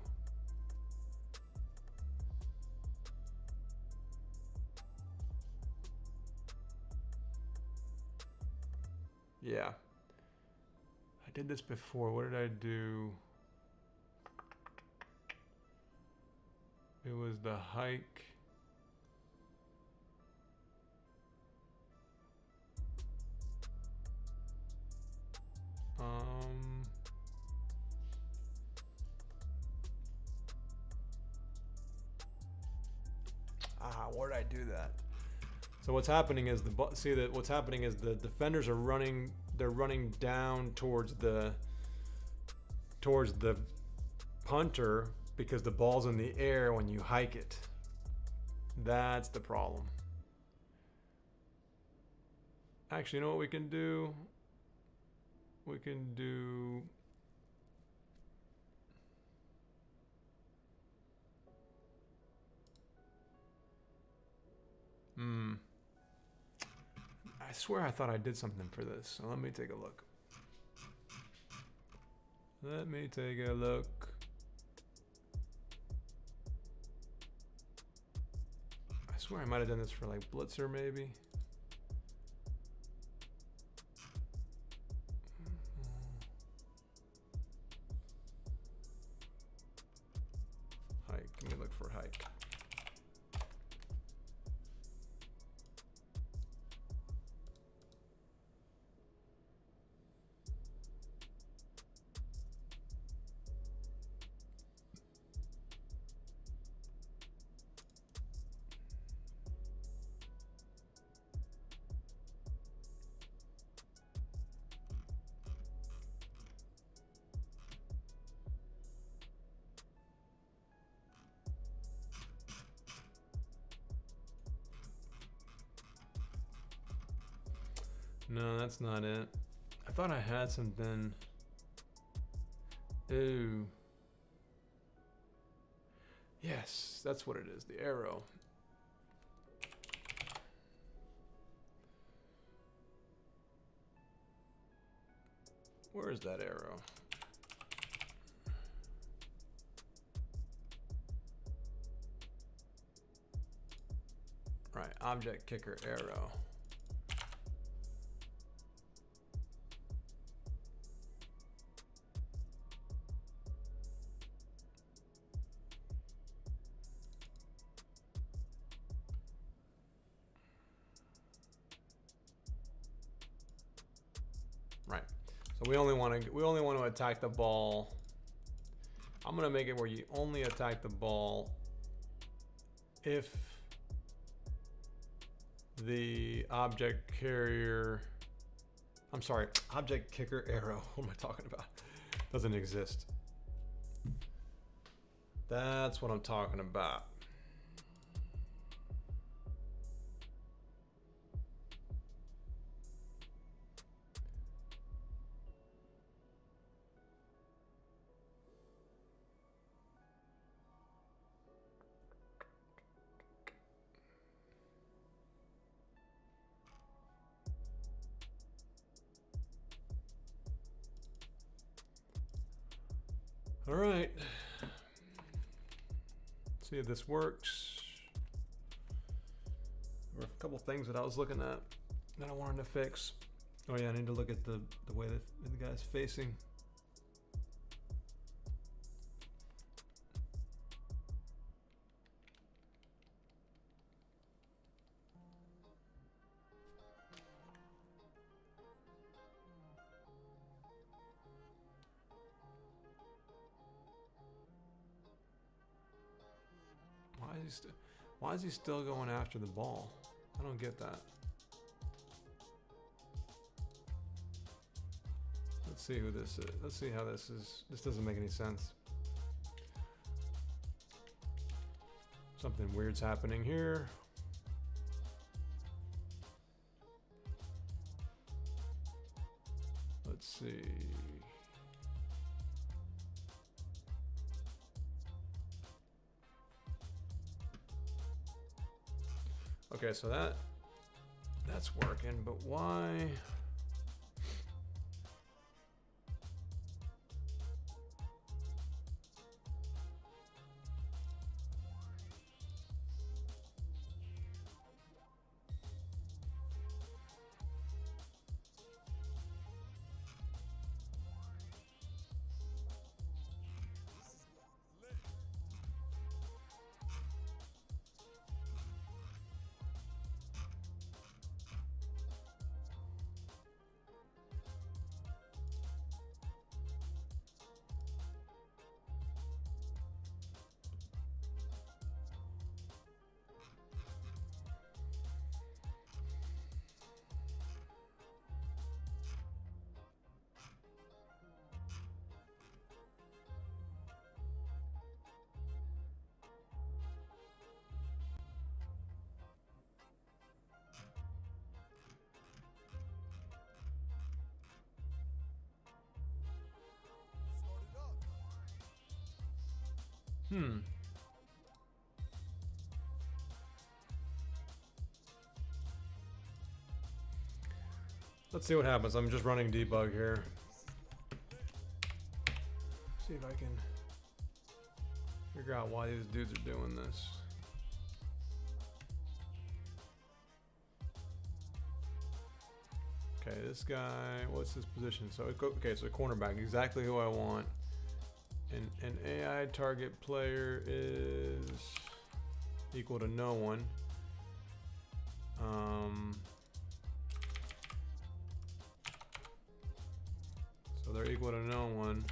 Yeah. I did this before. What did I do? It was the hike. Where did I do that? So what's happening is what's happening is the defenders are running. They're running down towards the punter because the ball's in the air when you hike it. That's the problem. Actually, you know what we can do? We can do... I swear I thought I did something for this. So let me take a look. Let me take a look. I swear I might have done this for like Blitzer maybe. Hike. Let me look for hike. No, that's not it. I thought I had something. Ooh. Yes, that's what it is, the arrow. Where is that arrow? Right, object kicker arrow. So we only want to attack the ball. I'm gonna make it where you only attack the ball if the object carrier, I'm sorry, object kicker arrow, what am I talking about? Doesn't exist. That's what I'm talking about. All right, see if this works. There were a couple things that I was looking at that I wanted to fix. Oh yeah, I need to look at the way that the guy's facing. Why is he still going after the ball? I don't get that. Let's see who this is. Let's see how this is. This doesn't make any sense. Something weird's happening here. Let's see. Okay, so that's working, but why? Let's see what happens. I'm just running debug here. See if I can figure out why these dudes are doing this. Okay, this guy, what's his position? So, okay, so cornerback, exactly who I want. And an AI target player is equal to no one. So they're equal to no one.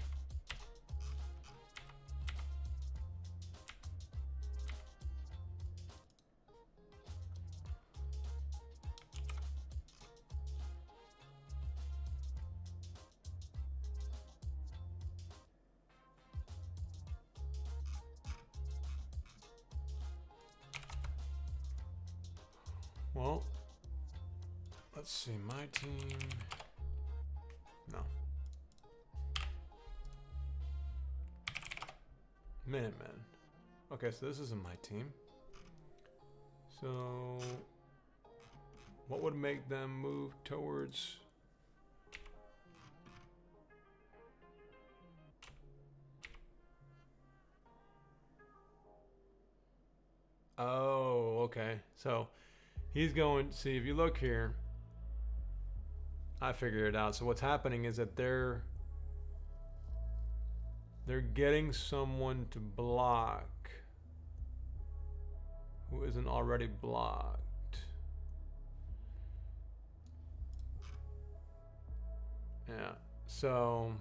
Well, let's see, my team. No. Minutemen. Okay, so this isn't my team. So, what would make them move towards? Oh, okay. So, he's going, see, if you look here, I figured it out. So what's happening is that they're getting someone to block who isn't already blocked. Yeah, so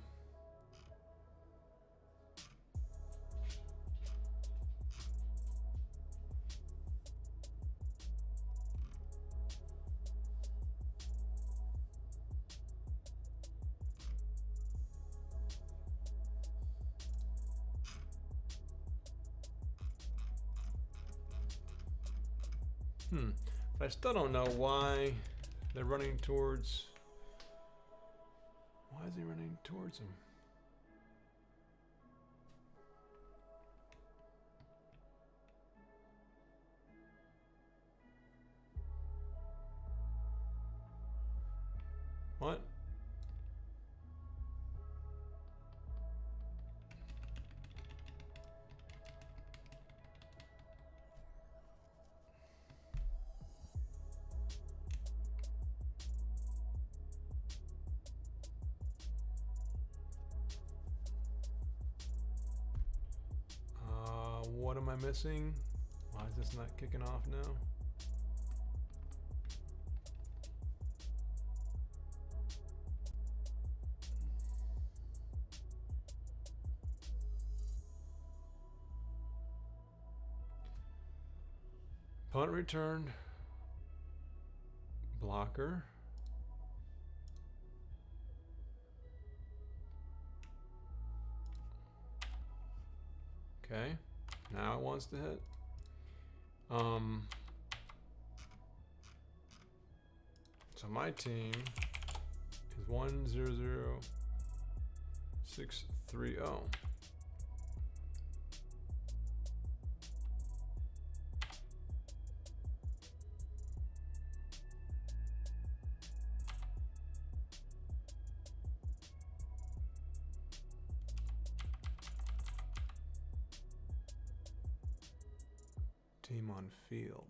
but I still don't know why they're running towards. Why is he running towards him? What? What am I missing? Why is this not kicking off now? Punt return. Blocker. Okay. Now it wants to hit. So my team is 100630. Team on field.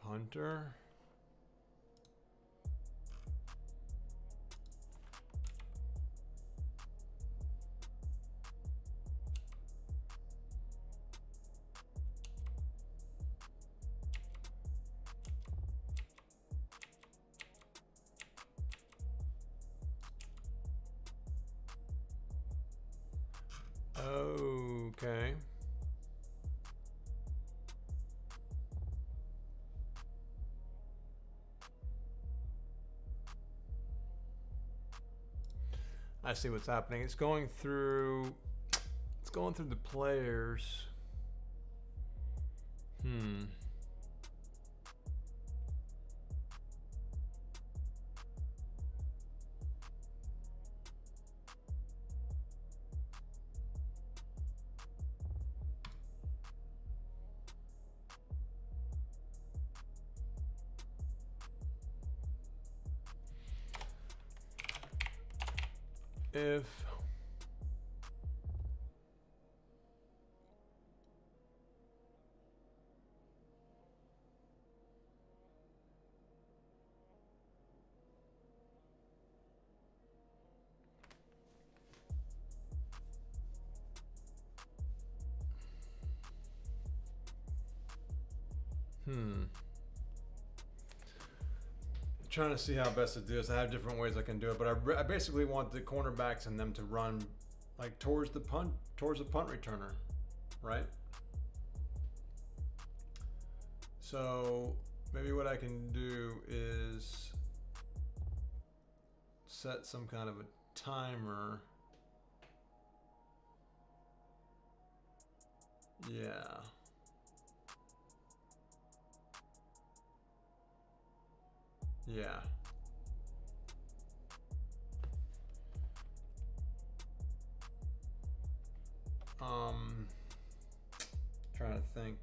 Punter. Okay. I see what's happening. It's going through the players. If trying to see how best to do this. I have different ways I can do it, but I basically want the cornerbacks and them to run like towards the punt returner, right? So maybe what I can do is set some kind of a timer. Yeah. Yeah. Trying to think.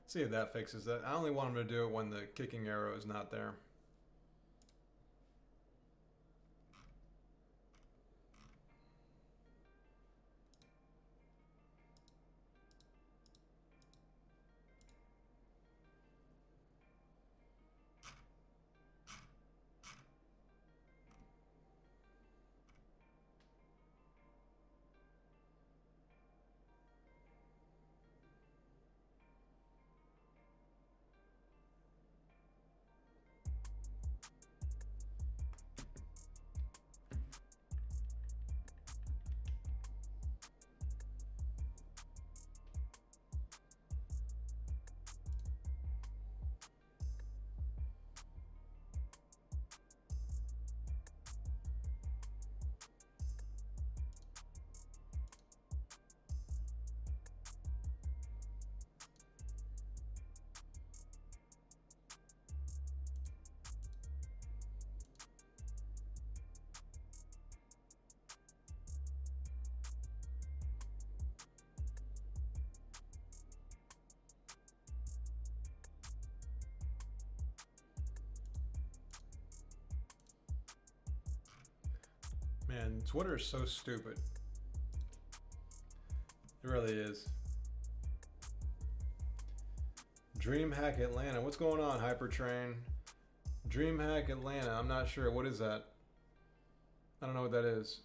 See if that fixes that. I only want him to do it when the kicking arrow is not there. Man, Twitter is so stupid. It really is. DreamHack Atlanta. What's going on, Hypertrain? DreamHack Atlanta. I'm not sure. What is that? I don't know what that is.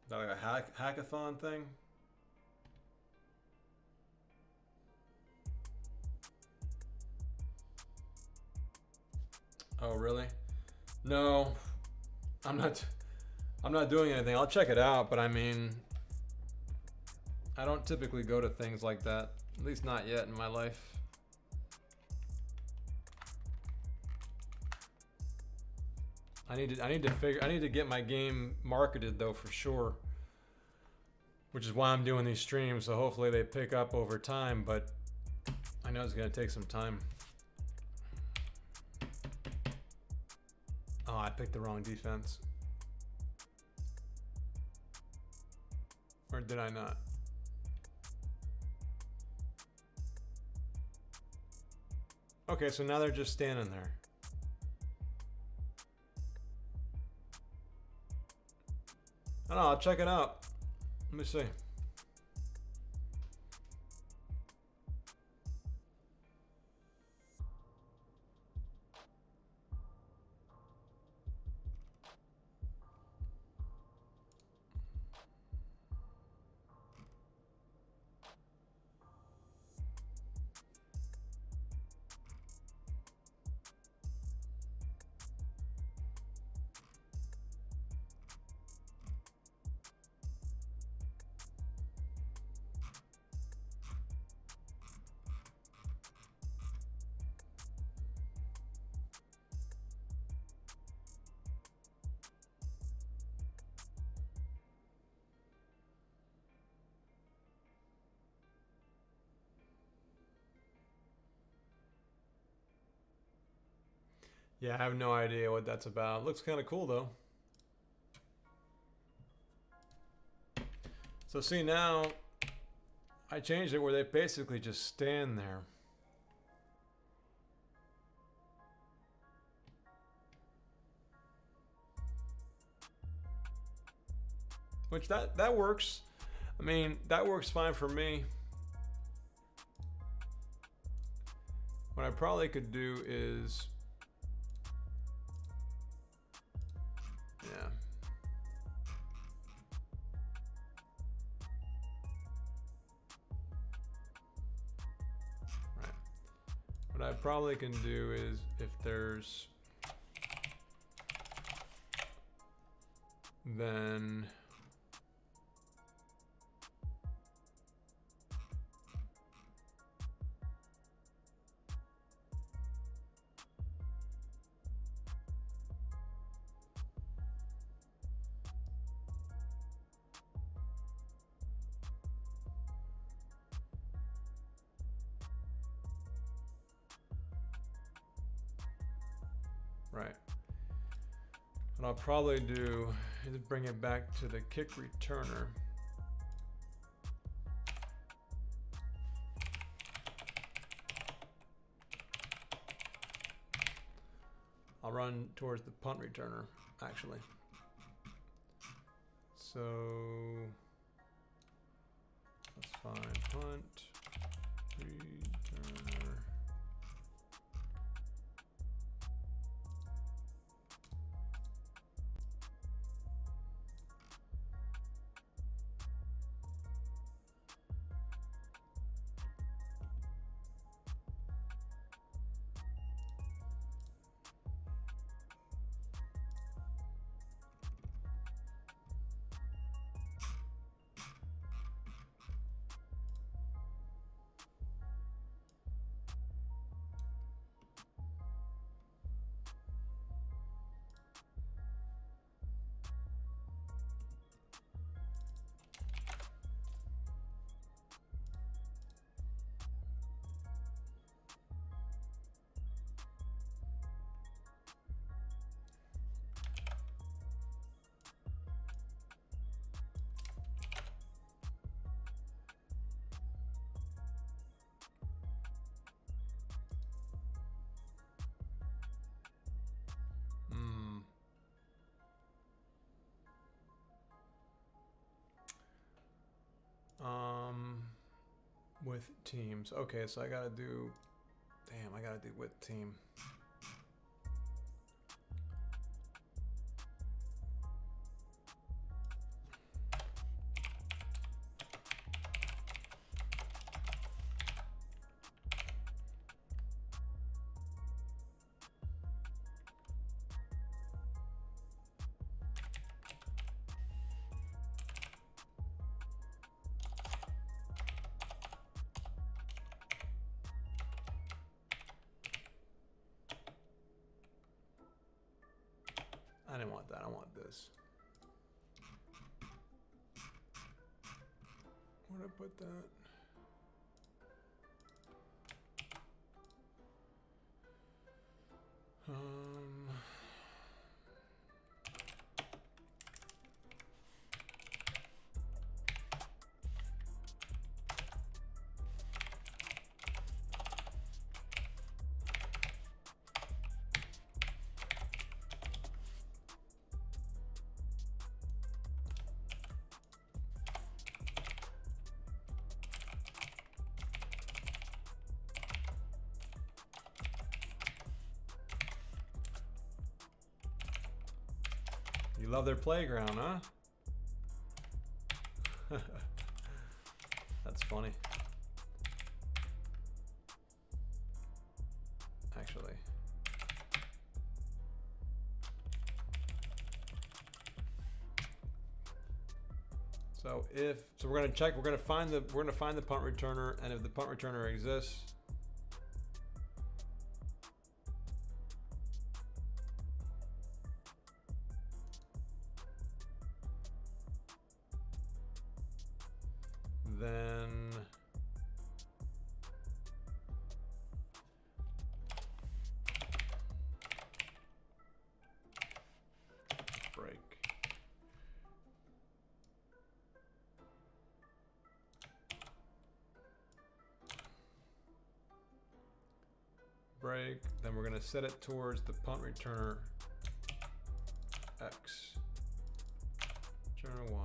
Is that like a hackathon thing? Oh, really? No, I'm not doing anything. I'll check it out, but I mean, I don't typically go to things like that. At least not yet in my life. I need to get my game marketed though, for sure. Which is why I'm doing these streams, so hopefully they pick up over time, but I know it's gonna take some time. Oh, I picked the wrong defense. Or did I not? Okay, so now they're just standing there. I don't know, I'll check it out. Let me see. Yeah, I have no idea what that's about. Looks kind of cool though. So see, now I changed it where they basically just stand there. Which that works. I mean, that works fine for me. What I probably could do is, yeah. Right. What I probably can do is, if there's, then right. What I'll probably do is bring it back to the kick returner. I'll run towards the punt returner, actually. So that's fine. Punt returner. With teams. Okay, so I gotta do. Damn, I gotta do with team. I didn't want that. I want this. Where'd I put that? You love their playground, huh? That's funny. Actually. So we're gonna check, we're gonna find the punt returner, and if the punt returner exists, then break. Break, then we're gonna set it towards the punt returner X, returner Y.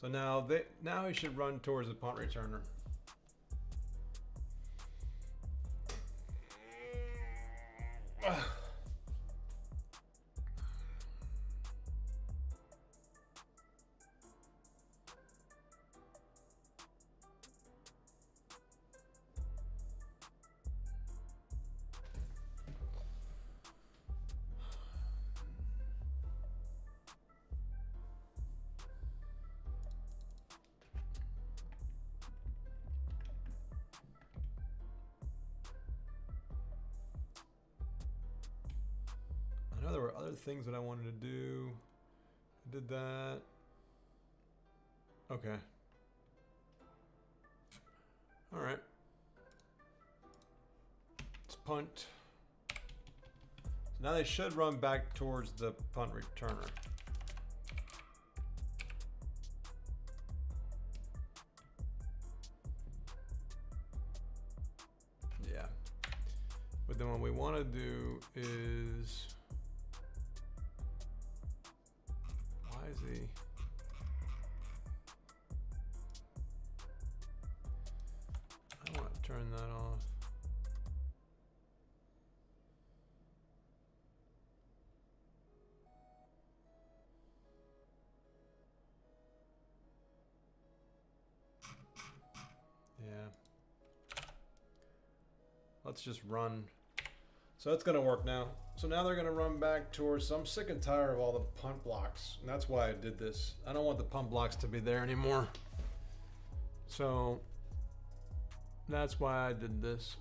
So now he should run towards the punt returner. I know there were other things that I wanted to do. I did that. Okay. All right. Let's punt. So now they should run back towards the punt returner. Yeah. But then what we want to do is... Why is he... I want to turn that off. Yeah. Let's just run. So that's gonna work now. So now they're gonna run back towards, so I'm sick and tired of all the punt blocks. And that's why I did this. I don't want the punt blocks to be there anymore. So that's why I did this.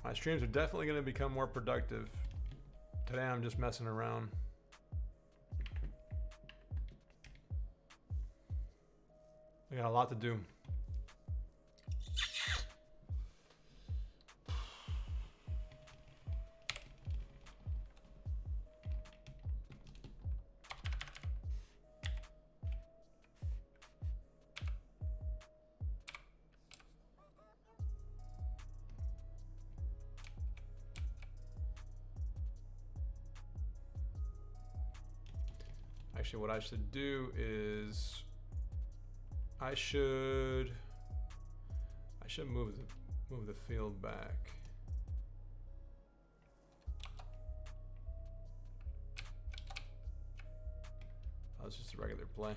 My streams are definitely going to become more productive. Today I'm just messing around. got a lot to do. Actually, what I should do is I should move the field back. Oh, it's just a regular play.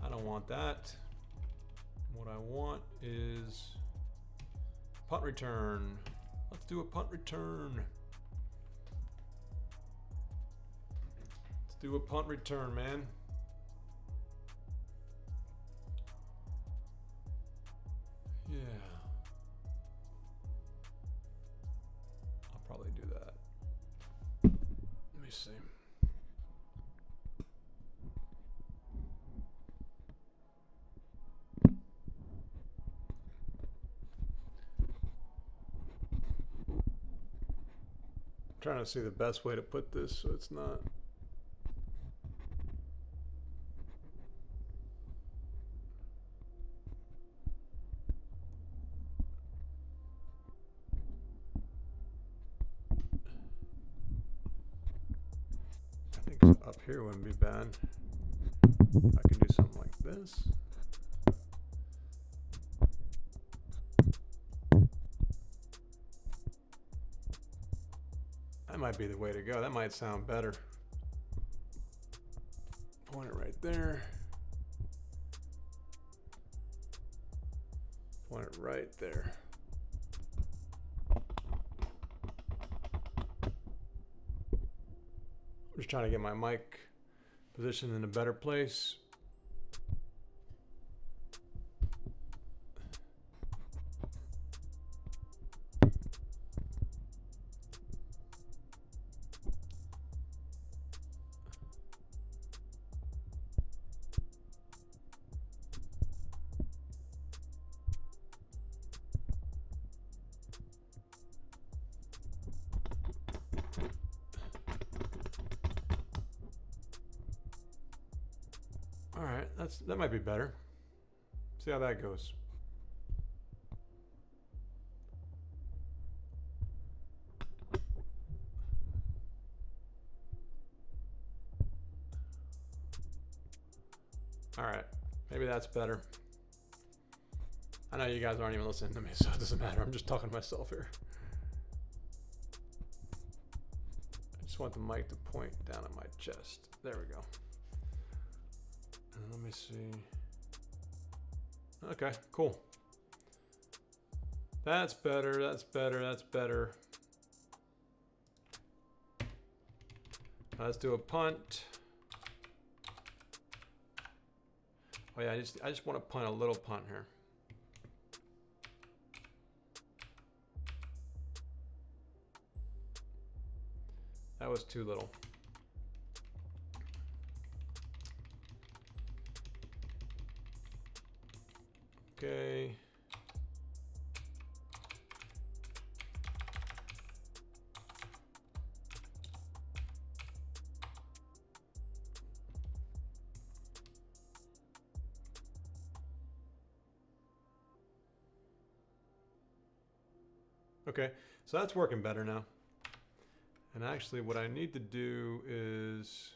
I don't want that. What I want is punt return. Let's do a punt return. Do a punt return, man. Yeah. I'll probably do that. Let me see. I'm trying to see the best way to put this so it's not. Up here wouldn't be bad. I can do something like this. That might be the way to go. That might sound better. Point it right there. Point it right there. Just trying to get my mic positioned in a better place. All right, that might be better. See how that goes. All right, maybe that's better. I know you guys aren't even listening to me, so it doesn't matter. I'm just talking to myself here. I just want the mic to point down at my chest. There we go. Let me see. Okay, cool. That's better, that's better, that's better. Let's do a punt. Oh yeah, I just want to punt a little punt here. That was too little. Okay. Okay, so that's working better now. And actually what I need to do is,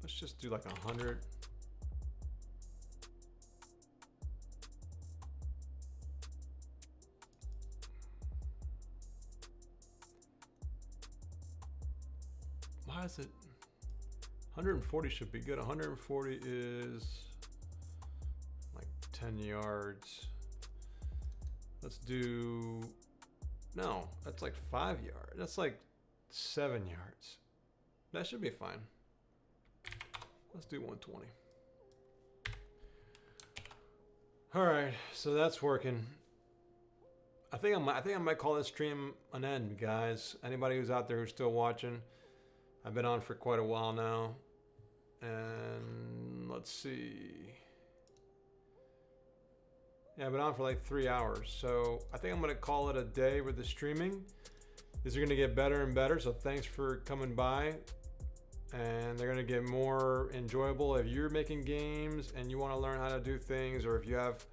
let's just do like 100. Why is it 140 should be good. 140 is like 10 yards. Let's do, no, that's like 5 yards. That's like 7 yards. That should be fine. Let's do 120. All right, so that's working. I think I might call this stream an end, guys. Anybody who's out there who's still watching, I've been on for quite a while now, And let's see. Yeah, I've been on for like 3 hours. So I think I'm going to call it a day with the streaming. These are going to get better and better. So thanks for coming by. And they're going to get more enjoyable. If you're making games and you want to learn how to do things, or if you have,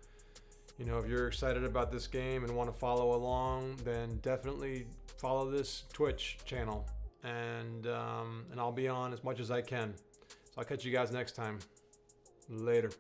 you know, if you're excited about this game and want to follow along, then definitely follow this Twitch channel. And I'll be on as much as I can. So I'll catch you guys next time. Later.